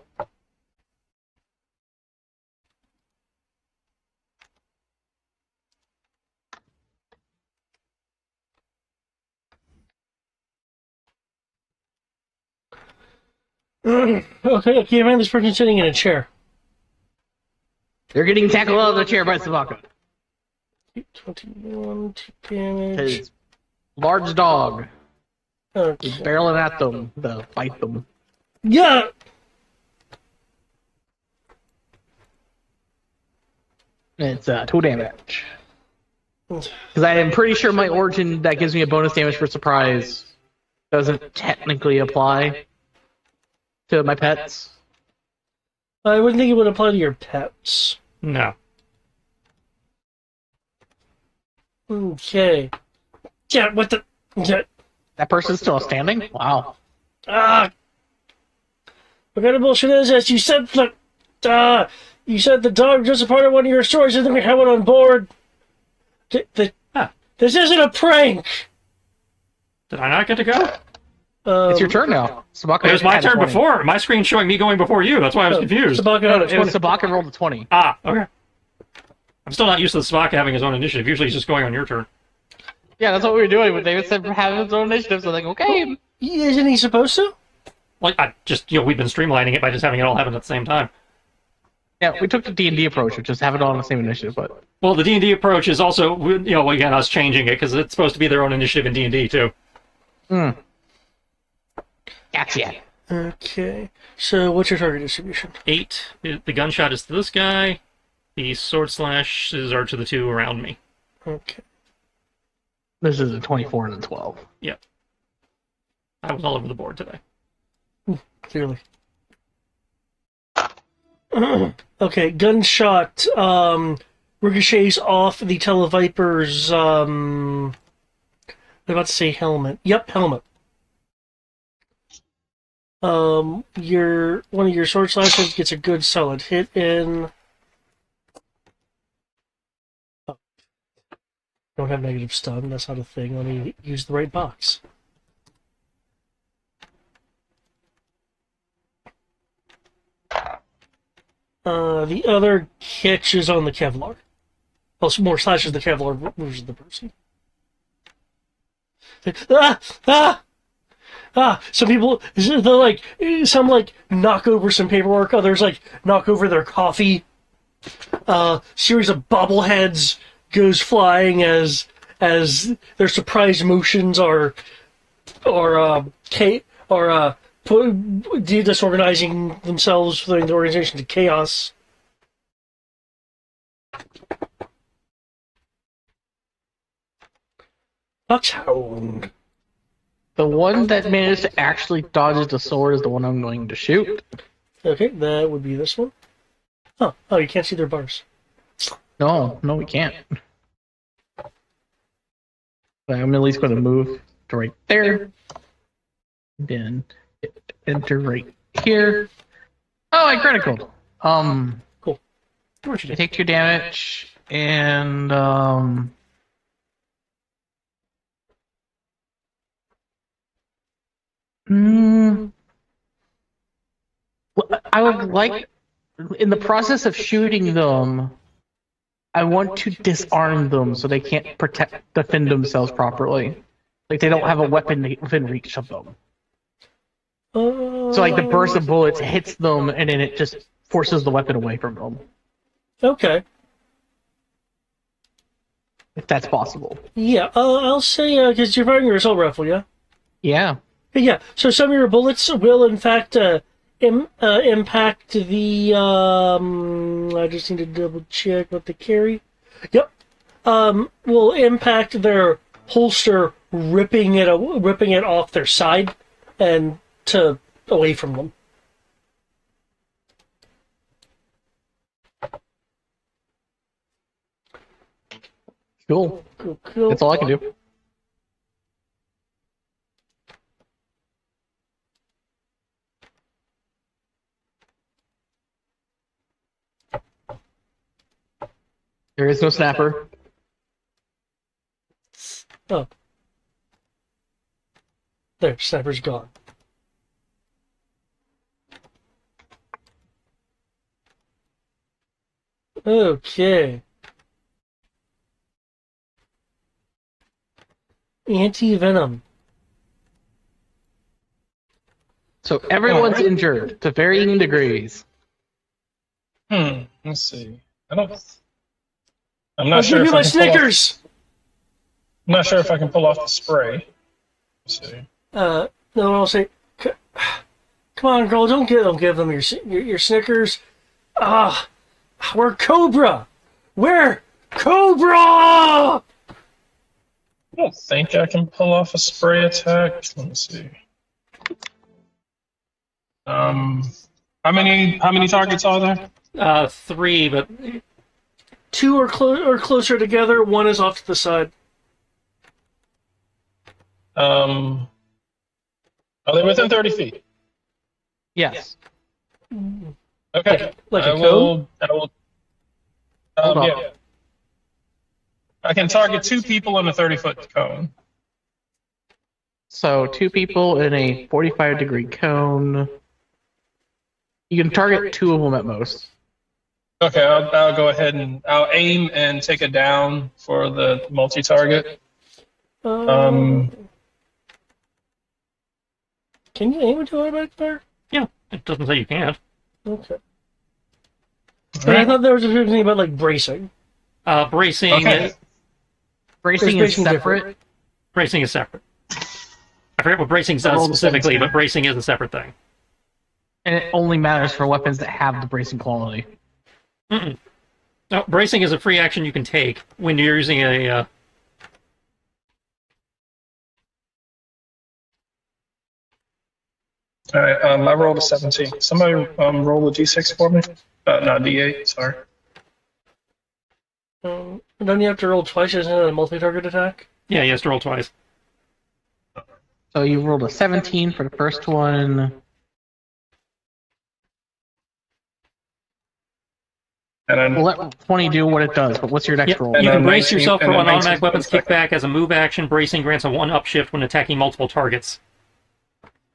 Okay, okay, man, this person sitting in a chair. They're getting tackled out of the chair by Sabaka. 21 damage. His large dog is Okay. barreling at them to fight them. Yeah! It's 2 damage. Because I am pretty sure my origin that gives me a bonus damage for surprise doesn't technically apply to my pets. I wouldn't think it would apply to your pets. No. Okay. Yeah, what the... Yeah. That person's still standing? Wow. Ah! What kind of bullshit is this? You said that... you said the dog was just a part of one of your stories. I think we have one on board. This isn't a prank! Did I not get to go? It's your turn now. Sabaka It was my had a turn 20. before. My screen's showing me going before you. That's why I was confused. Sabaka No, had no, a it was 20. Sabaka rolled a 20. Ah, okay. I'm still not used to the Spock having his own initiative. Usually he's just going on your turn. Yeah, that's what we were doing, but David said having his own initiative, so like, okay. Isn't he supposed to? Like, we've been streamlining it by just having it all happen at the same time. Yeah, we took the D&D approach, which is have it all on the same initiative, but... Well, the D&D approach is also, again, us changing it, because it's supposed to be their own initiative in D&D, too. Gotcha. Okay. So, what's your target distribution? 8. The gunshot is to this guy. The sword slashes are to the 2 around me. Okay. This is a 24 and a 12. Yep. I was all over the board today. Clearly. Okay, gunshot, ricochets off the Televiper's, I'm about to say helmet. Yep, helmet. One of your sword slashes gets a good solid hit in. Oh. Don't have negative stun, that's not a thing. Let me use the right box. The other catches on the Kevlar. Well, some more slashes the Kevlar moves the person. Ah! Ah! Ah! Some people, they're like, some like knock over some paperwork, others like knock over their coffee. Series of bobbleheads goes flying as their surprise motions are disorganizing themselves, throwing the organization to chaos. Foxhound. The one that managed to actually dodge the sword is the one I'm going to shoot. Okay, that would be this one. Oh, you can't see their bars. No, we can't. But I'm at least going to move to right there. Then enter right here. Oh, I critical. Cool. I take 2 damage and well, I would like, in the process of shooting them, I want to disarm them so they can't defend themselves properly. Like they don't have a weapon within reach of them. So like the burst of bullets hits them and then it just forces the weapon away from them. Okay. If that's possible. Yeah, I'll say, because you're firing your assault rifle, yeah? Yeah. Yeah, so some of your bullets will, in fact, impact the, I just need to double check what they carry. Yep. Will impact their holster, ripping it off their side and away from them. Cool. Cool. That's all I can do. There is no snapper. Oh. There, snapper's gone. Okay. Anti-venom. So everyone's Alright. injured to varying degrees. Let's see. I'm I'll not sure give you if my I can pull off. Snickers. I'm not sure if I can pull off the spray. Let's see. No, I'll say, come on, girl, don't give them your Snickers. Ah, we're Cobra. We're Cobra. I don't think I can pull off a spray attack. Let me see. How many targets are there? 3, but Two are closer together. One is off to the side. Are they within 30 feet? Yes. Okay. Like a I will. Hold on. Yeah. I can target 2 people in a 30-foot cone. So 2 people in a 45-degree cone. You can target 2 of them at most. Okay, I'll go ahead and I'll aim and take a down for the multi-target. Can you aim into automatic fire? yeah, it doesn't say you can't. Okay. But I thought there was a thing about like bracing. Bracing, Okay. Bracing is bracing separate. different? bracing is separate. I forget what bracing does Roll the specifically, 17. but bracing is a separate thing. And it only matters for weapons that have the bracing quality. No, bracing is a free action you can take when you're using a. All right, I rolled a 17. Somebody roll a d6 for me. No, d8. Sorry. Don't you have to roll twice? Isn't it a multi-target attack? Yeah, you have to roll twice. So you rolled a 17 for the first one. And then We'll let 20 do what it does, but what's your next Yep. roll? And You can then brace 19 yourself for and then an automatic 19 weapons for the second. kickback as a move action. Bracing grants a 1-up shift when attacking multiple targets,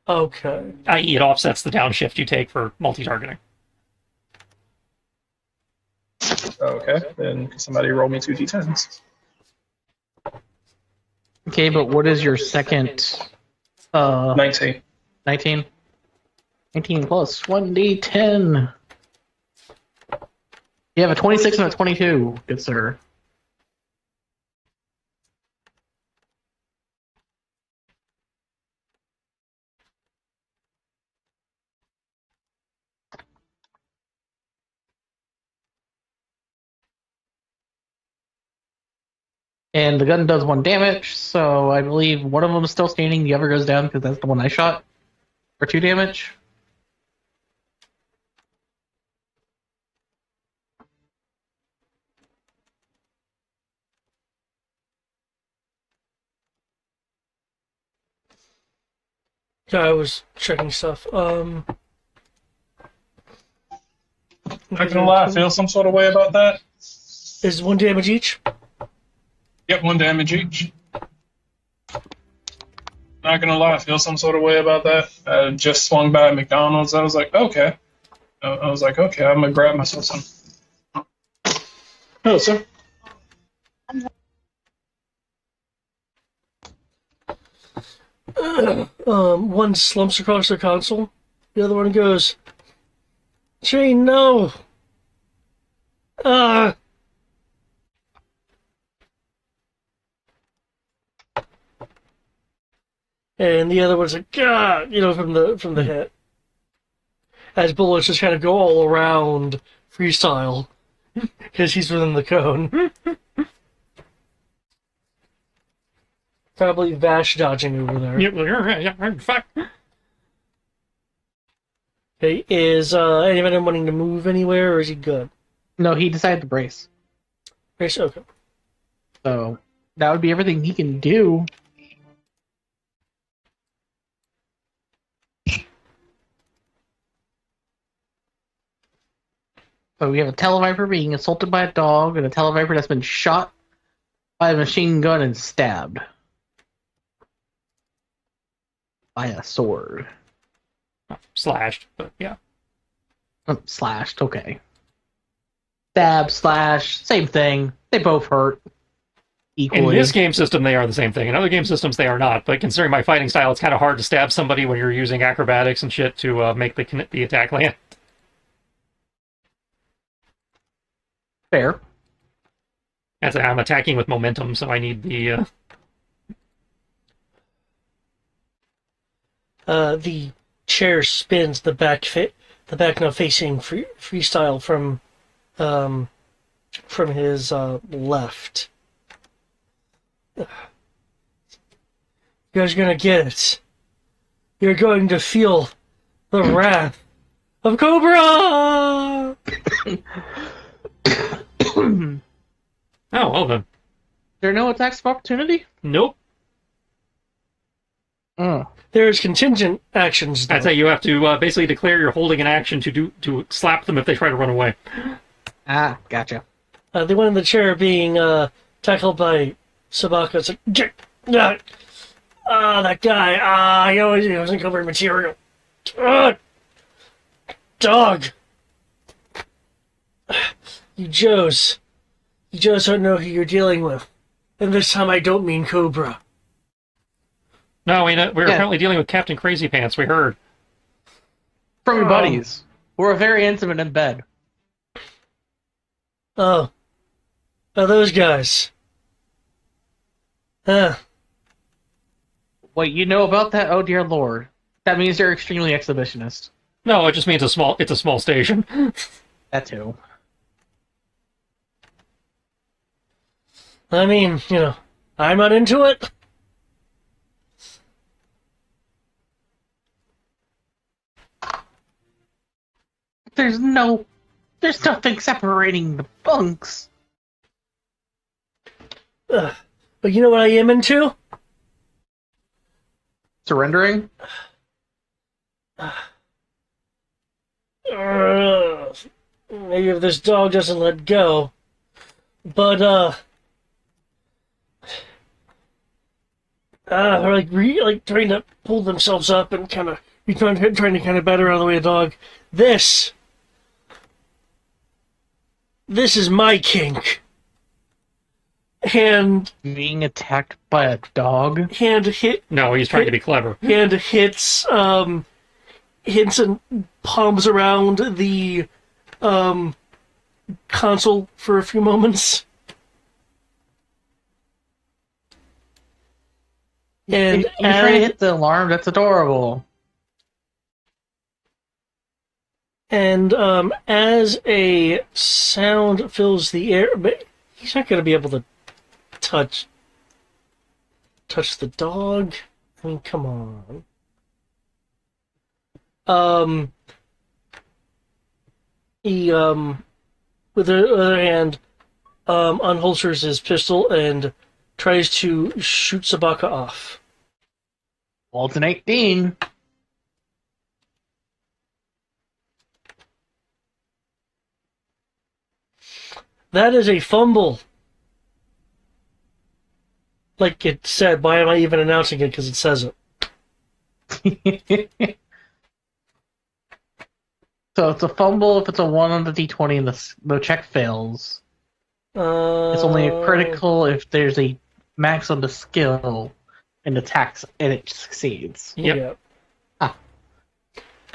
Okay. i.e., it offsets the downshift you take for multi-targeting. Okay, then somebody roll me 2 d10s. Okay, but what is your second 19. 19? 19 plus 1d10. You have a 26 and a 22, good sir. And the gun does 1 damage, so I believe one of them is still standing, the other goes down because that's the one I shot. For 2 damage. Yeah, I was checking stuff. Not gonna lie, I feel some sort of way about that. Is 1 damage each? Yep, 1 damage each. Not gonna lie, I feel some sort of way about that. I just swung by McDonald's. I was like, okay. I was like, okay, I'm gonna grab myself some. Hello, sir. One slumps across the console. The other one goes, Shane, no! Uh, and the other one's like, God, from the hit. As bullets just kind of go all around freestyle. Because he's within the cone. Probably Vash dodging over there. Yeah, fuck. Okay, is anybody wanting to move anywhere, or is he good? No, he decided to brace. Brace, okay. So that would be everything he can do. So we have a Televiper being assaulted by a dog, and a Televiper that's been shot by a machine gun and stabbed by a sword. Slashed, but yeah. Slashed, okay. Stab, slash, same thing. They both hurt. equally. In this game system, they are the same thing. In other game systems, they are not. But considering my fighting style, it's kind of hard to stab somebody when you're using acrobatics and shit to make the attack land. Fair. As I'm attacking with momentum, so I need the... The chair spins, the back now facing freestyle from his left. You guys are gonna get it. You're going to feel the wrath of Cobra! Oh, well then. There are no attacks of opportunity? Nope. There's contingent actions, though. That's how you have to basically declare you're holding an action to slap them if they try to run away. Ah, gotcha. The one in the chair being tackled by Sabaka. It's like, that guy. He wasn't covered material. Dog. You Joes don't know who you're dealing with. And this time I don't mean Cobra. No, we're currently dealing with Captain Crazy Pants, we heard. From your buddies. We're very intimate in bed. Oh, those guys. What you know about that? Oh dear lord. That means they're extremely exhibitionist. No, it just means it's a small station. That too. I mean, I'm not into it. There's nothing separating the bunks. But you know what I am into? Surrendering? Maybe if this dog doesn't let go. But, like trying to pull themselves up and kind of trying to kind of batter out of the way of the dog. This is my kink. And Being attacked by a dog? No, he's trying to be clever. And hits and palms around the console for a few moments. And you trying to hit the alarm? That's adorable. And as a sound fills the air, but he's not going to be able to touch the dog. I mean, come on. He with the other hand unholsters his pistol and tries to shoot Sabaka off. Well, it's an 18. That is a fumble. Like it said, why am I even announcing it? Because it says it. So it's a fumble if it's a 1 on the d20 and the check fails. It's only a critical if there's a max on the skill and attacks and it succeeds. Yep. Yeah. Ah.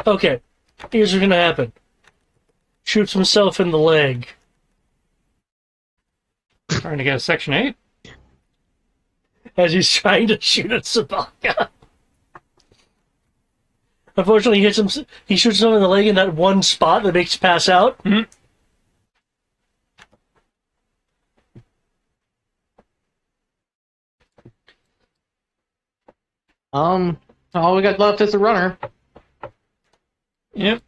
Okay, here's what's gonna happen. Shoots himself in the leg. Trying to get a Section 8? As he's trying to shoot at Sabaka. Unfortunately, he shoots him in the leg in that one spot that makes you pass out. Mm-hmm. All we got left is a runner. Yep.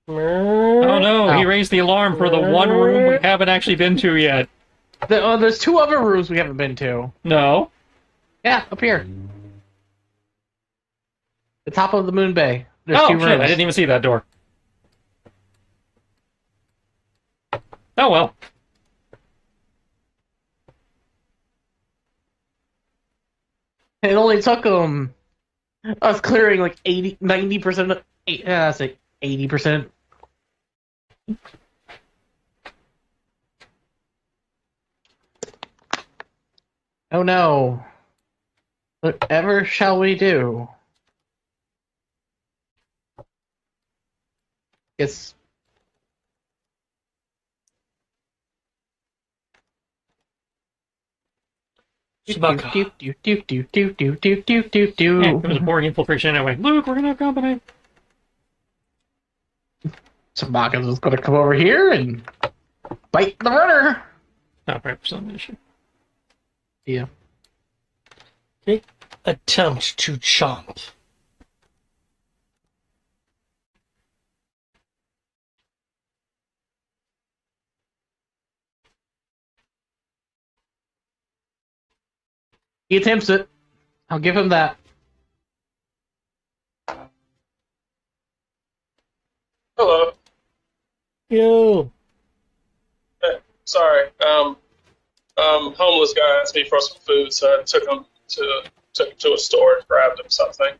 Oh Oh no, he raised the alarm for the one room we haven't actually been to yet. There's 2 other rooms we haven't been to. No. Yeah, up here. The top of the moon bay. There's Oh 2 shit, rooms. I didn't even see that door. Oh well. It only took us clearing like 90%. That's like 80%. Oh no. Whatever shall we do? It's Sabaka. Yeah, it was a boring infiltration anyway. Luke, we're gonna have company. Sabaka's just gonna come over here and bite the runner. Oh, right, for some issue. Yeah. Okay. Attempt to chomp. He attempts it. I'll give him that. Hello. Yo. Sorry. Homeless guy asked me for some food, so I took him to a store and grabbed him something.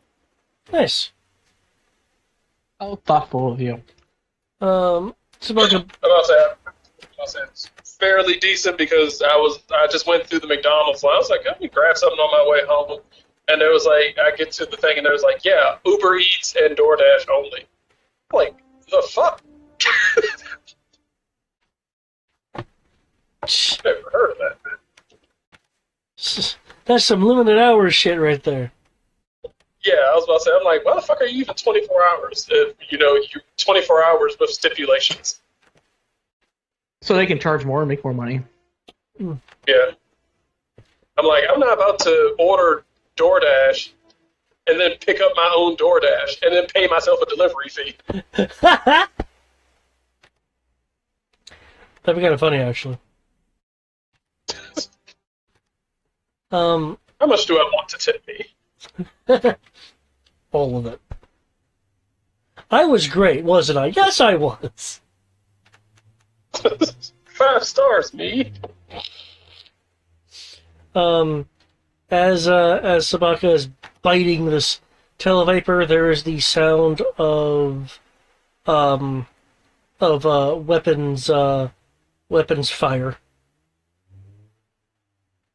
Nice. How thoughtful of you. Sabaka. I'll say it's fairly decent because I just went through the McDonald's. And I was like, let me grab something on my way home, and there was like I get to the thing and there was like, yeah, Uber Eats and DoorDash only. I'm like, the fuck? Never heard of that. That's some limited hours shit right there. Yeah, I was about to say, I'm like, why the fuck are you even 24 hours? If, you 24 hours with stipulations. So they can charge more and make more money. Yeah. I'm like, I'm not about to order DoorDash and then pick up my own DoorDash and then pay myself a delivery fee. That'd be kind of funny, actually. How much do I want to tip me? All of it. I was great, wasn't I? Yes, I was. 5 stars, me. As Sabaka is biting this Televapor, there is the sound of weapons fire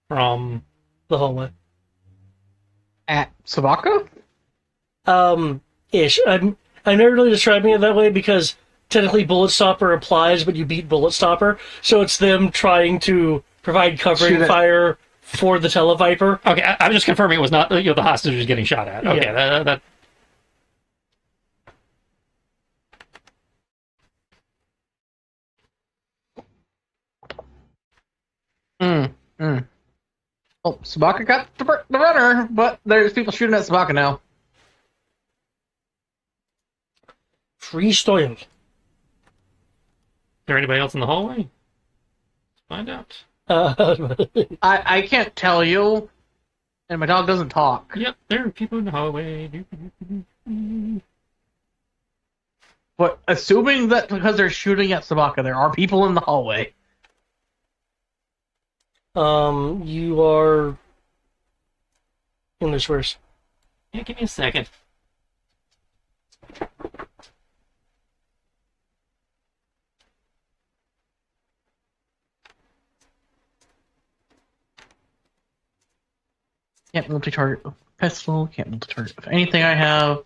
From the hallway. At Sabaka? Ish. I'm never really describing it that way because technically Bullet Stopper applies, but you beat Bullet Stopper, so it's them trying to provide covering Shoot it. fire for the Televiper. okay, I'm just confirming it was not the hostage was getting shot at. Okay, Yeah. that Oh, Sabaka got the runner, but there's people shooting at Sabaka now. Free Stoyle. Is there anybody else in the hallway? Let's find out. I can't tell you, and my dog doesn't talk. Yep, there are people in the hallway. But assuming that because they're shooting at Sabaka, there are people in the hallway. You are English verse. Yeah, give me a second. Can't multi-target with pistol. Can't multi-target with anything I have.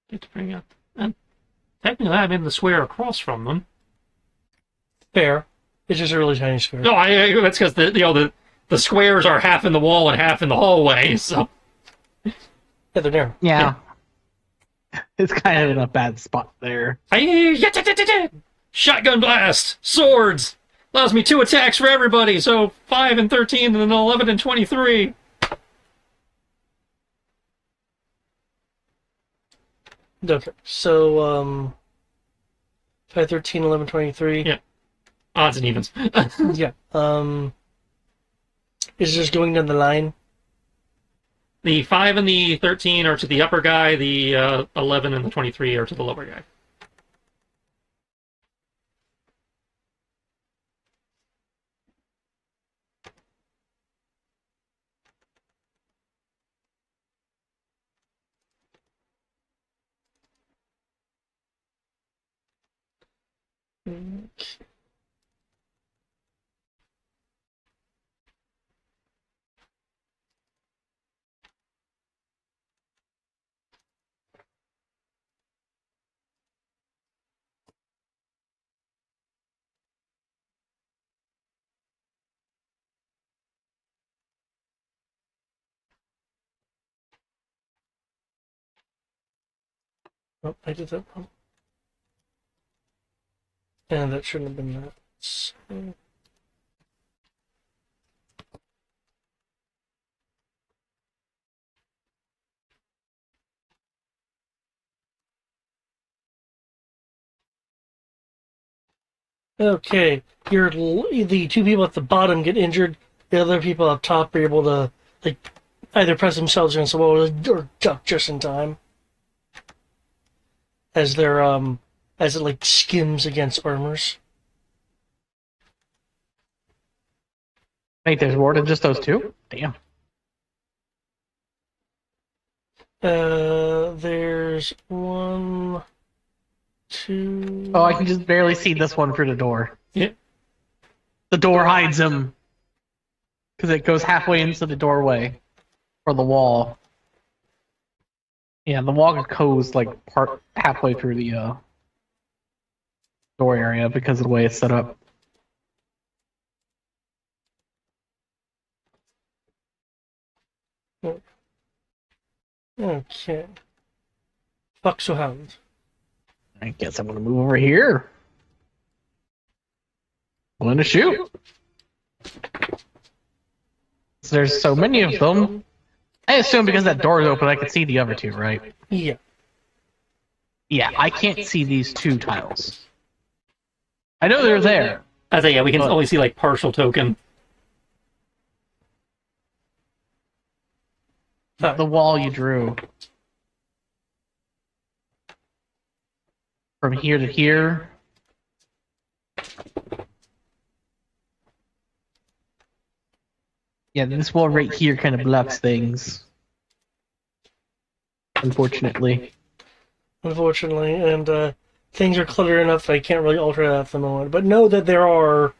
Get to bring up. And technically, I'm in the square across from them. Fair. It's just a really tiny square. No, that's because the squares are half in the wall and half in the hallway. So Yeah, they're narrow. Yeah. It's kind of in a bad spot there. Shotgun blast, swords allows me 2 attacks for everybody. So 5 and 13, and then 11 and 23. Okay, so 5, 13, 11, 23. Yeah. Odds and evens. Yeah. Is it just going down the line? The 5 and the 13 are to the upper guy. The 11 and the 23 are to the lower guy. Okay. Oh, I did that wrong. And that shouldn't have been that. So... Okay, the two people at the bottom get injured. The other people up top are able to like either press themselves against the wall or duck just in time as as it like skims against armors. Wait, there's more than just those two? Damn. There's one, two. Oh, I can just barely see this one through the door. Yeah. The door hides him. Because it goes halfway into the doorway. Or the wall. Yeah, the wall goes like halfway through the door area because of the way it's set up. Okay. Foxhound. I guess I'm gonna move over here. I'm gonna shoot. There's so many of them. I assume because that door is open, I can see the other two, right? Yeah. Yeah, I can't see these two tiles. I know they're there. I think, yeah, we can But- only see, like, partial token. The wall you drew. From here to here. Yeah, this wall right here kind of blocks things. Unfortunately. Unfortunately, and things are cluttered enough that I can't really alter that at the moment. But know that there are,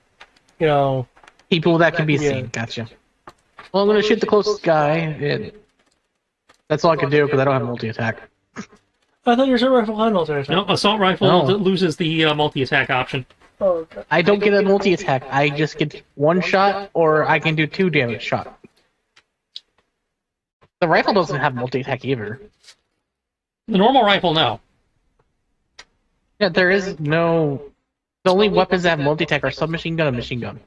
you know, People that can be Yeah. seen. Gotcha. Well, I'm going to shoot the closest guy. And that's all I can do because I don't have multi-attack. I thought you were a rifle had multi attack. No, assault rifle No. loses the multi-attack option. Oh, okay. I don't get a multi-attack. I just get one shot, or I can do 2 damage shot. The rifle doesn't have multi-attack either. The normal rifle, no. Yeah, there is no... The only weapons that have multi-attack are submachine gun and machine gun.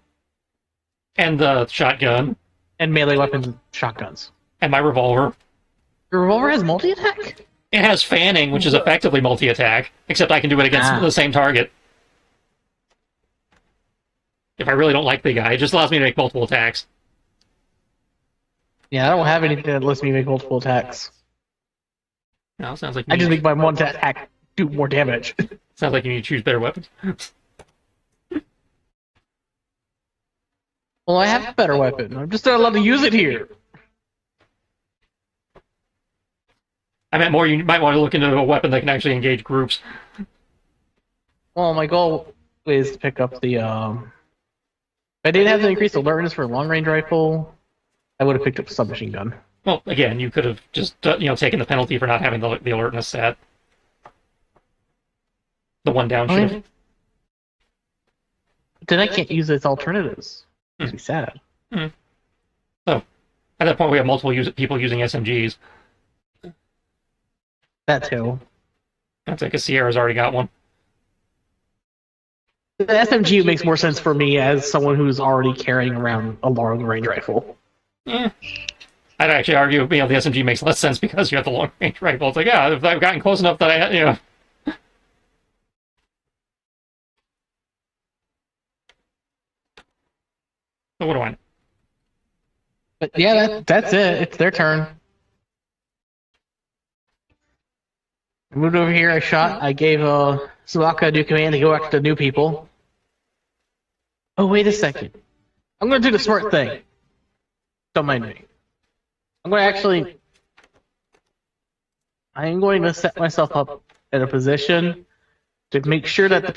And the shotgun. And melee weapons and shotguns. And my revolver. Your revolver has multi-attack? It has fanning, which is effectively multi-attack, except I can do it against the same target. If I really don't like the guy, it just allows me to make multiple attacks. Yeah, I don't have anything that lets me make multiple attacks. No, sounds like I just make my one attack do more damage. sounds like you need to choose better weapons. Well, I have a better weapon. I'm just not allowed to use it here. I meant more, you might want to look into a weapon that can actually engage groups. Well, my goal is to pick up the, If I didn't have to increase alertness for a long-range rifle, I would have picked up a submachine gun. Well, again, you could have just taken the penalty for not having the alertness set. The one down should have. Then I can't use its alternatives. Makes me sad. So, at that point, we have multiple people using SMGs. That too. That's like a Sierra's already got one. The SMG makes more sense for me as someone who's already carrying around a long-range rifle. I'd actually argue, the SMG makes less sense because you have the long-range rifle. It's like, yeah, if I've gotten close enough that So what do I know? But yeah, that's it. It's their turn. I moved over here, I shot, I gave Sulaka a new command to go after the new people. Oh, wait a second. I'm gonna do the smart thing. Don't mind me. I'm going to set myself up in a position to make sure that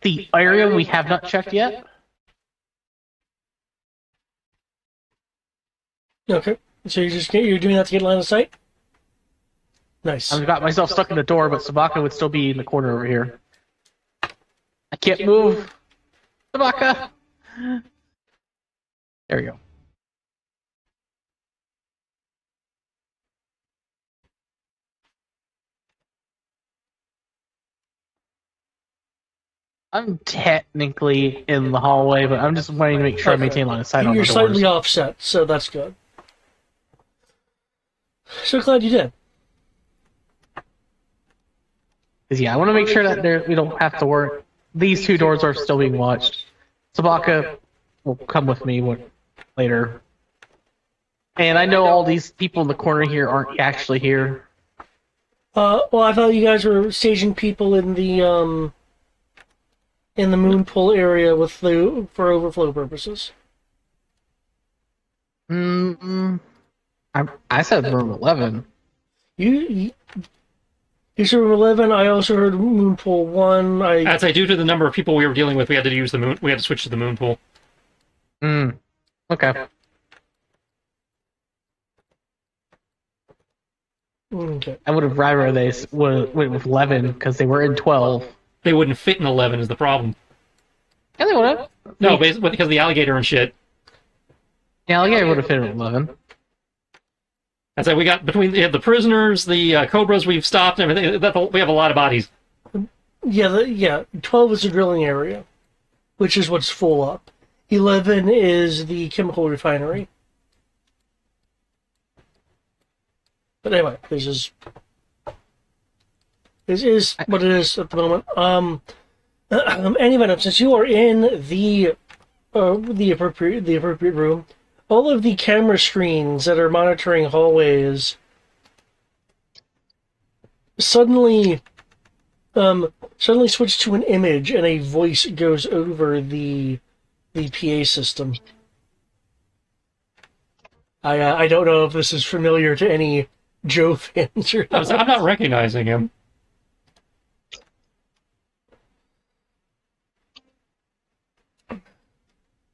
the area we have not checked yet. Okay. So you're doing that to get line of sight? Nice. I've got myself stuck in the door, but Sabaka would still be in the corner over here. I can't move. Sabaka! There we go. I'm technically in the hallway, but I'm just wanting to make sure I maintain line of sight on the You're doors. slightly offset, so that's good. So glad you did. 'Cause, yeah, I want to make sure that we don't have to work. These two doors are still being watched. Sabaka will come with me later. And I know all these people in the corner here aren't actually here. Well, I thought you guys were staging people in the moon pool area for overflow purposes. I said room 11. You said room 11. I also heard moon pool 1. I'd say due to the number of people we were dealing with, we had to use the moon. We had to switch to the moon pool. Okay. Okay. I would have rather they went with 11 because they were in 12. They wouldn't fit in 11 is the problem. Yeah, they would have. No, because of the alligator and shit. Yeah, I would have fit in 11. I'd say we got between the prisoners, the cobras we've stopped, and everything. We have a lot of bodies. Yeah. 12 is the drilling area, which is what's full up. 11 is the chemical refinery. But anyway, this is what it is at the moment. Anyway, since you are in the appropriate room, all of the camera screens that are monitoring hallways suddenly switch to an image, and a voice goes over the PA system. I don't know if this is familiar to any Joe fans or not. I'm not recognizing him.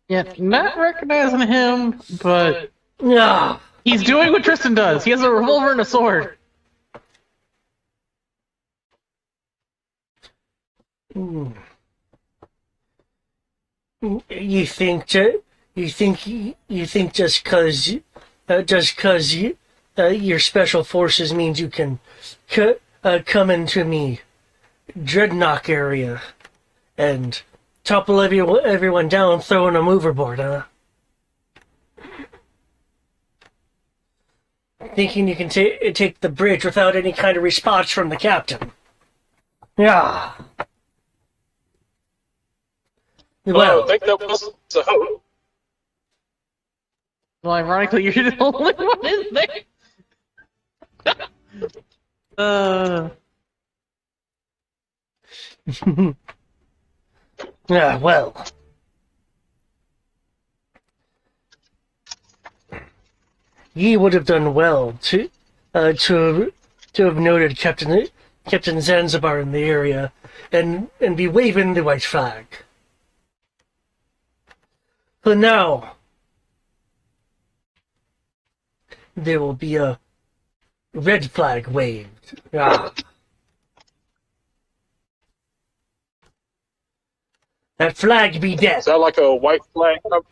Yeah, not recognizing him, but Yeah. he's doing what Tristan does. He has a revolver and a sword. You think just because your special forces means you can come into me Dreadnought area and topple everyone down, throwing them overboard, huh? Thinking you can take the bridge without any kind of response from the captain. Yeah. Well, I think that was a hope. Well, ironically, you're the only one in there. Yeah, well. Ye would have done well to have noted Captain Zanzibar in the area and be waving the white flag. But now there will be a red flag waved. Ah. That flag be dead. Is that like a white flag? I'm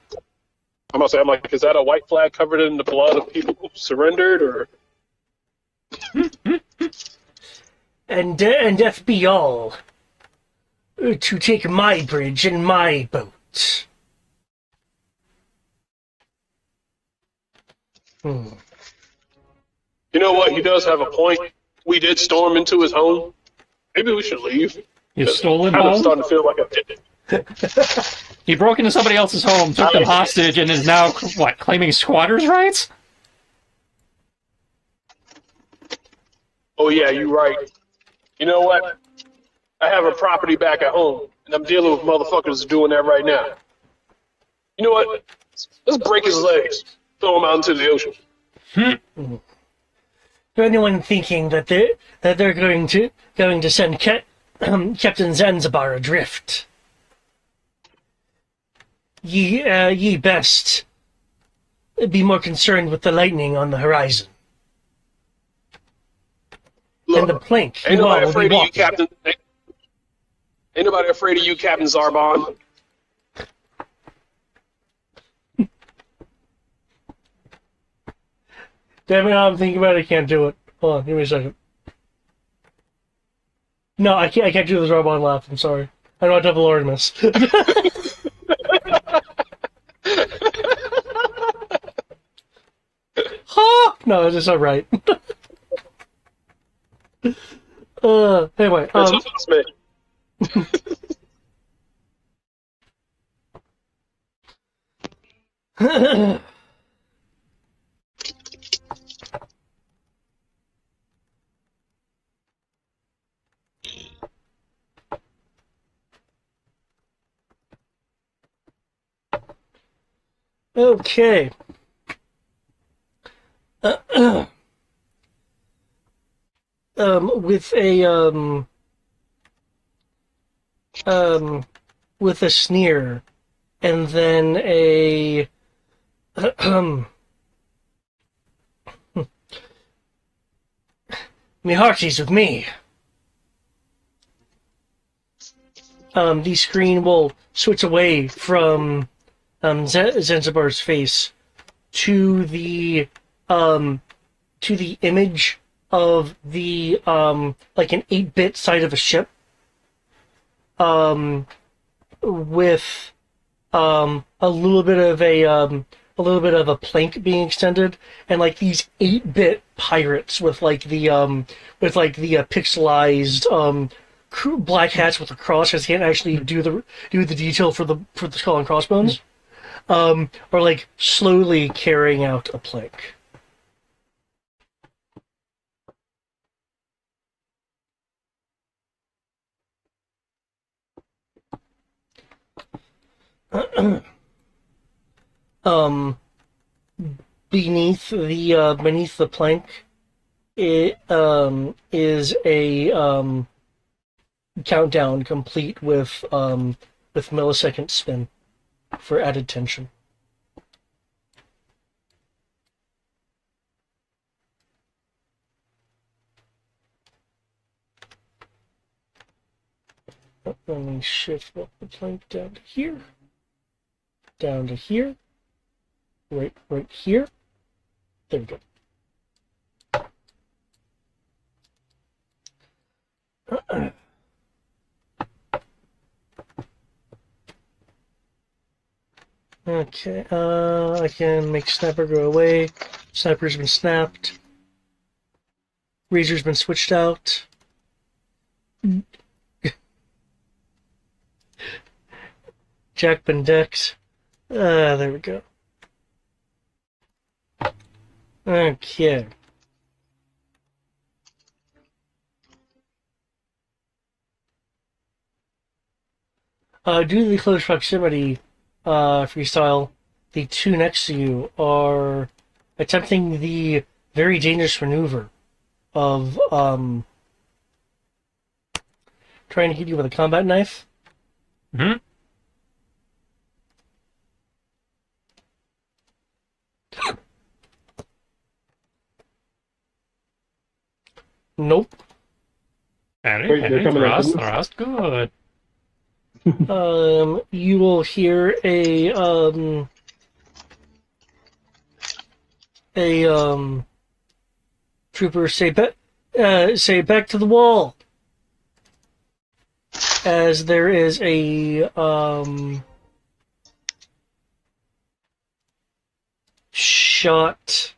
gonna say, is that a white flag covered in the blood of people who surrendered, or? And death be all to take my bridge and my boat. You know what? He does have a point. We did storm into his home. Maybe we should leave. You stolen I'm home? starting to feel like I did it. He broke into somebody else's home, took them hostage, and is now, claiming squatters' rights? Oh yeah, you're right. You know what? I have a property back at home, and I'm dealing with motherfuckers doing that right now. You know what? Let's break his legs, throw him out into the ocean. For anyone thinking that they're going to send Captain Zanzibar adrift. Ye best be more concerned with the lightning on the horizon. And the Look, plank ain't you all nobody will be afraid of you, walking. Captain. Ain't nobody afraid of you, Captain Zarbon. Damn it, I'm thinking about it, I can't do it. Hold on, give me a second. No, I can't do the Zarbon laugh, I'm sorry. I know I double Artemis. Ha! No, it's just not right. Anyway, That's just me. okay. With with a sneer, and then a me hearties with me. The screen will switch away from Zanzibar's face to the image of the like an 8-bit side of a ship with a little bit of a plank being extended, and like these 8-bit pirates with like the pixelized black hats with a cross, because they can't actually do the detail for the skull and crossbones, are like slowly carrying out a plank. um beneath the plank, it is a countdown complete with millisecond spin for added tension. Let me shift up the plank down to here, right here. There we go. Okay, I can make Sniper go away. Sniper's been snapped. Razor's been switched out. Jack been decked. There we go. Okay. Due to the close proximity, freestyle, the two next to you are attempting the very dangerous maneuver of trying to hit you with a combat knife. Hmm? Nope. Penny, Wait, they're penny, coming after thrust, me? thrust, good. You will hear a trooper say back to the wall, as there is a shot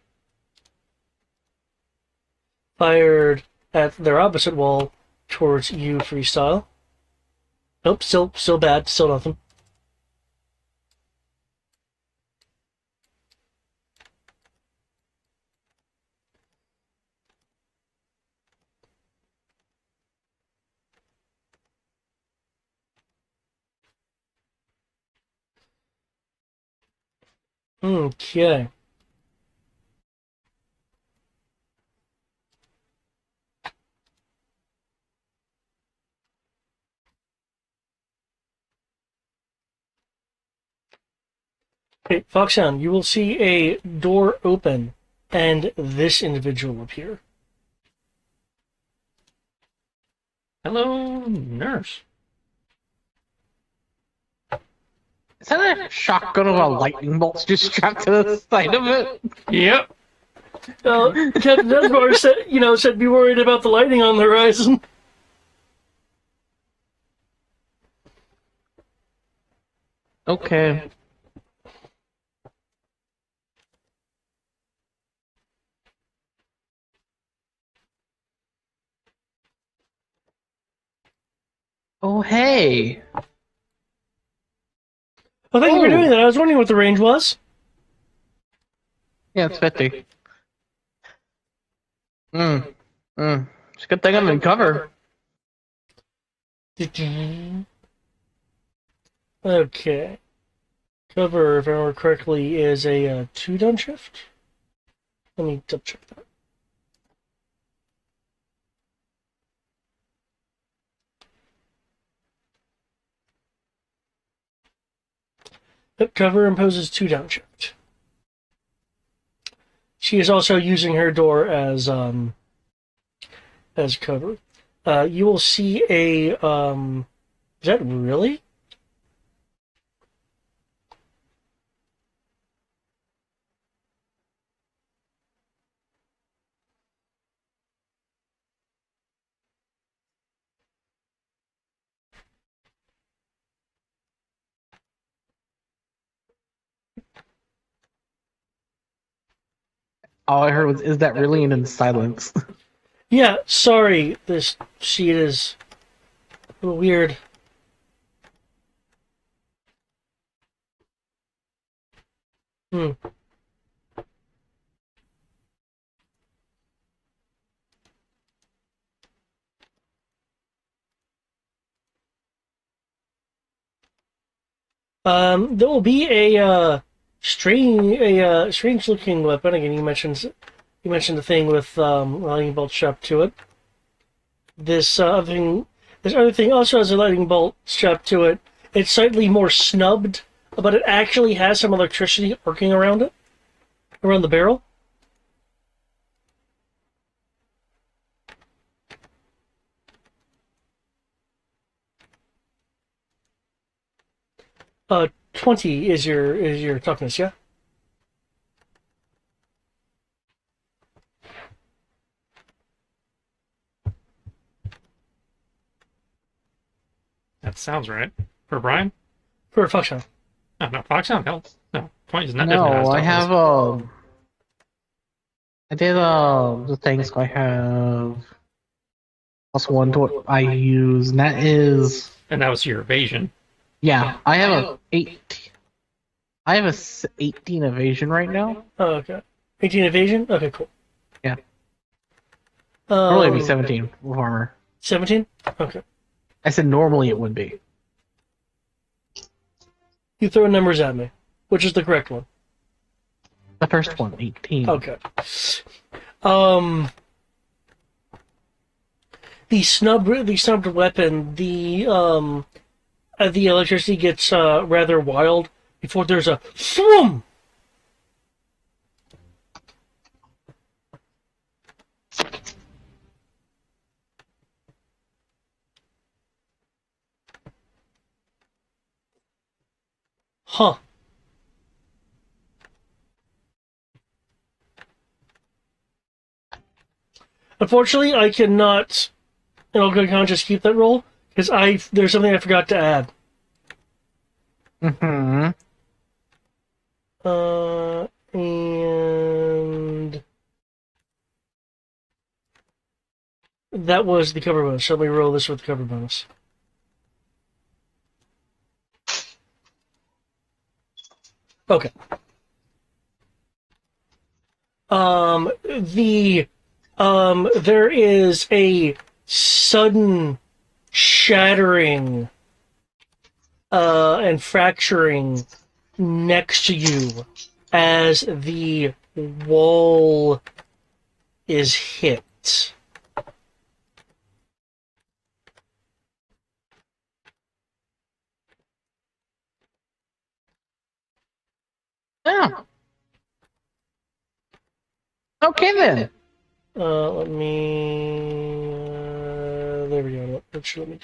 fired at their opposite wall towards you, freestyle. Nope, still bad, still nothing. Okay. Okay, Foxhound, you will see a door open and this individual appear. Hello, nurse. Is that a shotgun of a lightning bolt just strapped to the side of it? Yep. Captain Desbar said be worried about the lightning on the horizon. Okay. Oh, hey. Well, thank you for Oh. doing that. I was wondering what the range was. Yeah, it's 50. It's a good thing I'm in cover. Okay. Cover, if I remember correctly, is a 2 downshift. Let me double check that. Yep, cover imposes 2 downshift. She is also using her door as cover. You will see a is that really? All I heard was, is that really? And in silence. Yeah, sorry. This sheet is a little weird. Hmm. There will be strange looking weapon. Again, you mentioned the thing with lightning bolt strapped to it. This other thing also has a lightning bolt strapped to it. It's slightly more snubbed, but it actually has some electricity working around it, around the barrel. 20 is your toughness, yeah? That sounds right. For Brian? For a function. Oh, no, Foxhound helps. No, 20 is not definitely not No, his I toughness. have, I did, the things I have plus 1 to what I use, and that is, And that was your evasion. yeah, I have a 8. I have a 18 evasion right now. Oh, okay. 18 evasion? Okay, cool. Yeah. Normally it'd be Um, 17 with armor. 17? Okay. I said normally it would be. You throw numbers at me. Which is the correct one? The first one, 18. Okay. Um, the snubbed weapon, the electricity gets rather wild before there's a thwum. Huh. Unfortunately, I cannot, in all good conscience, keep that roll because there's something I forgot to add. Mm-hmm. And that was the cover bonus. So let me roll this with the cover bonus. Okay. There is a sudden shattering and fracturing next to you as the wall is hit. in then. Let me. There we go. Actually, let me.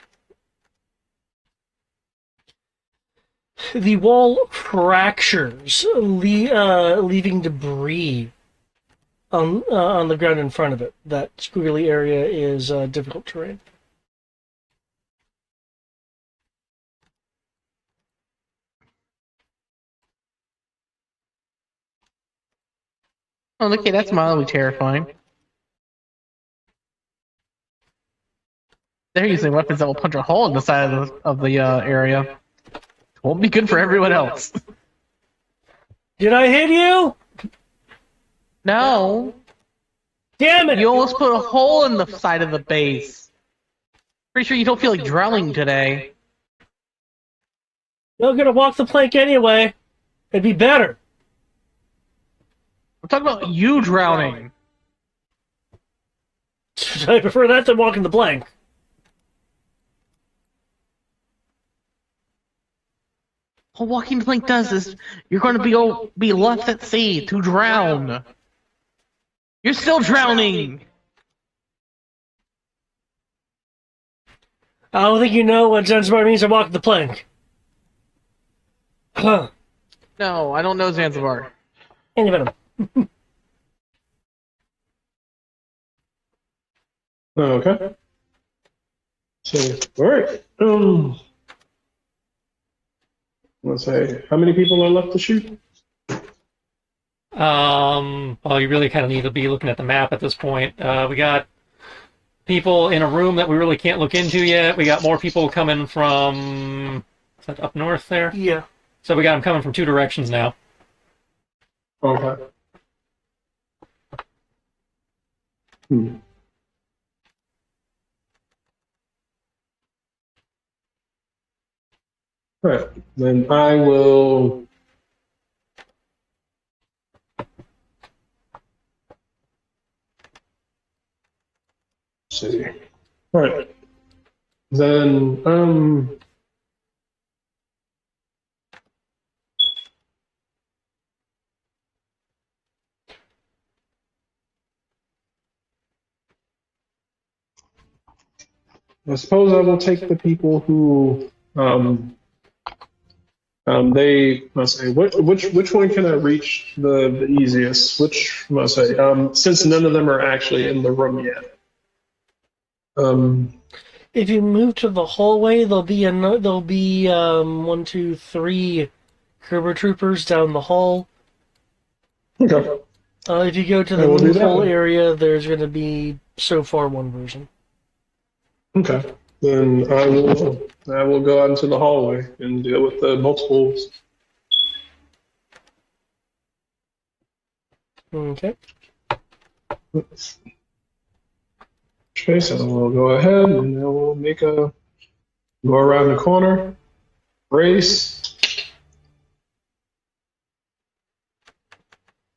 The wall fractures, leaving debris on the ground in front of it. That squiggly area is difficult terrain. Oh, okay, that's mildly terrifying. They're using weapons that will punch a hole in the side of the area. Won't be good for everyone else. Did I hit you? No. Damn it! You almost put a hole in the side of the base. Pretty sure you don't feel like drowning today. You're gonna walk the plank anyway. It'd be better. I'm talking about you drowning. I prefer that than walking the plank. All walking the plank does is you're going to be left at sea to drown. You're still drowning. I don't think you know what Zanzibar means to walk the plank. Huh. No, I don't know Zanzibar. Anti-venom. Okay. So, all right. Let's say, how many people are left to shoot? Well, you really kind of need to be looking at the map at this point. We got people in a room that we really can't look into yet. We got more people coming from, is that up north there? Yeah. So we got them coming from two directions now. Okay. All right. Then I will. See. All right. Then I suppose I will take the people who they must say which one can I reach the easiest? Which must say since none of them are actually in the room yet. If you move to the hallway, there'll be 1, 2, 3 Kerber troopers down the hall. Okay. If you go to I the will do main that hall one. area, there's going to be so far one version. Okay. Then I will go out into the hallway and deal with the multiples. Okay. Okay, so we'll go ahead and then we'll go around the corner, race.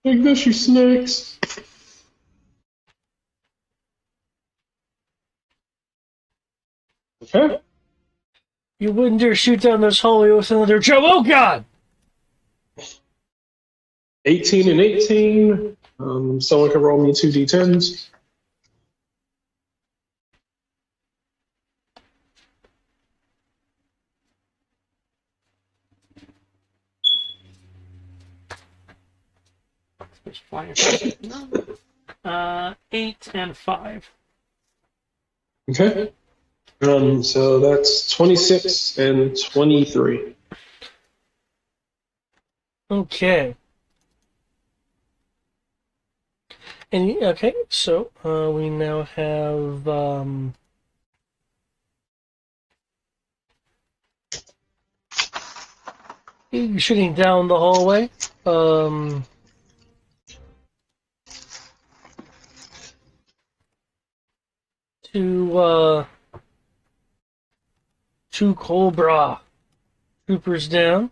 Take this, you snakes. Okay. You wouldn't dare shoot down this hallway with another jump. Oh, God! 18 and 18. Someone can roll me 2d10s. No. 8 and 5. Okay. So that's 26 and 23. Okay. And okay, so we now have shooting down the hallway. Two Cobra troopers down.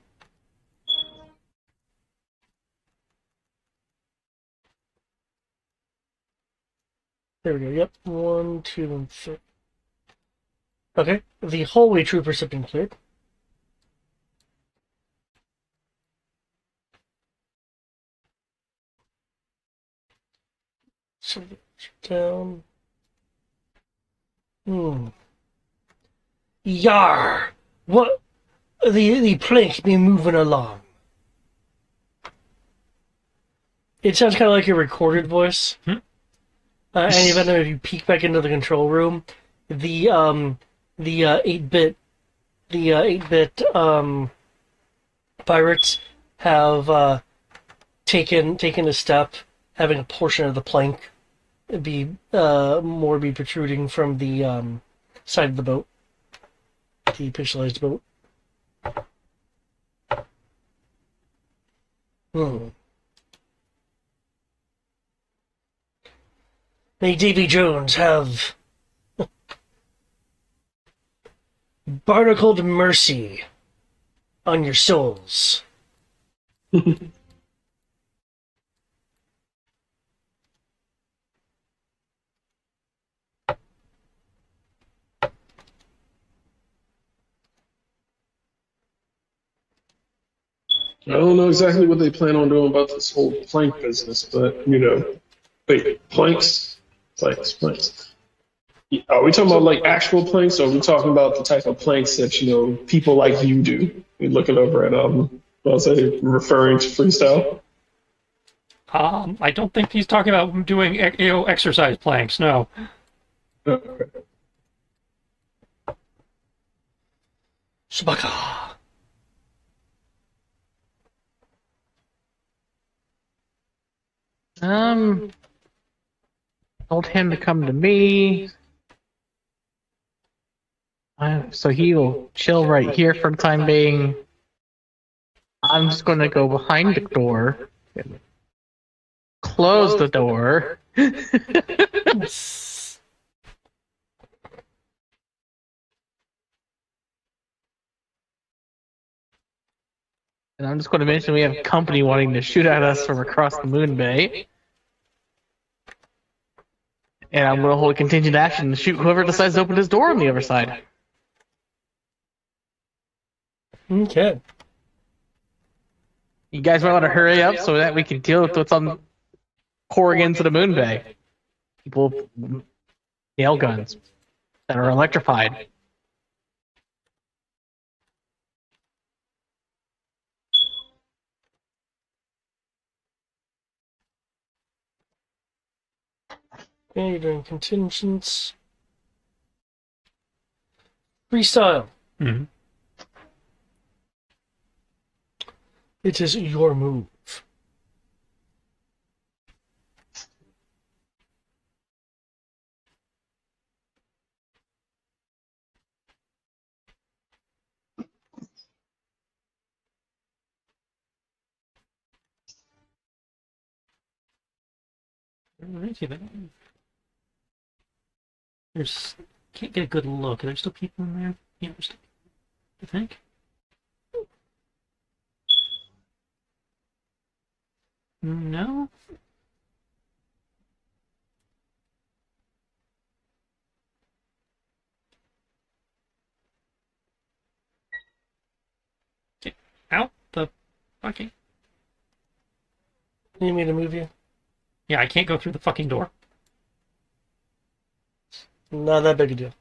There we go. Yep. 1, 2, and 3. Okay. The hallway troopers have been cleared. So down. Yar! What? The plank be moving along. It sounds kind of like a recorded voice. And even if you peek back into the control room, the 8-bit pirates have taken a step, having a portion of the plank be protruding from the side of the boat, the pixelized boat. May Davy Jones have barnacled mercy on your souls. I don't know exactly what they plan on doing about this whole plank business, but wait, planks. Are we talking about like actual planks, or are we talking about the type of planks that people like you do? You're looking over at I'll say referring to freestyle. I don't think he's talking about doing exercise planks. No. Okay. Shabaka. Told him to come to me. So he will chill right here for the time being. I'm just gonna go behind the door. Close the door. And I'm just going to mention we have company wanting to shoot at us from across the moon bay. And I'm going to hold a contingent action to shoot whoever decides to open his door on the other side. Okay. You guys might want to hurry up so that we can deal with what's on pouring into the moon bay. People with nail guns that are electrified. Okay, you're doing contingents. Freestyle. Mm-hmm. It is your move. There's can't get a good look. Are there still people in there? Yeah, there's still people. You think? No. Get out the fucking. You need me to move you? Yeah, I can't go through the fucking door. Not that big a deal.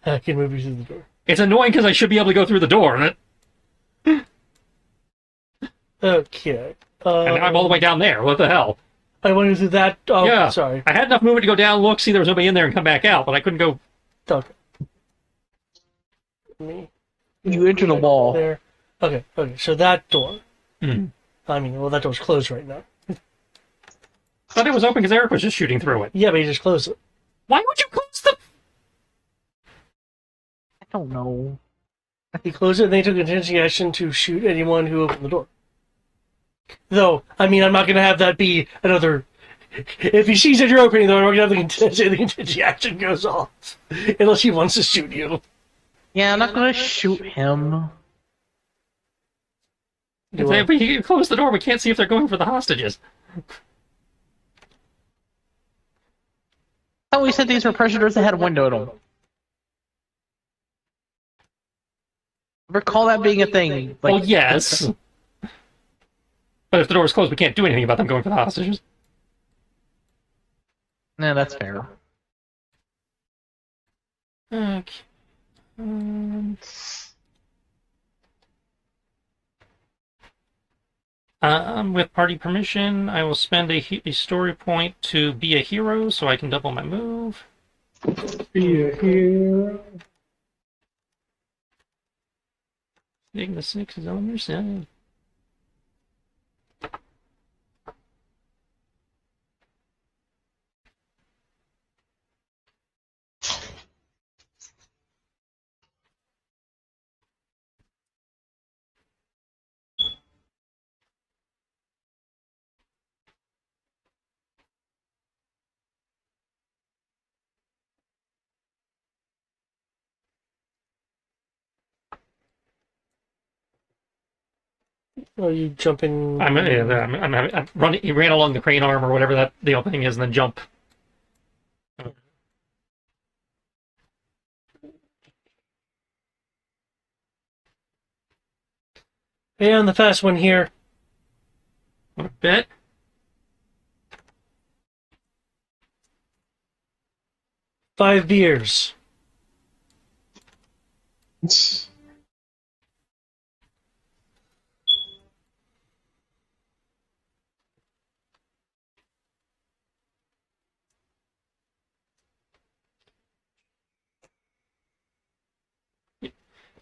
I can move you through the door. It's annoying because I should be able to go through the door, and Okay. I'm all the way down there. What the hell? I went through that. Oh, Yeah. sorry. I had enough movement to go down, look, see there was nobody in there, and come back out, but I couldn't go. Okay. Me. You enter the wall. There. Okay. So that door. Mm. I mean, well, that door's closed right now. I thought it was open because Eric was just shooting through it. Yeah, but you just closed it. Why would you close the? I don't know. He closed it, and they took contingency action to shoot anyone who opened the door. Though, I mean, I'm not going to have that be another. If he sees that you're opening the door, I'm going to have the contingency action goes off. Unless he wants to shoot you. Yeah, I'm not going to shoot him. If we close the door, we can't see if they're going for the hostages. I thought we said these were pressure doors that had a window in them. Recall that being a thing. Like, Well, yes. But if the door is closed, we can't do anything about them going for the hostages. Yeah, that's fair. Okay. With party permission, I will spend a story point to be a hero so I can double my move. Be a hero. Sigma 6 is on your side. Are you jumping? I'm running. He ran along the crane arm or whatever that the opening is, and then jump. Hey, on the fast one here. What a bit. Five beers.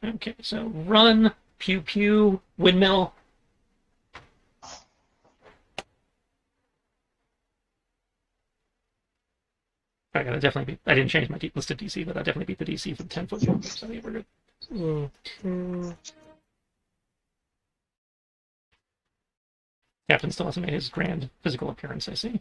Okay, so run, pew pew, windmill. I gotta definitely beat. I didn't change my listed DC, but I definitely beat the DC for the 10-foot jump. So yeah, we're good. Okay. Captain still hasn't made his grand physical appearance, I see.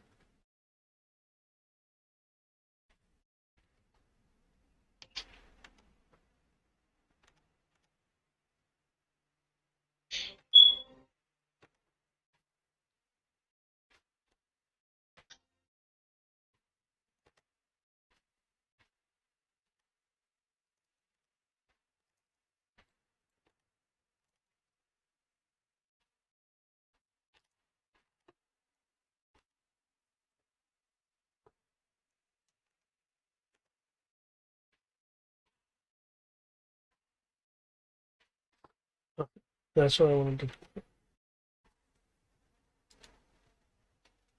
That's what I wanted to do.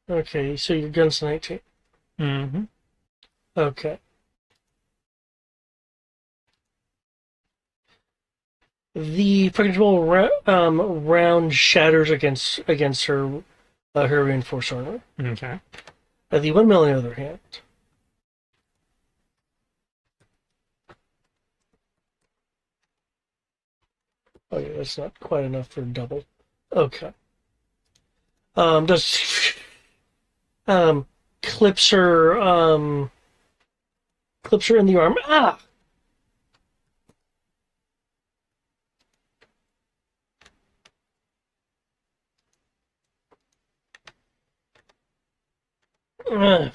Okay, so your gun's 19. Mm-hmm. Okay. The projectile round shatters against her her reinforced armor. Okay. The windmill, on the other hand. Okay, that's not quite enough for double. Okay. Does clips her in the arm. Ah! Ugh.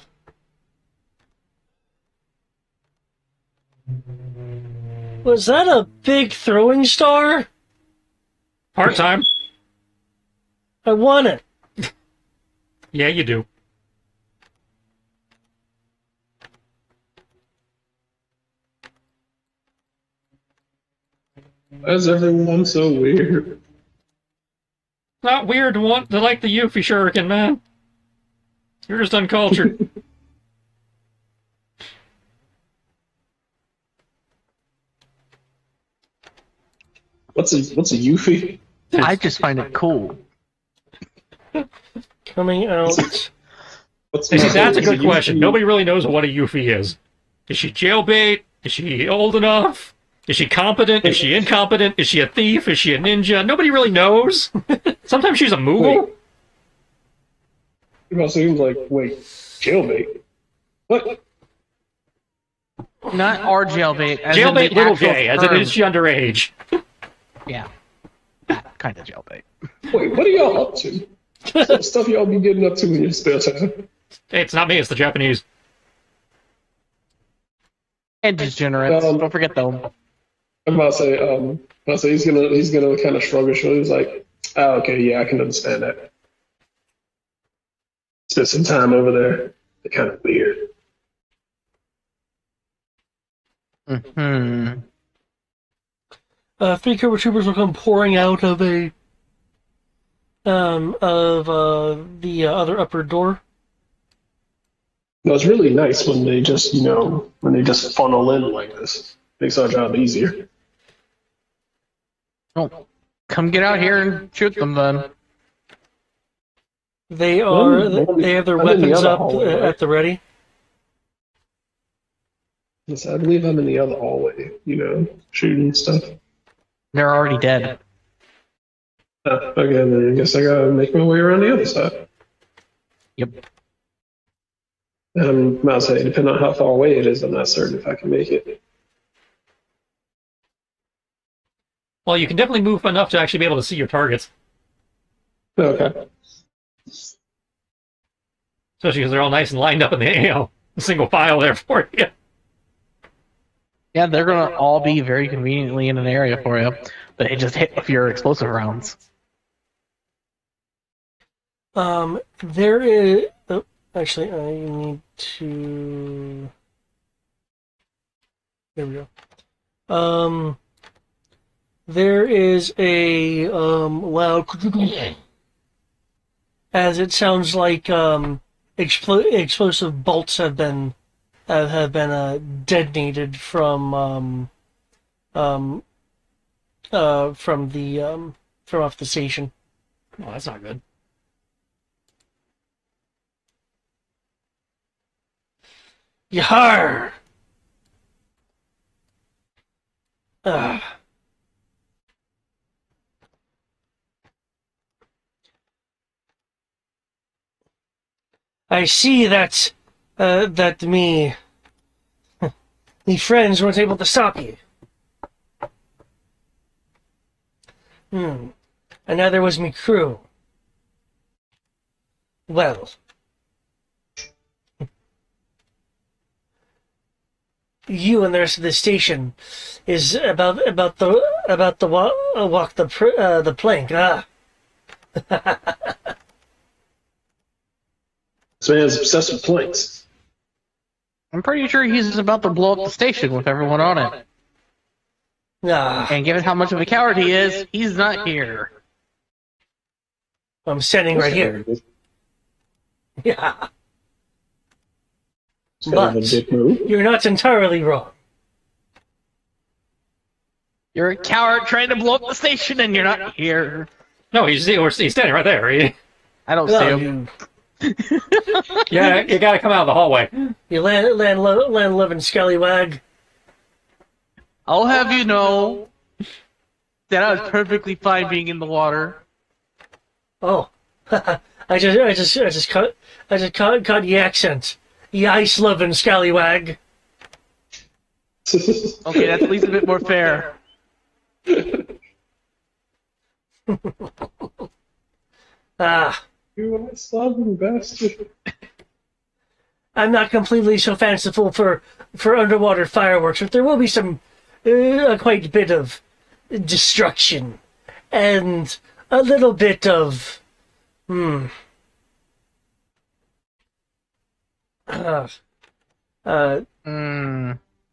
Was that a big throwing star? Part time. I want it. Yeah, you do. Why is everyone so weird? Not weird to want to like the Yuffie Shuriken, man. You're just uncultured. What's a Yuffie? I just find it cool. Coming out. See, that's a good question. Nobody really knows what a Yuffie is. Is she jailbait? Is she old enough? Is she competent? Is she incompetent? Is she a thief? Is she a ninja? Nobody really knows. Sometimes she's a Moogle. It seems like, wait, jailbait? What? Not our jailbait. As in Jailbait the little actual gay, as in term. is she underage? Yeah. That kind of jailbait. Wait, what are y'all up to? What stuff y'all be getting up to in your spare time? Hey, it's not me, it's the Japanese. And degenerates. Don't forget them. I'm about to say he's gonna kind of shrug his shoulders, like, oh, okay, yeah, I can understand that. Spent some time over there. They're kind of weird. Hmm. Three Cobra Troopers will come pouring out of the other upper door. No, it's really nice when they just, when they just funnel in like this. Makes our job easier. Oh, come get out here and shoot them then. They Well, they have their I'm in the weapons other up hallway, right? at the ready. Yes, I believe I'm in the other hallway, shooting stuff. They're already dead. Okay, then I guess I gotta make my way around the other side. Yep. I'll say, depending on how far away it is, I'm not certain if I can make it. Well, you can definitely move enough to actually be able to see your targets, Okay. especially because they're all nice and lined up in the single file there for you. Yeah, they're gonna all be very conveniently in an area for you. But it just hit with your explosive rounds. There is. Oh, actually, I need to. There we go. There is a loud, as it sounds like explosive bolts have been detonated from off the station. Oh, that's not good. Yar! Ah. I see that me friends weren't able to stop you. And now there was me crew. Well, you and the rest of the station is about the walk the plank. Ah, This man's obsessed with planks. I'm pretty sure he's about to blow up the station with everyone on it. ah. And given how much of a coward he is, he's not here. I'm standing right here. Yeah, It's kind of a dick move. you're not entirely wrong. You're a coward trying to blow up the station and you're not here. No, he's standing right there. I don't see Well, him. Yeah, you got to come out of the hallway. you land loving scallywag. I'll have you know that I was perfectly fine being in the water. Oh, I just caught the accent. The ice loving scallywag. Okay, that's at least a bit more fair. Ah, You ice-loving bastard. I'm not completely so fanciful for underwater fireworks, but there will be some quite a bit of destruction and a little bit of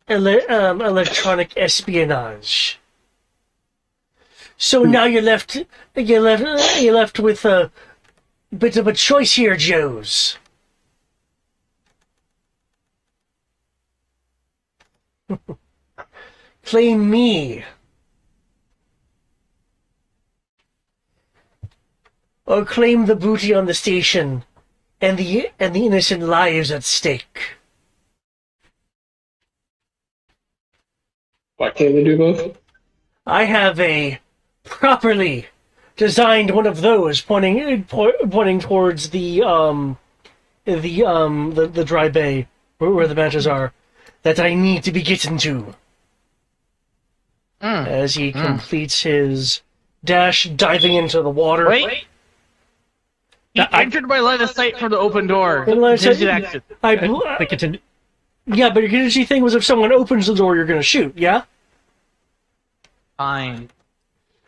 electronic espionage. So now you're left with a bit of a choice here, Joes. Claim me, or claim the booty on the station and the innocent lives at stake. Why can't we do both? I have a properly designed one of those pointing towards the dry bay where the matches are that I need to be getting to. As he completes his dash, diving into the water. Wait! He entered my line of sight from the open door. Line of sight- Continue action. They continue. Yeah, but your contingency thing was if someone opens the door, you're going to shoot, yeah? Fine.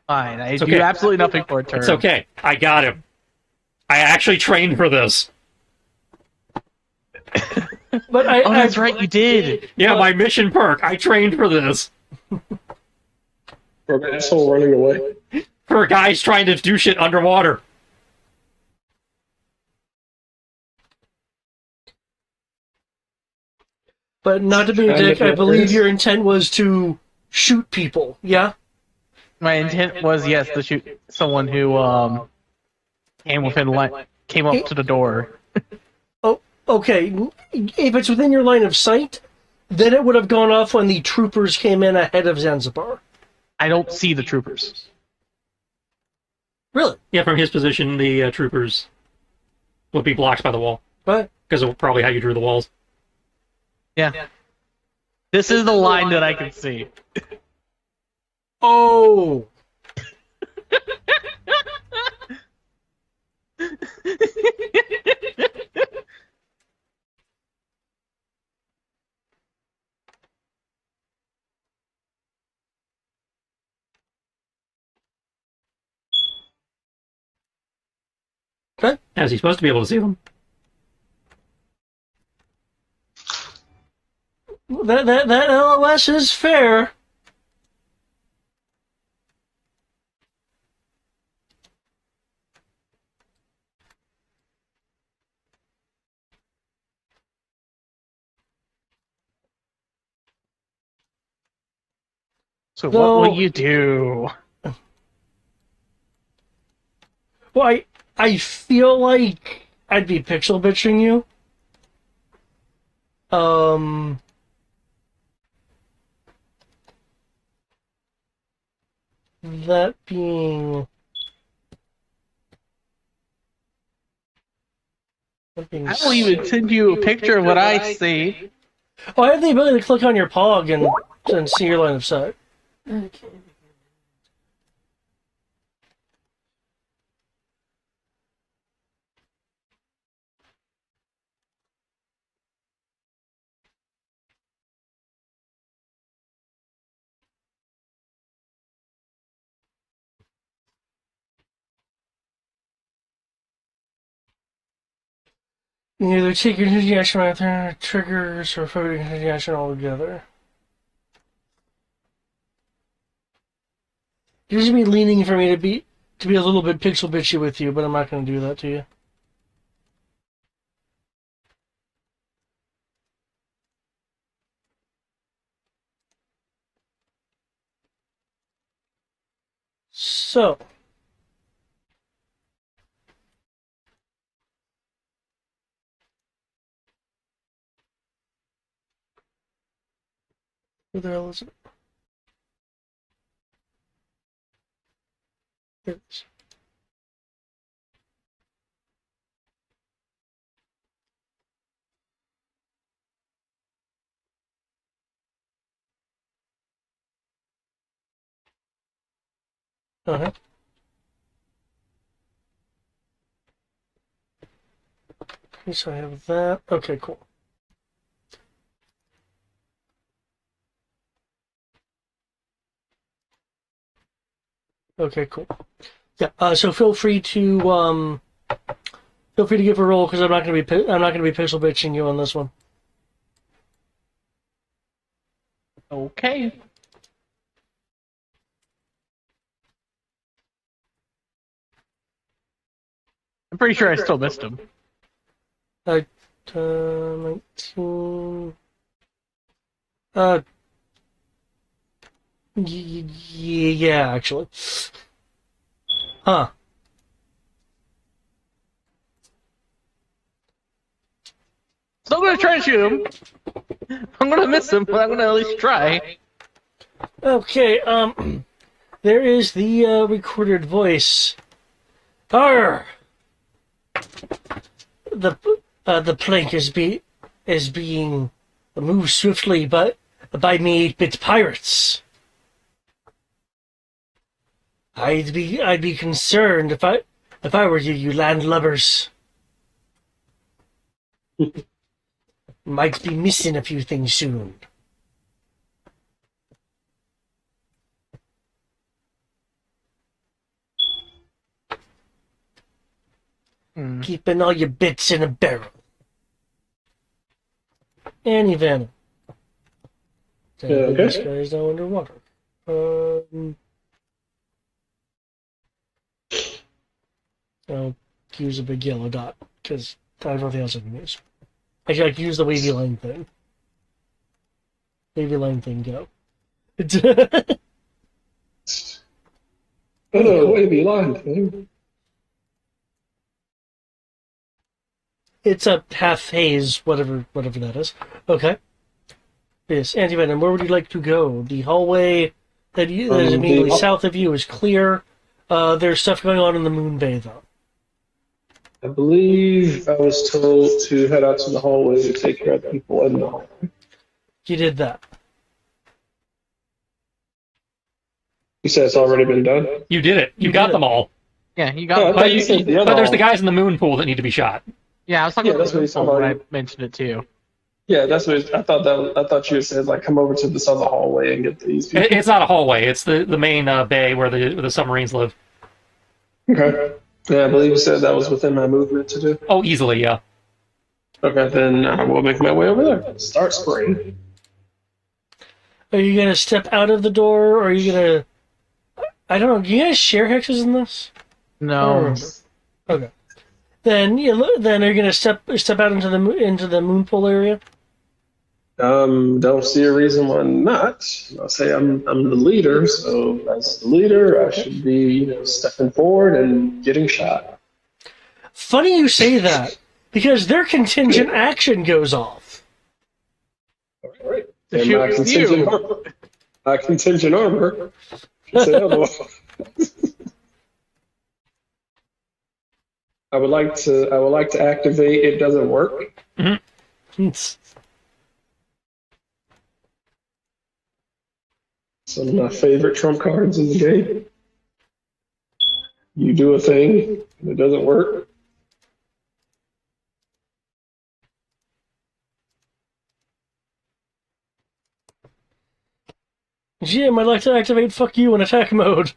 I do okay. absolutely nothing for a turn. It's okay. I got him. I actually trained for this. But Oh, that's right, you did. Yeah, my mission perk. I trained for this. For an asshole running away. For guys trying to do shit underwater. But not to be a dick, I believe your intent was to shoot people. Yeah. My intent was, yes, to shoot someone who came within came up to the door. Oh, okay. If it's within your line of sight, then it would have gone off when the troopers came in ahead of Zanzibar. I don't see the troopers. Really? Yeah, from his position, the troopers would be blocked by the wall. Right. Because of probably how you drew the walls. Yeah. This is the line that I can see. Oh. Okay. How's he supposed to be able to see them? That LOS is fair. So No. what will you do? Well, I feel like I'd be pixel bitching you. That being I will even send you a picture of what I see. Oh, I have the ability to click on your pog and see your line of sight. Okay. You can either take your contingency action right there, triggers, or forward your contingency action all together. You're just be leaning for me to be a little bit pixel bitchy with you, but I'm not going to do that to you. So. Who the hell is it? There it is. Uh-huh. Okay, so I have that. Okay, cool. Okay, cool. Yeah. So feel free to give a roll because I'm not going to be pixel bitching you on this one. Okay. I'm pretty sure I still missed him. 19. Yeah, actually. Huh. Still gonna try to shoot him. I'm gonna miss him, but I'm gonna at least try. Okay, there is the recorded voice. Arr! The plank is being moved swiftly by me 8-bit pirates. I'd be concerned if I were you landlubbers. Might be missing a few things soon. Keeping all your bits in a barrel. Annie Venom. Okay. This guy's now underwater. I'll use a big yellow dot, because I have nothing else I can use. Actually, I can use the wavy line thing. Wavy line thing, go. Oh, wavy line thing. It's a half haze, whatever that is. Okay. Yes, Anti-Venom, where would you like to go? The hallway that is immediately south of you is clear. There's stuff going on in the Moon Bay, though. I believe I was told to head out to the hallway to take care of the people in the hallway. You did that. You said it's already been done? You did it. You You got did them it. all. Yeah, you Oh, I got. thought you said the other But there's the hallway. guys in the moon pool that need to be shot. Yeah, I was talking Yeah, about that's what he's talking when I about. mentioned it too. Yeah, that's what I thought. I thought you had said like come over to this other hallway and get these people. It's not a hallway. It's the main bay where the submarines live. Okay. Yeah, I believe you said that was within my movement to do. Oh, easily, yeah. Okay, then I will make my way over there. Start spraying. Are you going to step out of the door, or are you going to... I don't know, do you guys share hexes in this? I don't No, remember. Okay. Then are you going to step out into the moon pool area? Don't see a reason why not. I'll say I'm the leader, so as the leader, I should be stepping forward and getting shot. Funny you say that, because their contingent action goes off. All right. To And shoot my you. contingent armor. My contingent armor. Say otherwise. I would like to activate. It doesn't work. Some of my favorite trump cards in the game. You do a thing, and it doesn't work. Jim, I'd like to activate fuck you in attack mode.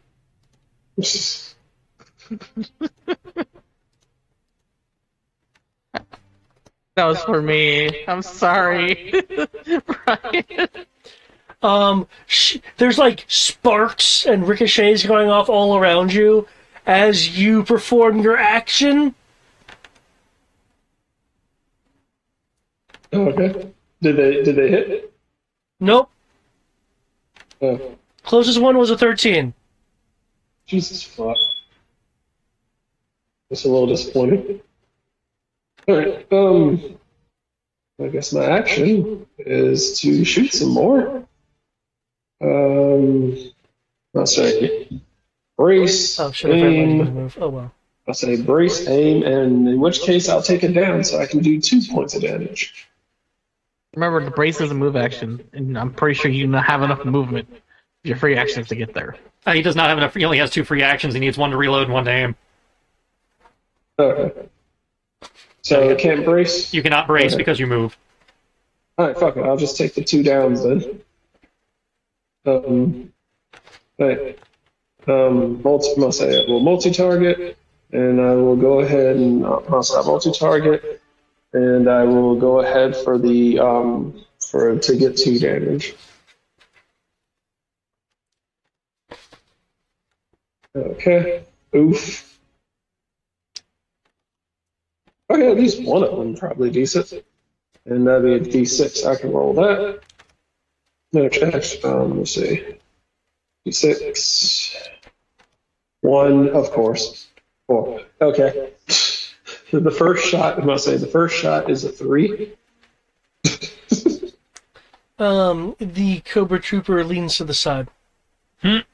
that was for me. I'm sorry, Brian. There's like sparks and ricochets going off all around you as you perform your action. Okay. Did they hit? Nope. Oh, Closest one was a 13. Jesus fuck. That's a little disappointing. Alright, I guess my action is to shoot some more. I'll say brace, Oh shit! I forgot to aim. move. Oh well. I'll say brace, aim, and in which case I'll take it down so I can do 2 points of damage. Remember, the brace is a move action, and I'm pretty sure you have enough movement, your free actions to get there. He does not have enough. He only has 2 free actions. He needs 1 to reload and 1 to aim. Okay. So I can't brace? You cannot brace Okay. because you move. Alright, fuck it. I'll just take the 2 downs then. Right. Multi-target, and I will go ahead and I'll stop multi-target, and I will go ahead for the to get 2 damage. Okay. Oof. Okay, at least one of them probably decent, and that'd be a D6. I can roll that. Okay. Let's see. D6. 1, of course. 4. Okay. The first shot, I must say, the first shot is a 3. The Cobra Trooper leans to the side. Wait,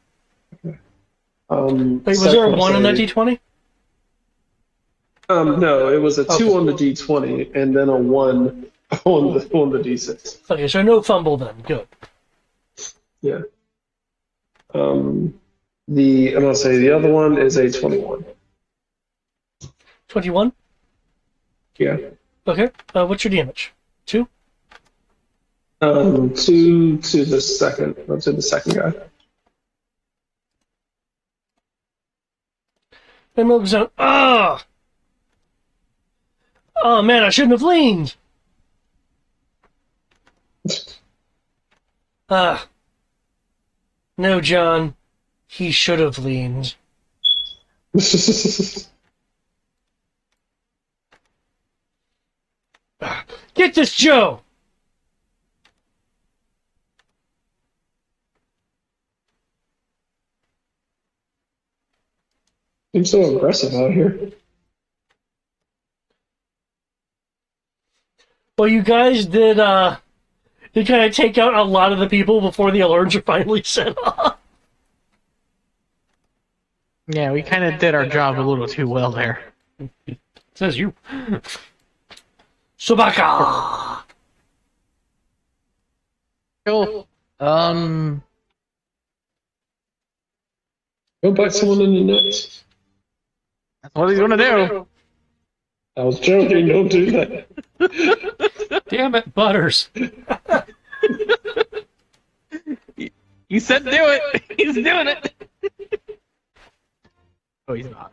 was there a 1 on that D20? No, it was a 2 Okay. on the D20 and then a 1 on the D6. Okay, so no fumble then. Good. Yeah. I'm gonna say the other one is a 21. 21? Yeah. Okay. What's your damage? 2? 2 to the second guy. And Milk Zone. Ah! Oh man, I shouldn't have leaned! Ah, no, John. He should have leaned. Get this, Joe! Seems so aggressive out here. Well, you guys did kind of take out a lot of the people before the alarms are finally set off. Yeah, we kind of did our job a little too well there. Says you. Subaka! Cool. Don't bite someone in the nuts. That's what he's gonna do. I was joking. Don't do that. Damn it, Butters. You said do it. He's doing it. Oh, he's not.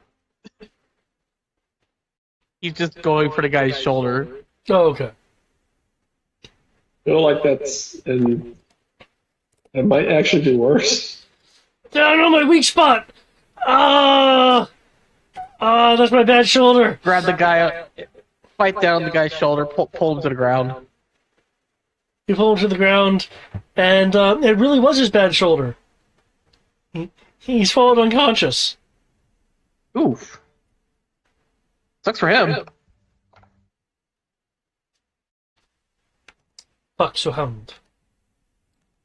He's just going for the guy's shoulder. Oh, okay. Feel like and that might actually be worse. Down on my weak spot! That's my bad shoulder. Grab the guy, fight down the guy's shoulder, pull him to the ground. He fell to the ground, and it really was his bad shoulder. He's fallen unconscious. Oof. Sucks for him. Fuck so hound.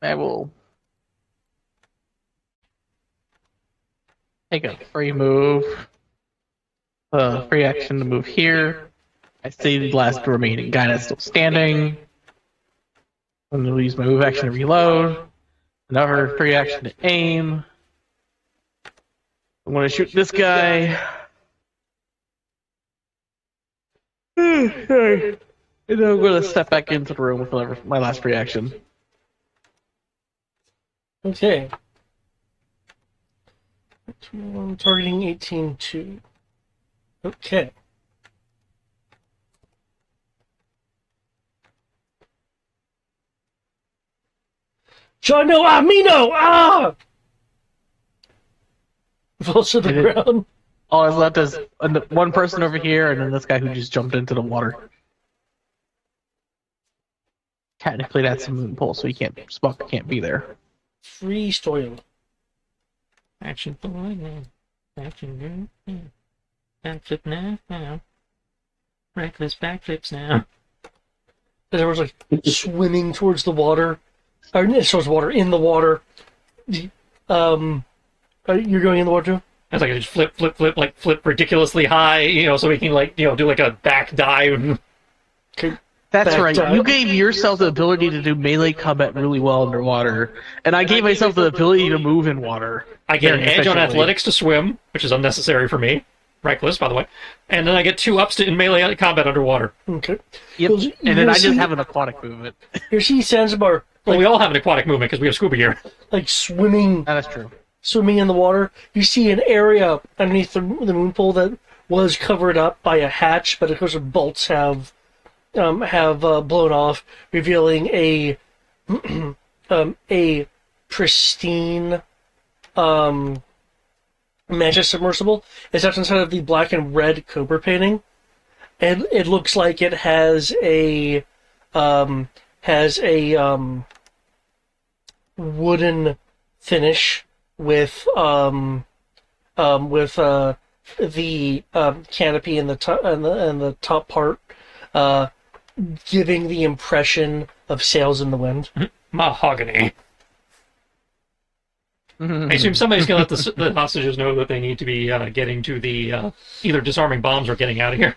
I will take a free move. Free action to move here. I see the last remaining guy that's still standing. I'm going to use my move action to reload. Another free action to aim. I'm going to shoot this guy. Okay. And then I'm going to step back into the room with my last free action. Okay. I'm targeting 18-2. Okay. John, no, Mino! Ah! Falls to the ground. All that's left is one person over here, and then this guy who just jumped into the water. Technically, that's a moon pole, so Spock can't be there. Free soil. Action boy now. Action girl. Backflip now. Reckless backflips now. As I was like swimming towards the water, or towards water, in the water. You're going in the water too? It's like I just flip ridiculously high, so we can do like a back dive. Okay. That's Back right. dive. You gave yourself the ability to do melee combat really well underwater, and I gave myself the ability to move in water. I get an very edge on efficiently. athletics to swim, which is unnecessary for me. Reckless, by the way. And then I get 2 ups in melee combat underwater. Okay. Yep. Well, And then I just see- have an aquatic movement. You see Zanzibar Well, we all have an aquatic movement because we have scuba gear. like swimming That's true. in the water. You see an area underneath the moon pool that was covered up by a hatch, but of course the bolts have blown off, revealing a a pristine Mantis submersible. It's up inside of the black and red Cobra painting, and it looks like it has a wooden finish with the canopy in the top and the top part giving the impression of sails in the wind. Mahogany. I assume somebody's going to let the hostages know that they need to be getting to the either disarming bombs or getting out of here.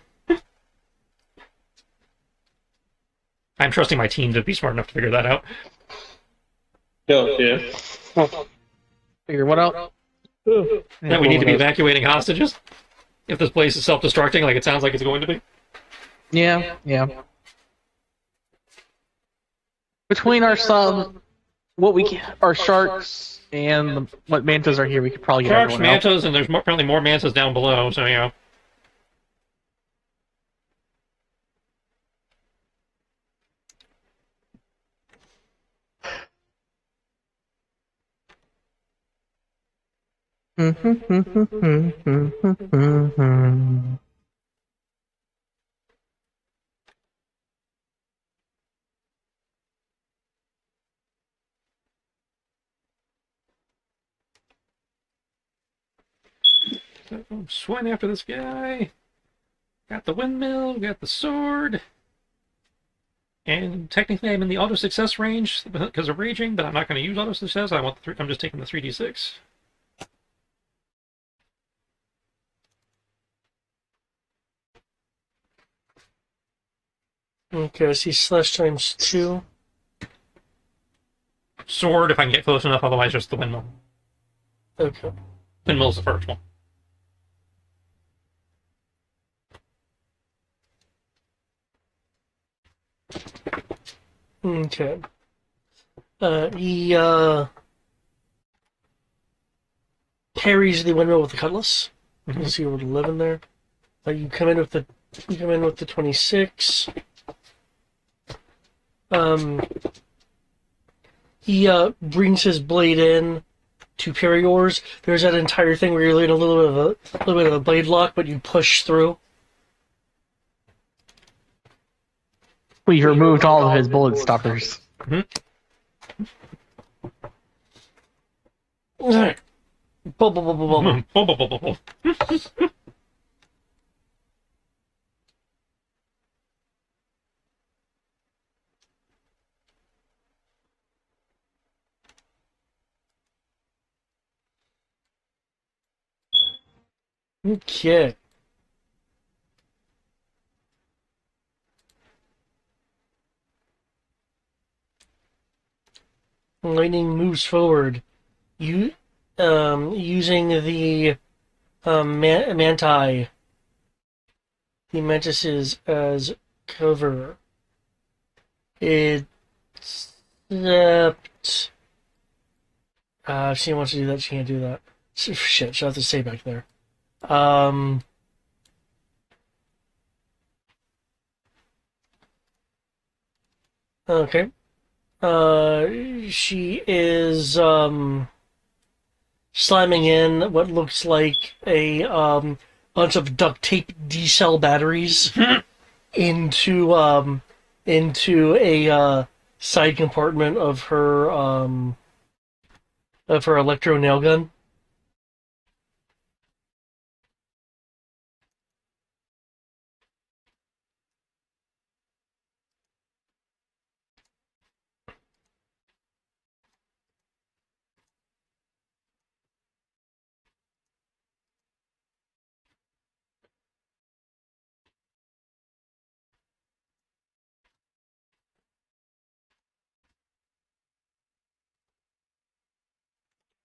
I'm trusting my team to be smart enough to figure that out. Oh, yeah. Figure what out? That we need to be evacuating hostages? If this place is self-destructing like it sounds like it's going to be? Yeah. Between our our sharks and what mantas are here, we could probably get Sharks, everyone out. mantas, and there's apparently more mantas down below, so yeah. So I'm sweating after this guy. Got the windmill, got the sword. And technically I'm in the auto success range because of raging, but I'm not going to use auto success. I'm just taking the 3d6. Okay, I see slash times 2. Sword if I can get close enough, otherwise just the windmill. Okay. Windmill's the first one. Okay. He parries the windmill with the cutlass. You see over 11 there. You come in with the 26. He brings his blade in to parry yours. There's that entire thing where you're in a little bit of a blade lock, but you push through. We removed all of his bullet stoppers. Blah, blah, blah, blah, blah. Okay. Lightning moves forward. You, using the manti, the mantises as cover. Except, if she wants to do that, she can't do that. Shit, she'll have to stay back there. Okay. She is slamming in what looks like a bunch of duct tape D-cell batteries into a side compartment of her electro nail gun.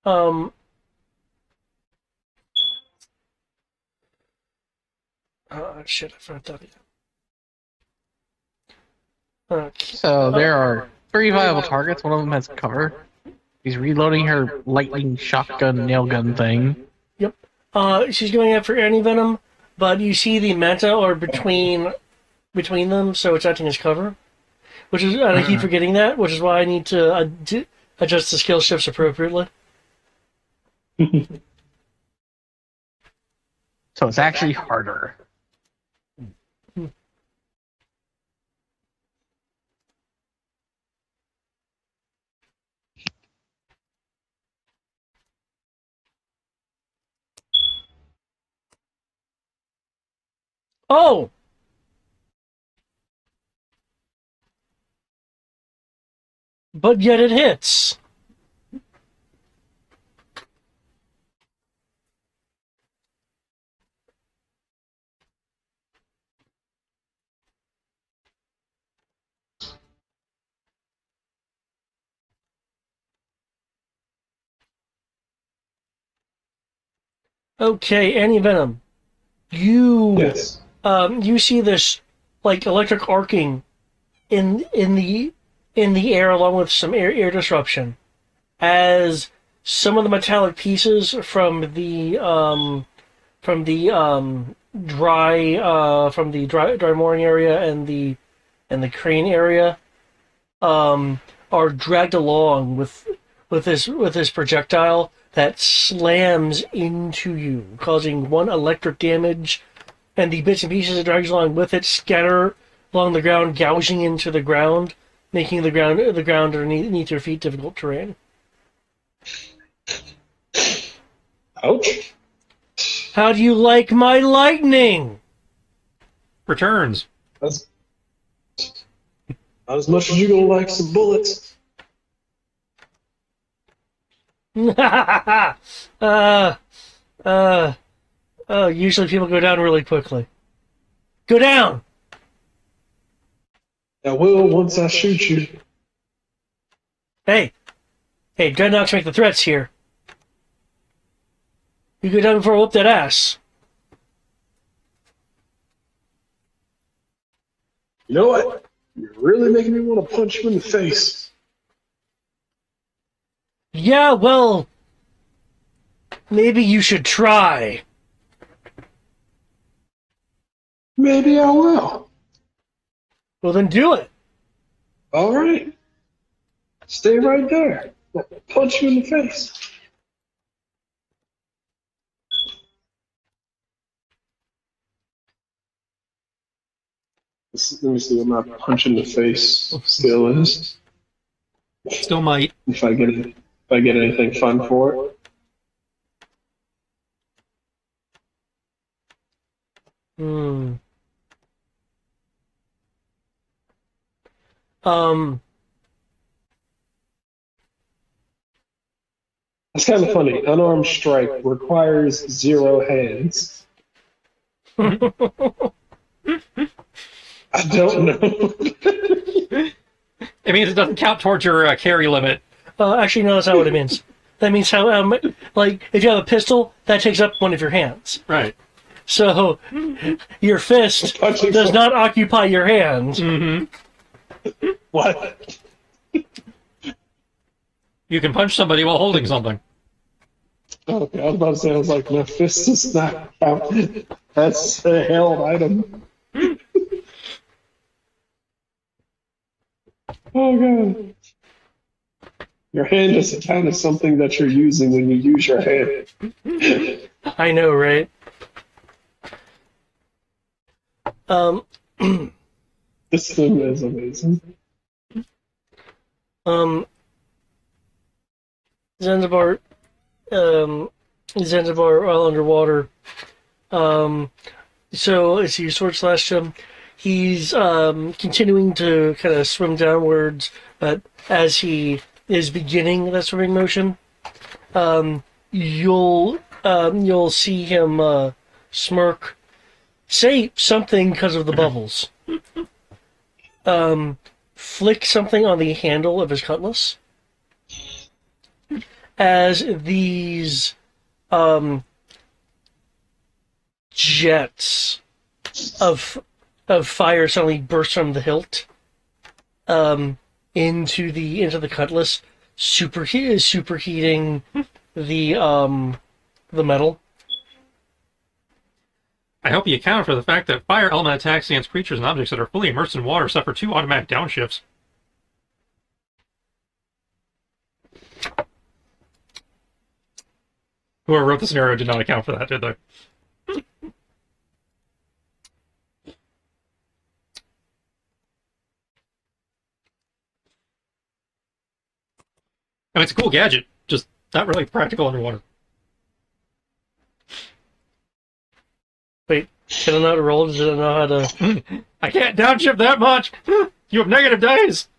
Um, shit, I forgot that. Okay. So there are 3 viable targets. One of them has cover. He's reloading her lightning shotgun nail gun thing. Yep. She's going after anti-venom, but you see the manta are between them, so it's acting as cover. Which is, and I keep forgetting that, which is why I need to adjust the skill shifts appropriately. So it's actually harder. Oh! But yet it hits. Okay, anti-venom. Yes. You see this like electric arcing in the air along with some air disruption as some of the metallic pieces from the dry mooring area and the crane area are dragged along with with this projectile that slams into you, causing 1 electric damage, and the bits and pieces it drags along with it scatter along the ground, gouging into the ground, making the ground underneath your feet difficult terrain. Ouch. How do you like my lightning? Returns. That's not as much as you're gonna like some bullets. Usually people go down really quickly. Go down! I will once I shoot you. Hey, Dreadnoks make the threats here. You go down before I whoop that ass. You know what? You're really making me want to punch you in the face. Yeah, well, maybe you should try. Maybe I will. Well, then do it. All right. Stay right there. I'll punch you in the face. Let me see what my punch in the face skill is. Still might. If I get anything fun for it. It's kind of funny. Unarmed strike requires 0 hands. I don't know. It means it doesn't count towards your carry limit. Actually, no, that's not what it means. That means how, like, if you have a pistol, that takes up one of your hands. Right. So, your fist does not occupy your hand. Mm-hmm. What? You can punch somebody while holding something. Okay, I was about to say, I was like, my fist is not out. That's a held item. Oh, God. Your hand is kind of something that you're using when you use your hand. I know, right? This thing is amazing. Zanzibar, while underwater. So as you sword slash him, he's continuing to kind of swim downwards, but as he is beginning that swimming motion, you'll see him smirk, say something because of the bubbles, flick something on the handle of his cutlass, as these jets of fire suddenly burst from the hilt into the cutlass, superheating the metal. I hope you account for the fact that fire element attacks against creatures and objects that are fully immersed in water suffer 2 automatic downshifts. Whoever wrote the scenario did not account for that, did they? I mean, it's a cool gadget, just not really practical underwater. Wait, can I not roll? Does it know how to? I can't downshift that much! You have negative days!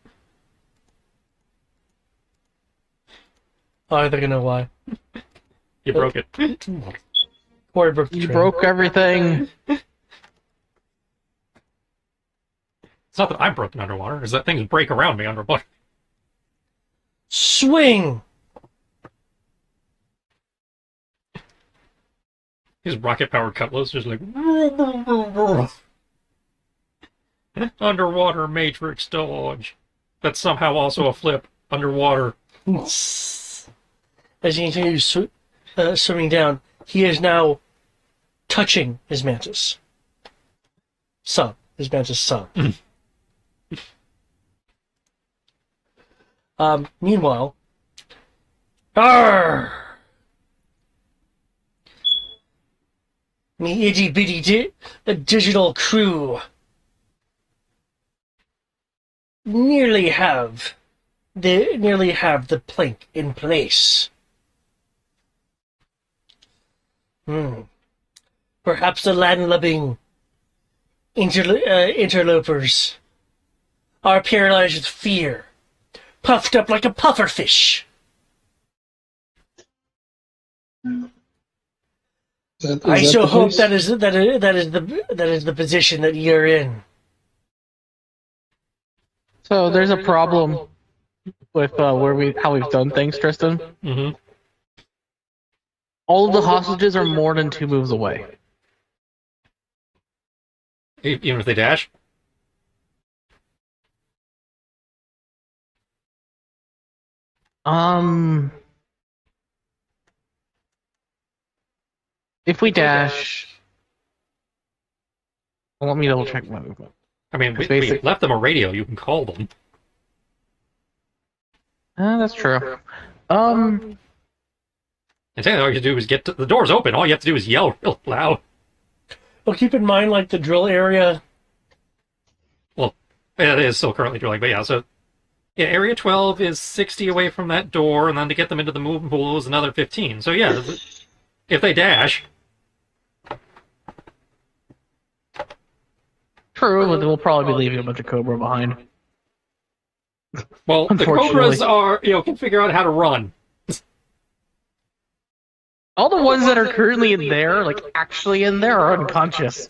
Oh, I think I know why. You broke it. Corey broke the You train. broke everything. It's not that I'm broken underwater, it's that things break around me underwater. Swing! His rocket-powered cutlass just like... Underwater Matrix dodge. That's somehow also a flip. Underwater. As he continues swimming down, he is now touching his mantis. His mantis sub. Meanwhile, Arr! Me itty bitty digital crew nearly have the plank in place. Perhaps the landlubbing interlopers are paralyzed with fear, puffed up like a pufferfish. I so hope that is the position that you're in. So there's a problem with how we've done things, Tristan. Mm-hmm. All of the hostages are more than 2 moves away. Even if they dash? If we dash, well, let me double check my movement. I mean, we basic- left them a radio. You can call them. That's true. And saying all you have to do is get to the door's open. All you have to do is yell real loud. Well, keep in mind, like the drill area. Well, it is still currently drilling, but yeah. So, yeah, area 12 is 60 away from that door, and then to get them into the movement pool is another 15. So yeah, if they dash. True, but we'll probably be leaving a bunch of Cobra behind. Well, the Unfortunately. Cobras can figure out how to run. All the ones that are currently in there, like actually in there, are unconscious.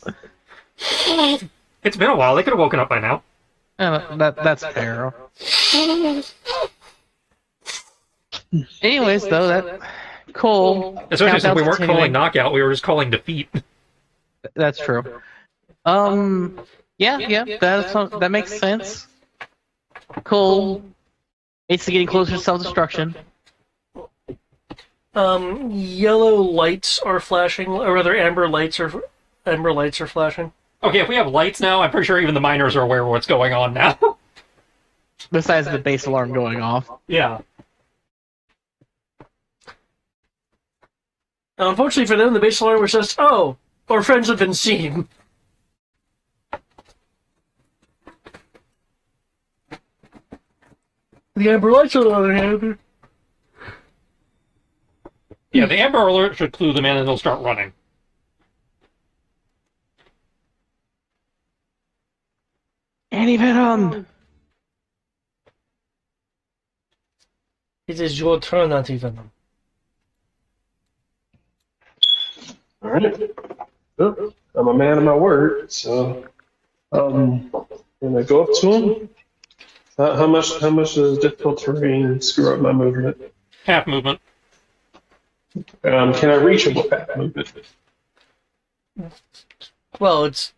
It's been a while. They could have woken up by now. That's fair. Anyways, though, that cool. Especially since we weren't Continuing. calling knockout, we were just calling defeat. That's true. Yeah, that makes sense. Cool. It's getting closer to self-destruction. Yellow lights are flashing, or rather, amber lights are flashing. Okay, if we have lights now, I'm pretty sure even the miners are aware of what's going on now. Besides the base alarm going off. Yeah. Now, unfortunately for them, the base alarm was just, "Oh, our friends have been seen." The amber lights, on the other hand, Yeah, the Amber Alert should clue them in and they'll start running. And even, it is your turn, Anti-Venom. All right. Oh, I'm a man of my word, so gonna go up to him. How much does difficult terrain screw up my movement? Half movement. Can I reach him with that movement? Well, it'd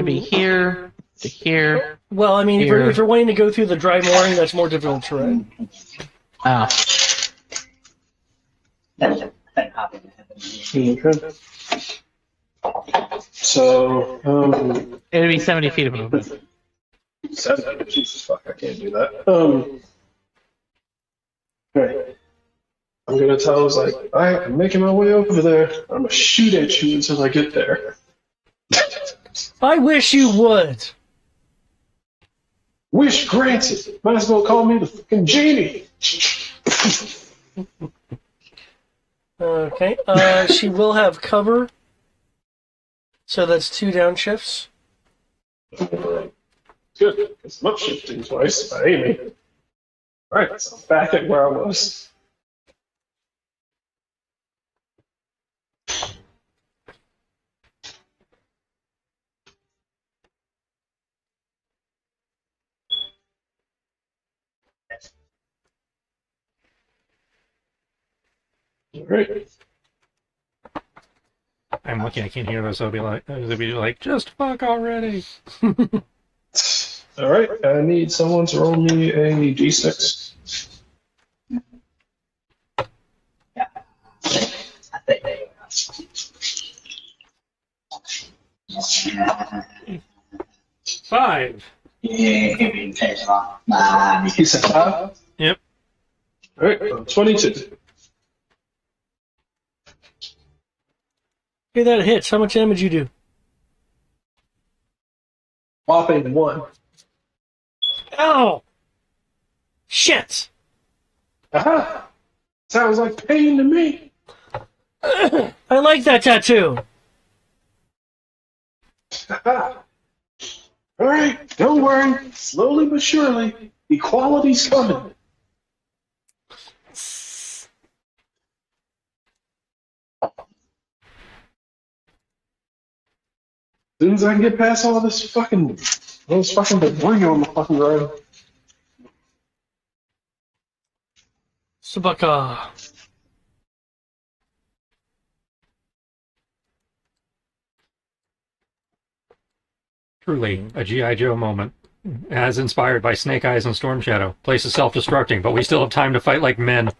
be here to here. Well, I mean, Here. if you're wanting to go through the dry mooring, that's more difficult terrain. Ah, Okay. So, it'd be 70 feet of movement. 7. Jesus fuck, I can't do that. Right. I'm gonna tell him, like, alright, I'm making my way over there. I'm gonna shoot at you until I get there. I wish you would. Wish granted. Might as well call me the fucking genie. Okay. She will have cover. So that's 2 downshifts. Good, because I'm shifting twice by Amy. Alright, so I'm back at where I was. Alright. I'm lucky I can't hear this. I'll be like, just fuck already. Alright, I need someone to roll me a d6. 5. He said 5? Yep. Alright, 22. Okay, that hits. How much damage you do? Whopping 1. Ow! Shit! Aha! Sounds like pain to me. I like that tattoo. Aha! Alright, don't worry. Slowly but surely, equality's coming. As soon as I can get past all those fucking debris on the fucking road. Sabaka. Truly a G.I. Joe moment. As inspired by Snake Eyes and Storm Shadow. Place is self-destructing, but we still have time to fight like men.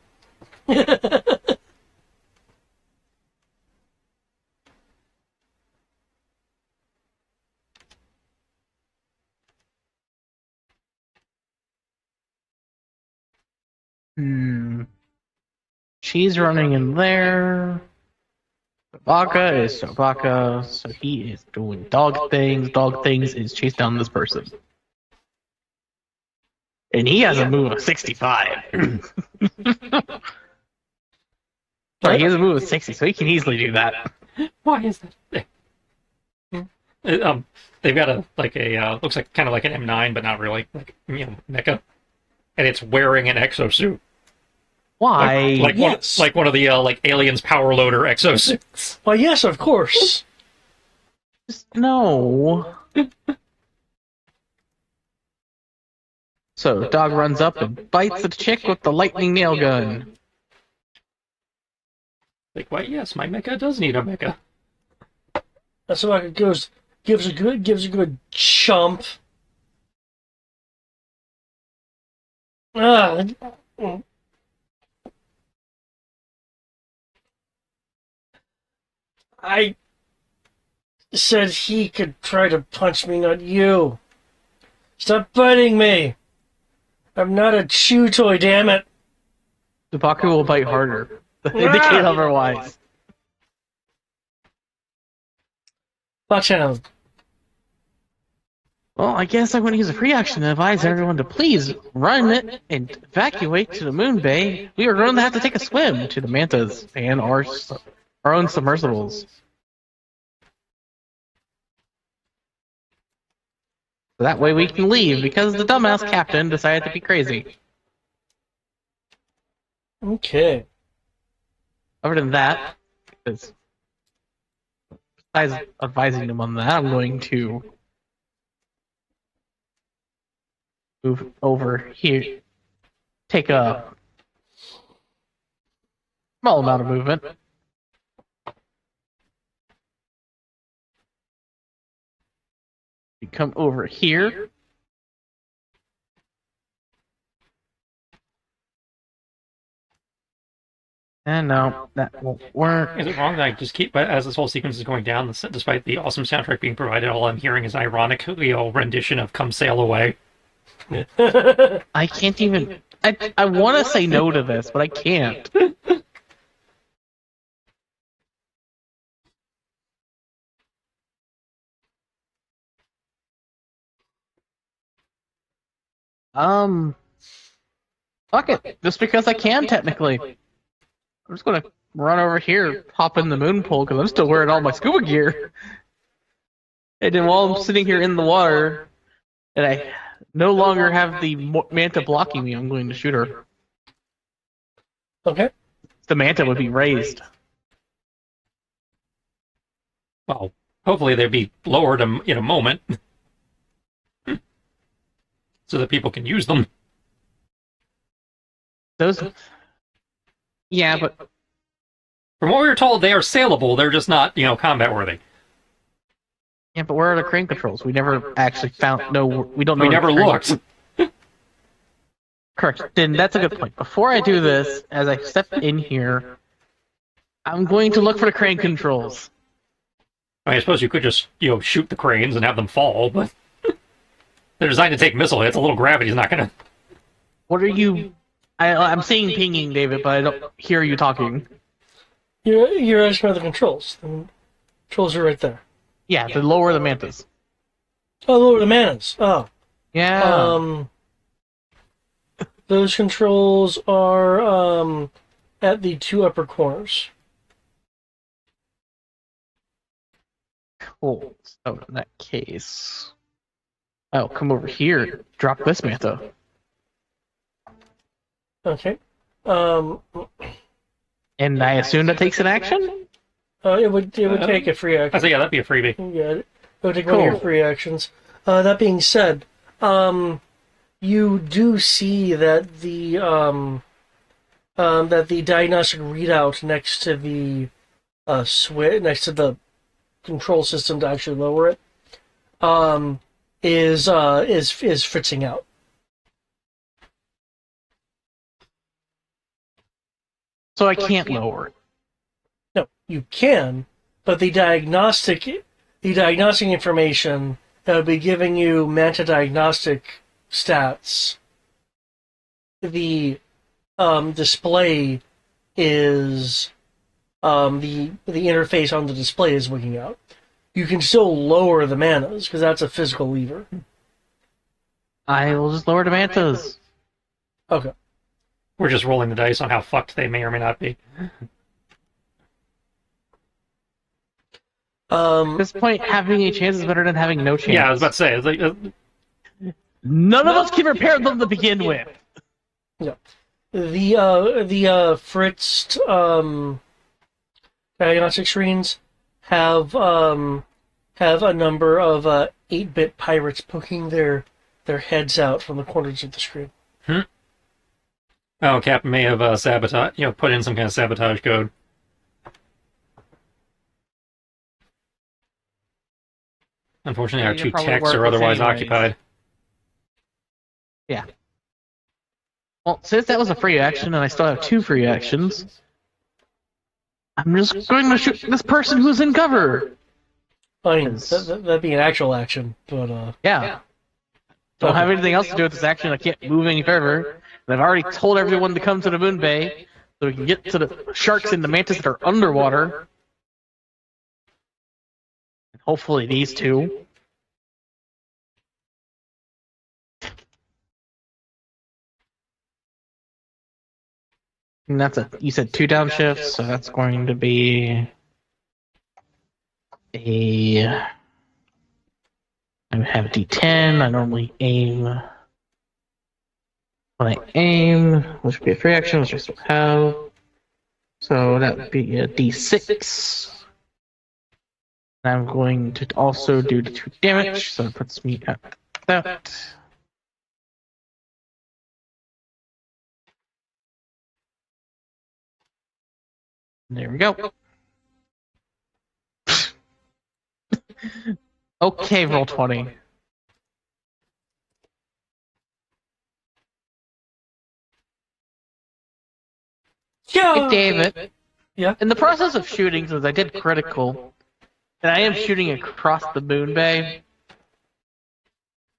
She's running in there. Sabaka is Sabaka, so he is doing dog things. Dog things is chase down this person. And he has a move of 65. Sorry, he has a move of 60, so he can easily do that. Why is that? They've got a looks like kind of like an M9, but not really, like mecha, and it's wearing an exosuit. Why? Yes. Like one of the like aliens power loader exosuits. Why, yes, of course. No. So, dog runs up and bites the chick with the lightning nail gun. Like, why? Yes, my mecha does need a mecha. Sabaka gives a good chomp. I said he could try to punch me, not you. Stop biting me. I'm not a chew toy, damn it. Sabaka will bite harder. Indicate otherwise. Watch out. Well, I guess I'm going to use a free action to advise everyone to please run it and evacuate to the moon bay. We are going to have to take a swim to the mantas and our own submersibles. So that way we can leave because the dumbass captain decided to be crazy. Okay. Other than that, because besides advising them on that, I'm going to move over here, take a small amount of movement. You come over here. And no, that won't work. Is it wrong that I just keep, as this whole sequence is going down, despite the awesome soundtrack being provided, all I'm hearing is an ironic rendition of "Come Sail Away." I can't even. I want to say no to this, but I can't. Fuck it. Just because I can, technically. I'm just gonna run over here, hop in the moon pool, because I'm still wearing all my scuba gear. And then while I'm sitting here in the water, and I no longer have the manta blocking me, I'm going to shoot her. Okay. The manta would be raised. Well, hopefully they'd be lowered in a moment, so that people can use them. Those. Yeah, but From what we were told, they are saleable. They're just not, combat worthy. yeah, but where are the crane controls? We never actually found. No, we don't know. We where never the crane- looked. Correct. Then that's a good point. Before I do this, as I step in here, I'm going to look for the crane controls. I mean, I suppose you could just, shoot the cranes and have them fall, but they're designed to take missile hits. A little gravity's not gonna. What are you? I'm seeing pinging, David, but I don't hear you talking. You're asking about the controls. The controls are right there. Yeah, to lower the mantas. Oh, lower the manas. Oh. Yeah. Those controls are at the two upper corners. Cool. So in that case, I'll come over here. Drop this manta. Okay. And I assume that takes an action? It would take a free I action. say, yeah, that'd be a freebie. Yeah, it would take one of your Cool. free actions. That being said, you do see that the diagnostic readout next to the switch, next to the control system to actually lower it, is fritzing out. So I can't lower it. No, you can, but the diagnostic information that would be giving you Manta diagnostic stats, the display is the interface on the display is looking out. You can still lower the manas because that's a physical lever. I will just lower the mantas. Okay. We're just rolling the dice on how fucked they may or may not be. At this point, having a chance is better than having no chance. Yeah, I was about to say. It's like, None of us can repair them to begin with. Yeah. The fritzed diagnostic screens have a number of 8-bit pirates poking their heads out from the corners of the screen. Oh, Captain may have put in some kind of sabotage code. Unfortunately, our It'd two probably techs work are with otherwise anyways. occupied. Yeah. Well, since that was a free action and I still have 2 free actions, I'm just going to shoot this person who's in cover. I mean, Yes. that'd be an actual action, but Yeah. Don't have anything else to do with this action. I can't move any further. And I've already told everyone to come to the moon bay so we can get to the sharks and the mantis that are underwater. And hopefully these two. And you said 2 downshifts, so that's going to be I have a D10. I normally aim. When I aim, which would be a free action, which I still have. So that would be a D6. And I'm going to also do the 2 damage, so it puts me at that. There we go. Okay, roll 20. yeah. Hey, David. Yeah. In the process of shooting, since I did critical, and I am shooting across the moon bay,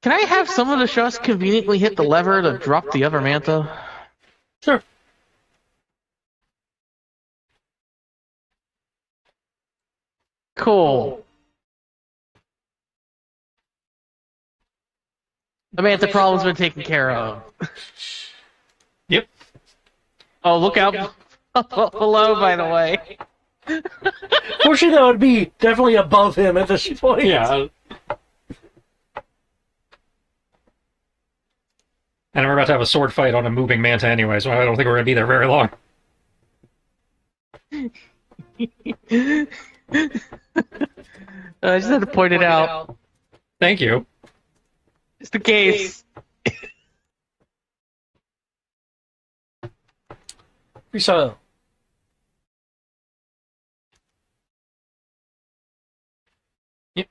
can I have some of the shots conveniently hit the lever to drop the other manta? Sure. Cool. The manta problem's been taken care of. Yep. Oh, look out below, by the way. Fortunately, that would be definitely above him at this point. Yeah. And we're about to have a sword fight on a moving manta anyway, so I don't think we're going to be there very long. I just had to point it out. Thank you. Just in case. Freestyle. Yep.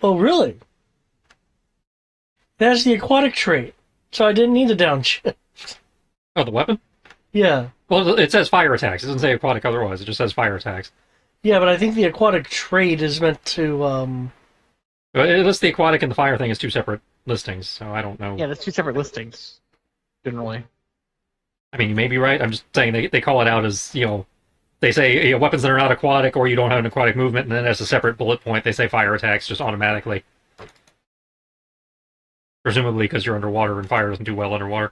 Oh, really? It has the aquatic trait, so I didn't need the downshift. Oh, the weapon? Yeah. Well, it says fire attacks. It doesn't say aquatic otherwise. It just says fire attacks. Yeah, but I think the aquatic trait is meant to, It lists the aquatic and the fire thing as two separate listings, so I don't know. Yeah, that's two separate listings, generally. I mean, you may be right. I'm just saying they call it out as, they say weapons that are not aquatic or you don't have an aquatic movement, and then as a separate bullet point, they say fire attacks just automatically. Presumably because you're underwater and fire doesn't do well underwater.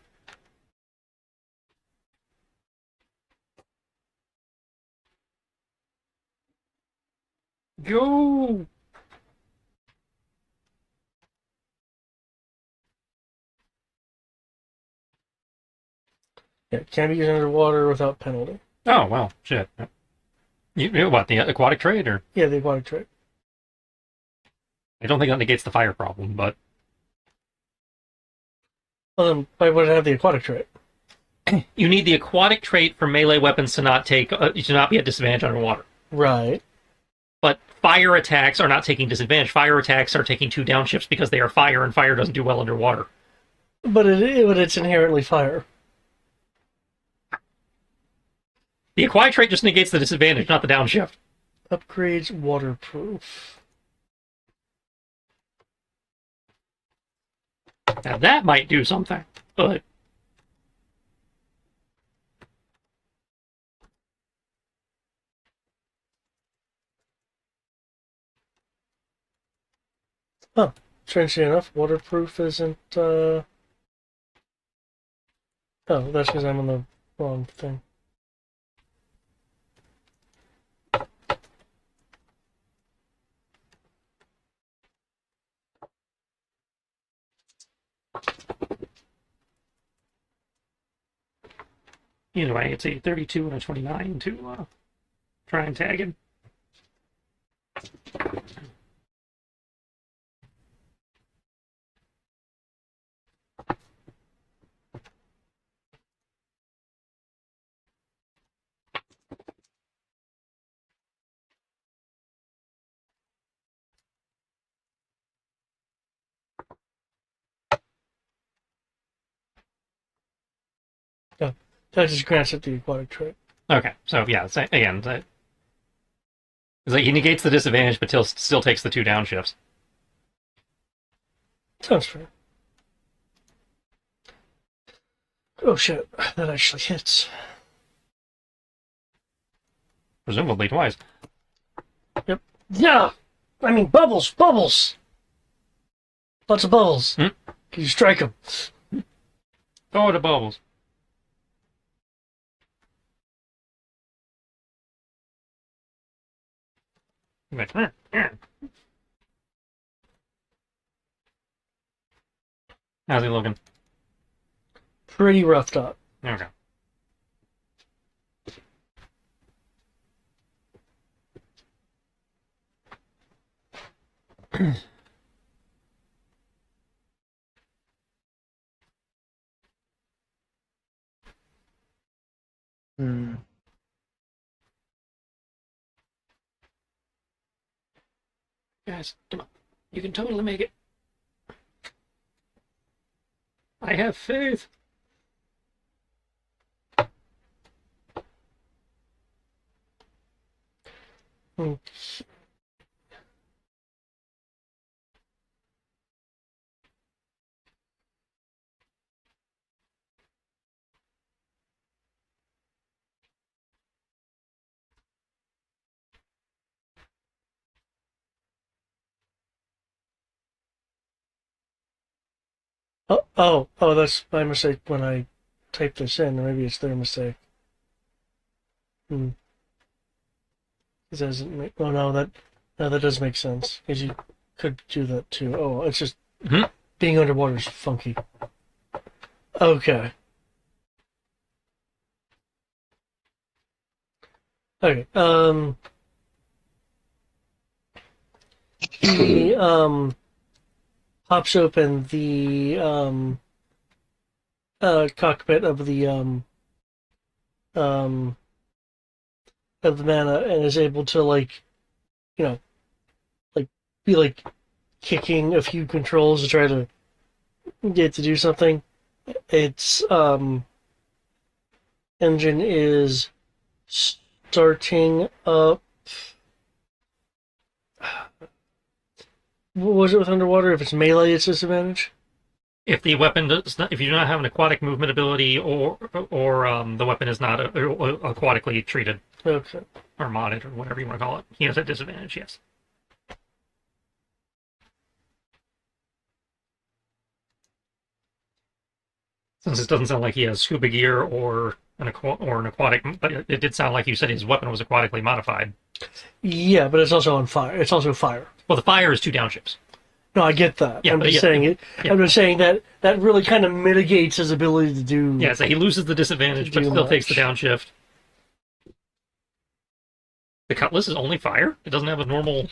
Go! yeah, can be used underwater without penalty. Oh, well, shit. What, the aquatic trade? Or Yeah, the aquatic trait. I don't think that negates the fire problem, but Well, then why would it have the aquatic trait? you need the aquatic trait for melee weapons to not be at disadvantage underwater. Right. But fire attacks are not taking disadvantage. Fire attacks are taking 2 downshifts because they are fire, and fire doesn't do well underwater. But it's inherently fire. The aquatic trait just negates the disadvantage, not the downshift. Upgrades waterproof. Now that might do something, but Huh. Strangely enough, waterproof isn't, Oh, that's because I'm on the wrong thing. either way, it's a 32 and a 29 to try and tag him. Yeah. That just grants it the aquatic trait. Okay, so yeah, again, it's like he negates the disadvantage, but still takes the 2 downshifts. Sounds fair. Oh shit, that actually hits. Presumably twice. Yep. Yeah! I mean, bubbles! Bubbles! Lots of bubbles. Hmm? Can you strike them? Oh, the bubbles. How's he looking? Pretty roughed up. Okay. Hmm. Guys, come on. You can totally make it. I have faith. Hmm. Oh, that's my mistake when I typed this in. Maybe it's their mistake. Hmm. It doesn't make. Oh no, that does make sense because you could do that too. Oh, it's just being underwater is funky. Okay. Okay. He pops open the cockpit of the mana and is able to like, you know, like be like kicking a few controls to try to get to do something. Its engine is starting up. What was it with underwater? If it's melee, it's disadvantage. If the weapon does not, if you do not have an aquatic movement ability, or the weapon is not aquatically treated Okay. or modded or whatever you want to call it, he has a disadvantage. Yes. Since it doesn't sound like he has scuba gear or an aquatic, but it did sound like you said his weapon was aquatically modified. Yeah, but it's also on fire. It's also fire. Well, the fire is 2 downships. No, I get that. Yeah, I'm but just yeah, saying it. yeah. I'm just saying that really kind of mitigates his ability to do. Yeah, so he loses the disadvantage, but Too still takes the much. downshift. The cutlass is only fire. It doesn't have a normal.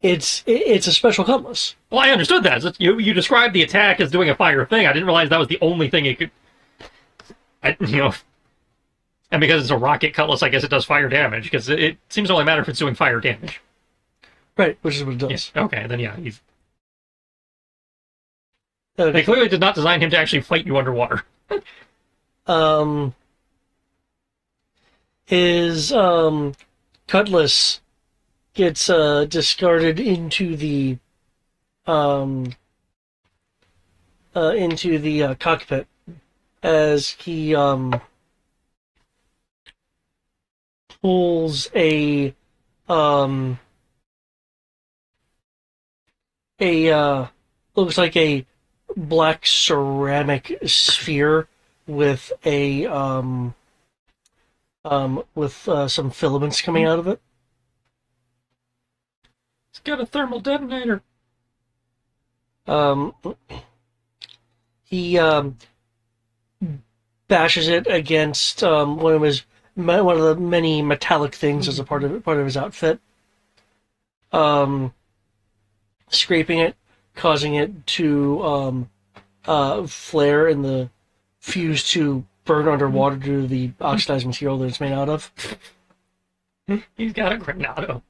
It's a special cutlass. Well, I understood that. You described the attack as doing a fire thing. I didn't realize that was the only thing it could. And because it's a rocket cutlass, I guess it does fire damage. Because it seems to only matter if it's doing fire damage. Right, which is what it does. Yeah, okay, then yeah, he's. Okay. They clearly did not design him to actually fight you underwater. His cutlass gets discarded into the cockpit as he pulls a looks like a black ceramic sphere with a some filaments coming out of it. It's got a thermal detonator. He bashes it against one of the many metallic things as a part of his outfit. Scraping it, causing it to flare and the fuse to burn underwater due to the oxidized material that it's made out of. He's got a Granado.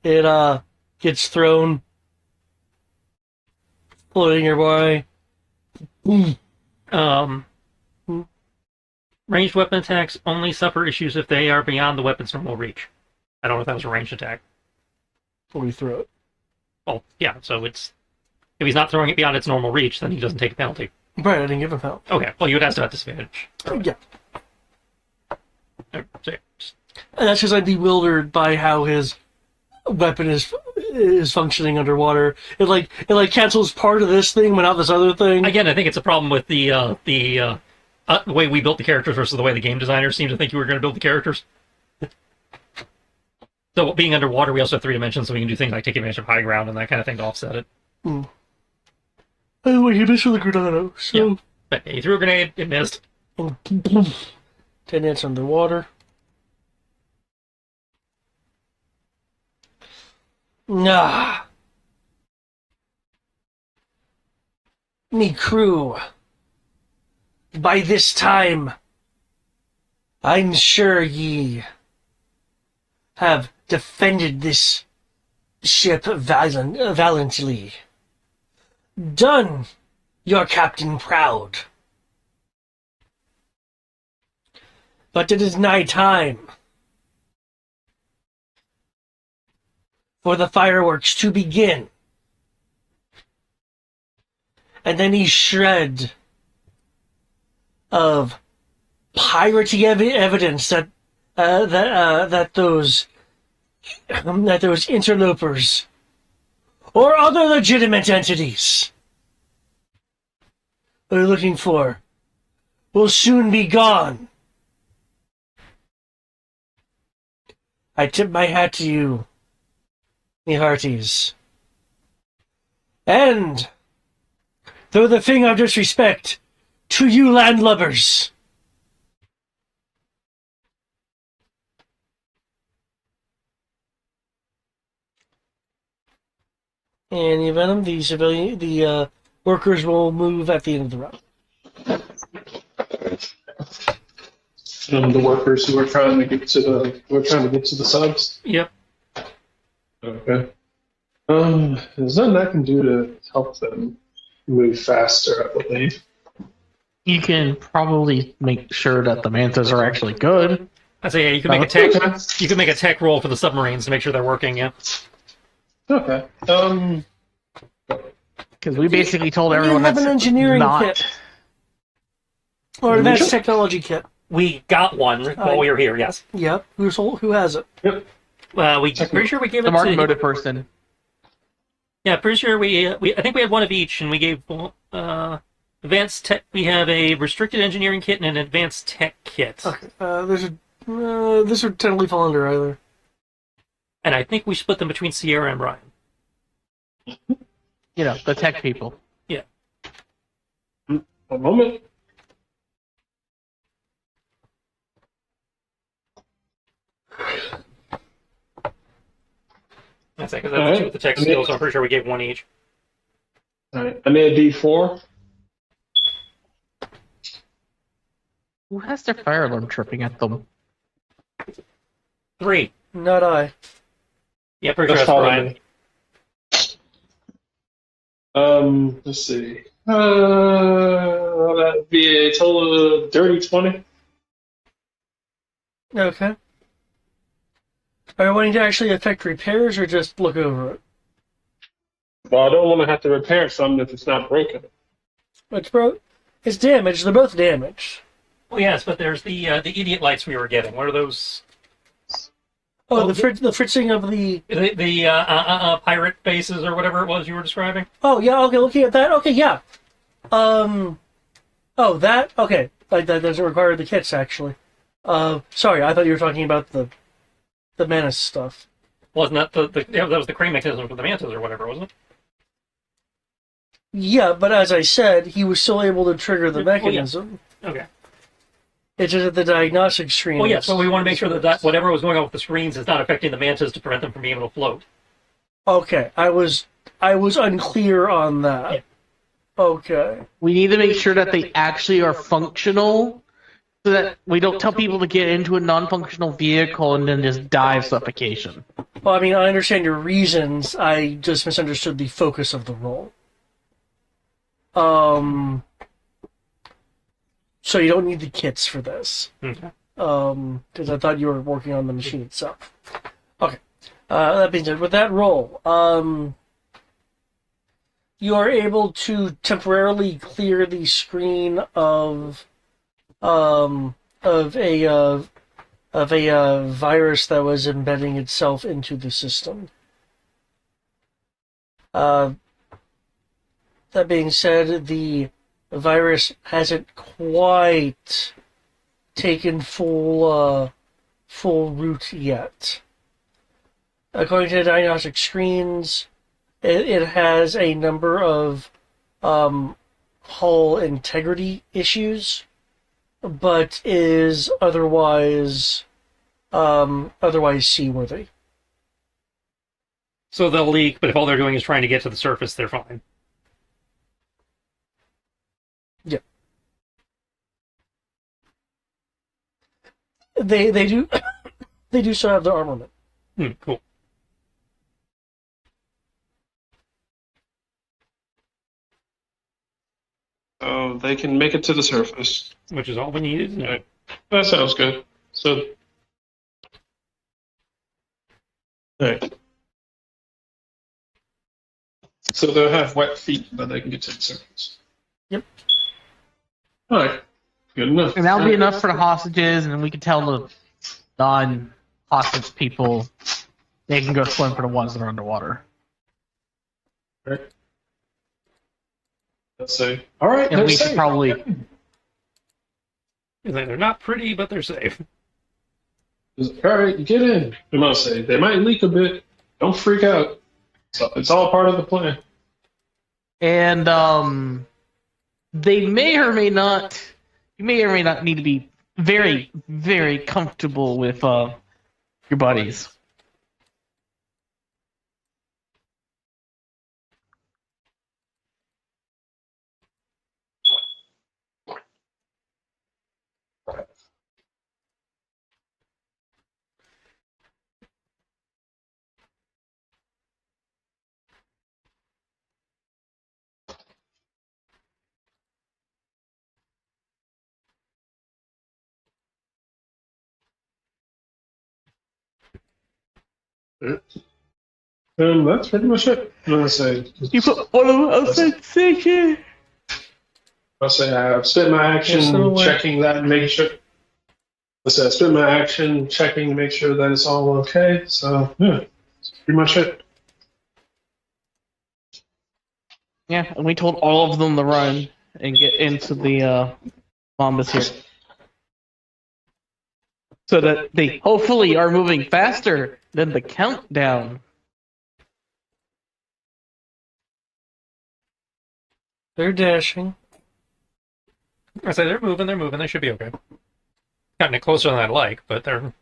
It gets thrown, floating nearby. Ranged weapon attacks only suffer issues if they are beyond the weapon's normal reach. I don't know if that was a ranged attack. Before we throw it. Well, yeah, so it's... If he's not throwing it beyond its normal reach, then he doesn't take a penalty. Right, I didn't give him help. Okay, well, you would have to have disadvantage. Yeah. So, And that's because I'm bewildered by how his weapon is functioning underwater. It cancels part of this thing but not this other thing. again, I think it's a problem with the way we built the characters versus the way the game designers seemed to think you were going to build the characters. So being underwater, we also have 3 dimensions, so we can do things like take advantage of high ground and that kind of thing to offset it. By the way, he missed with a Granado, so... Yeah. But he threw a grenade, it missed. 10 inches underwater. Ah. Me crew. By this time, I'm sure ye have defended this ship valiantly. Done your captain proud. But it is nigh time for the fireworks to begin. And any shred of piratey evidence that those interlopers or other legitimate entities are looking for will soon be gone. I tip my hat to you, me hearties. And throw the finger of disrespect to you landlubbers. And Venom, the Workers will move at the end of the round. The workers who are trying to get to the subs. Yep. Okay. There's nothing I can do to help them move faster, I believe. You can probably make sure that the mantas are actually good. I say, yeah, you can make a tech. You can make a tech roll for the submarines to make sure they're working. Yeah. Okay. Because we basically told You everyone have that's an engineering not. kit. Or advanced technology kit. We got one while we were here. Yes. Yep. Who has it? Yep. We pretty sure we gave The it mark to. motive person. Yeah, pretty sure we I think we had one of each, and we gave advanced tech. We have a restricted engineering kit and an advanced tech kit, Okay. This would technically fall under either. and I think we split them between Sierra and Brian. You know, the tech people. One moment. That's it, because that's two with the tech skills. So I'm pretty sure we gave one each. Alright. I made a D4. Who has their fire alarm tripping at them? 3. Not I. Yeah, pretty sure That's that's Brian. probably me. Let's see. That'd be a total of dirty 20. Okay. Are you wanting to actually affect repairs or just look over it? Well, I don't want to have to repair something if it's not broken. It's damaged. They're both damaged. Well, yes, but there's the idiot lights we were getting. What are those? Oh, the fritzing of the. The pirate bases or whatever it was you were describing. Oh yeah. Okay. Looking at that. Okay. Yeah. Oh, that. Okay. That doesn't require the kits actually. Sorry. I thought you were talking about the Manus stuff. Wasn't that that was the crane mechanism for the mantas or whatever, wasn't it? Yeah, but as I said, he was still able to trigger the Well, yeah. mechanism. Okay. It's just at the diagnostic screen. Well, yes, but we want to make sure that whatever was going on with the screens is not affecting the mantas to prevent them from being able to float. Okay, I was unclear on that. Yeah. Okay. We need to make sure that they actually are functional, so that we don't tell people to get into a non-functional vehicle and then just die of suffocation. Well, I mean, I understand your reasons. I just misunderstood the focus of the role. So you don't need the kits for this. Okay. Because I thought you were working on the machine itself. Okay. That being said, with that roll, you are able to temporarily clear the screen of a virus that was embedding itself into the system. That being said, the virus hasn't quite taken full root yet. According to the diagnostic screens, it has a number of hull integrity issues, but is otherwise seaworthy. So they'll leak, but if all they're doing is trying to get to the surface, they're fine. Yep. They do they do still have their armament. Cool. So they can make it to the surface. Which is all we needed. No. Okay. That sounds good. So, alright. So they'll have wet feet, but they can get to the surface. Yep. Alright. Good enough. And that'll be enough for the hostages, and we can tell the non-hostage people they can go swim for the ones that are underwater. Right. Let's say. Alright, And they're we should safe. probably... They're not pretty, but they're safe. Alright, get in. They might say they might leak a bit. Don't freak out. So it's all part of the plan. And they may or may not... You may or may not need to be very, very comfortable with your buddies. That's pretty much it. I'm gonna say. You put all of them outside station. I'll say I've spent my action so, checking that and making sure. I said I spent my action checking to make sure that it's all okay. So yeah, that's pretty much it. Yeah, and we told all of them to run and get into the Bombus here. So that they hopefully are moving faster than the countdown. They're dashing. I say they're moving. They should be okay. Gotten it closer than I'd like, but they're.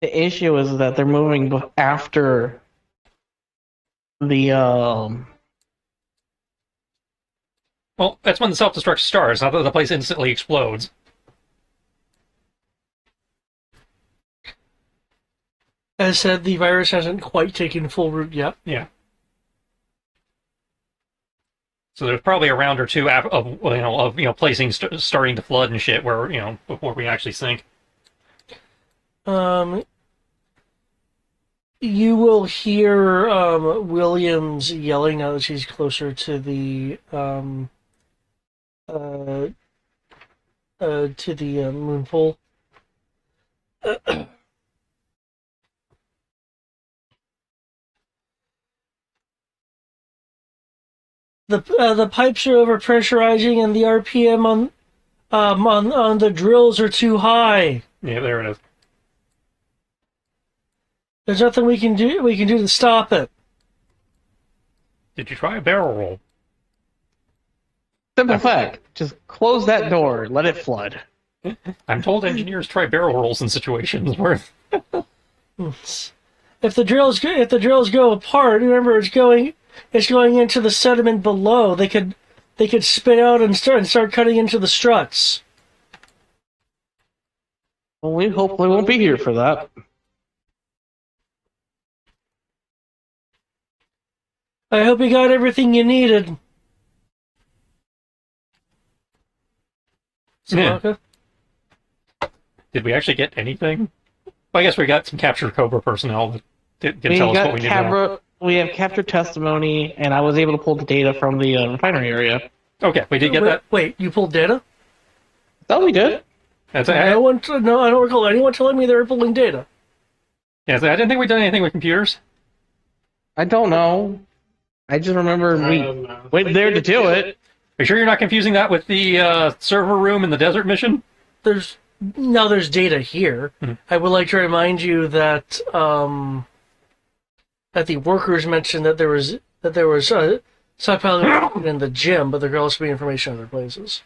The issue is that they're moving after the Well, that's when the self-destruct starts, not that the place instantly explodes. As said, the virus hasn't quite taken full root yet. Yeah. So there's probably a round or two of placing starting to flood and shit where before we actually sink. You will hear Williams yelling now that she's closer to the moonpool. The pipes are overpressurizing and the RPM on the drills are too high. Yeah, there it is. There's nothing we can do to stop it. Did you try a barrel roll? simple fact. Just close that door, let it flood. I'm told engineers try barrel rolls in situations where. If the drills go apart, remember it's going into the sediment below. They could spit out and start cutting into the struts. Well, we hopefully won't be here for that. I hope you got everything you needed. Yeah. Samaka? Did we actually get anything? Well, I guess we got some captured Cobra personnel that didn't tell us what we need to know. We have captured testimony, and I was able to pull the data from the refinery area. Okay, we did get that. Wait, you pulled data? Oh, we did. That's I don't recall anyone telling me they were pulling data. Yeah, so I didn't think we'd done anything with computers. I don't know. I just remember we went there to do it. Are you sure you're not confusing that with the server room in the desert mission? There's data here. Mm-hmm. I would like to remind you that that the workers mentioned that there was stockpiling in the gym, but there could also be information in other places.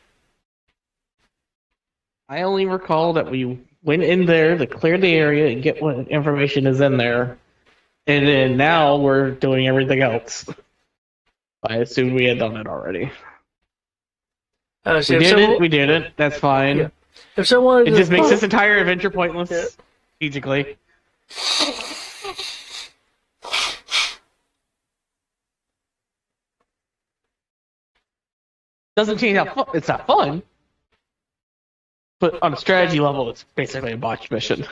I only recall that we went in there to clear the area and get what information is in there, and then now we're doing everything else. I assumed we had done it already. We did it. That's fine. Yeah. If someone It just makes this entire adventure pointless, Yeah. strategically. Doesn't change how it's not fun, but on a strategy level, it's basically a botched mission.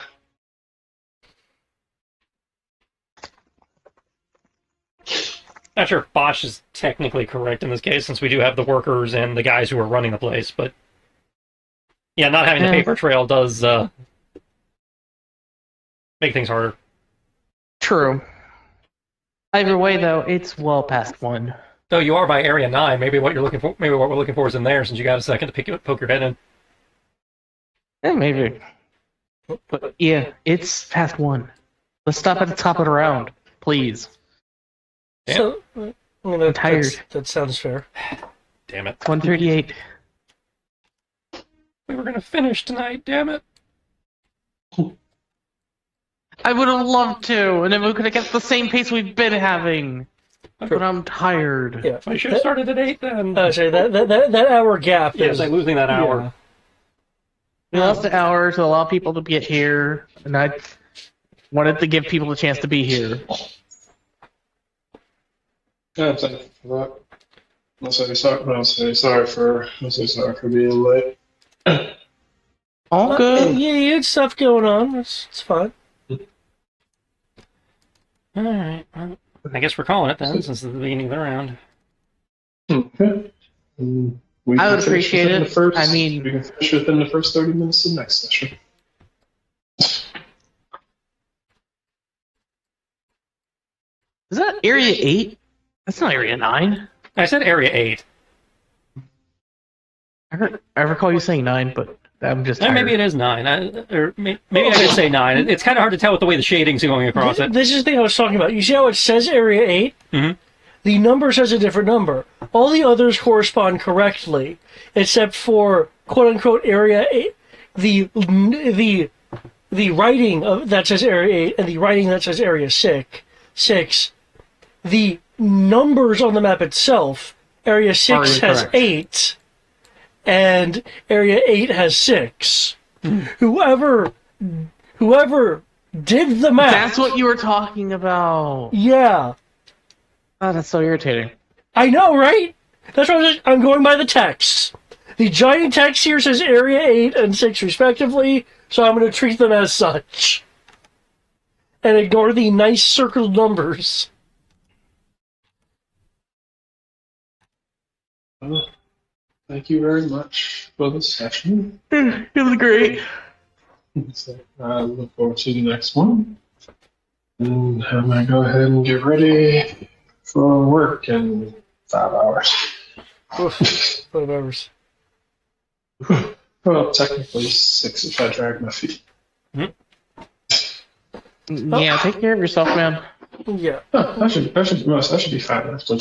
Not sure if Bosch is technically correct in this case, since we do have the workers and the guys who are running the place, but yeah, not having the paper trail does make things harder. True. Either way, though, it's well past 1. Though you are by Area 9, maybe what we're looking for is in there, since you got a second to poke your head in. Yeah, maybe. But yeah, it's past 1. Let's stop at the top of the round, please. Damn. So, I mean, I'm tired. That sounds fair. Damn it. 138. We were gonna finish tonight, damn it. I would have loved to, and then we could have kept the same pace we've been having. But I'm tired. Yeah, I should have started at 8 then. Sorry, that hour gap Yeah, is it's like losing that hour. Yeah. We lost an hour to allow people to get here, and I wanted to give people a chance to be here. I'm sorry for that. I'll say sorry for being late. All good. Yeah, you had stuff going on. It's fine. Alright. Well, I guess we're calling it then, since it's the beginning of the round. Okay. We I can would finish appreciate within it. the first- I mean- we can finish within the first 30 minutes of the next session. Is that Area 8? That's not Area 9. I said Area 8. I recall you saying 9, but I'm just tired. Maybe it is 9. Maybe I did say 9. It's kind of hard to tell with the way the shading's going across it. This is the thing I was talking about. You see how it says Area 8? Mhm. The number says a different number. All the others correspond correctly, except for quote-unquote Area 8. The writing that says Area 8 and the writing that says Area 6, the numbers on the map itself, Area 6 has incorrect. 8, and Area 8 has 6. Whoever did the math... That's what you were talking about. Yeah. Oh, that's so irritating. I know, right? That's why I'm going by the text. The giant text here says Area 8 and 6 respectively, so I'm going to treat them as such. And ignore the nice circled numbers. Well, thank you very much for the session. It was great. So, I look forward to the next one. And I'm going to go ahead and get ready for work in 5 hours. Oof, 5 hours. Well, technically 6 if I drag my feet. Yeah, take care of yourself, man. Yeah. Oh, I should be fine after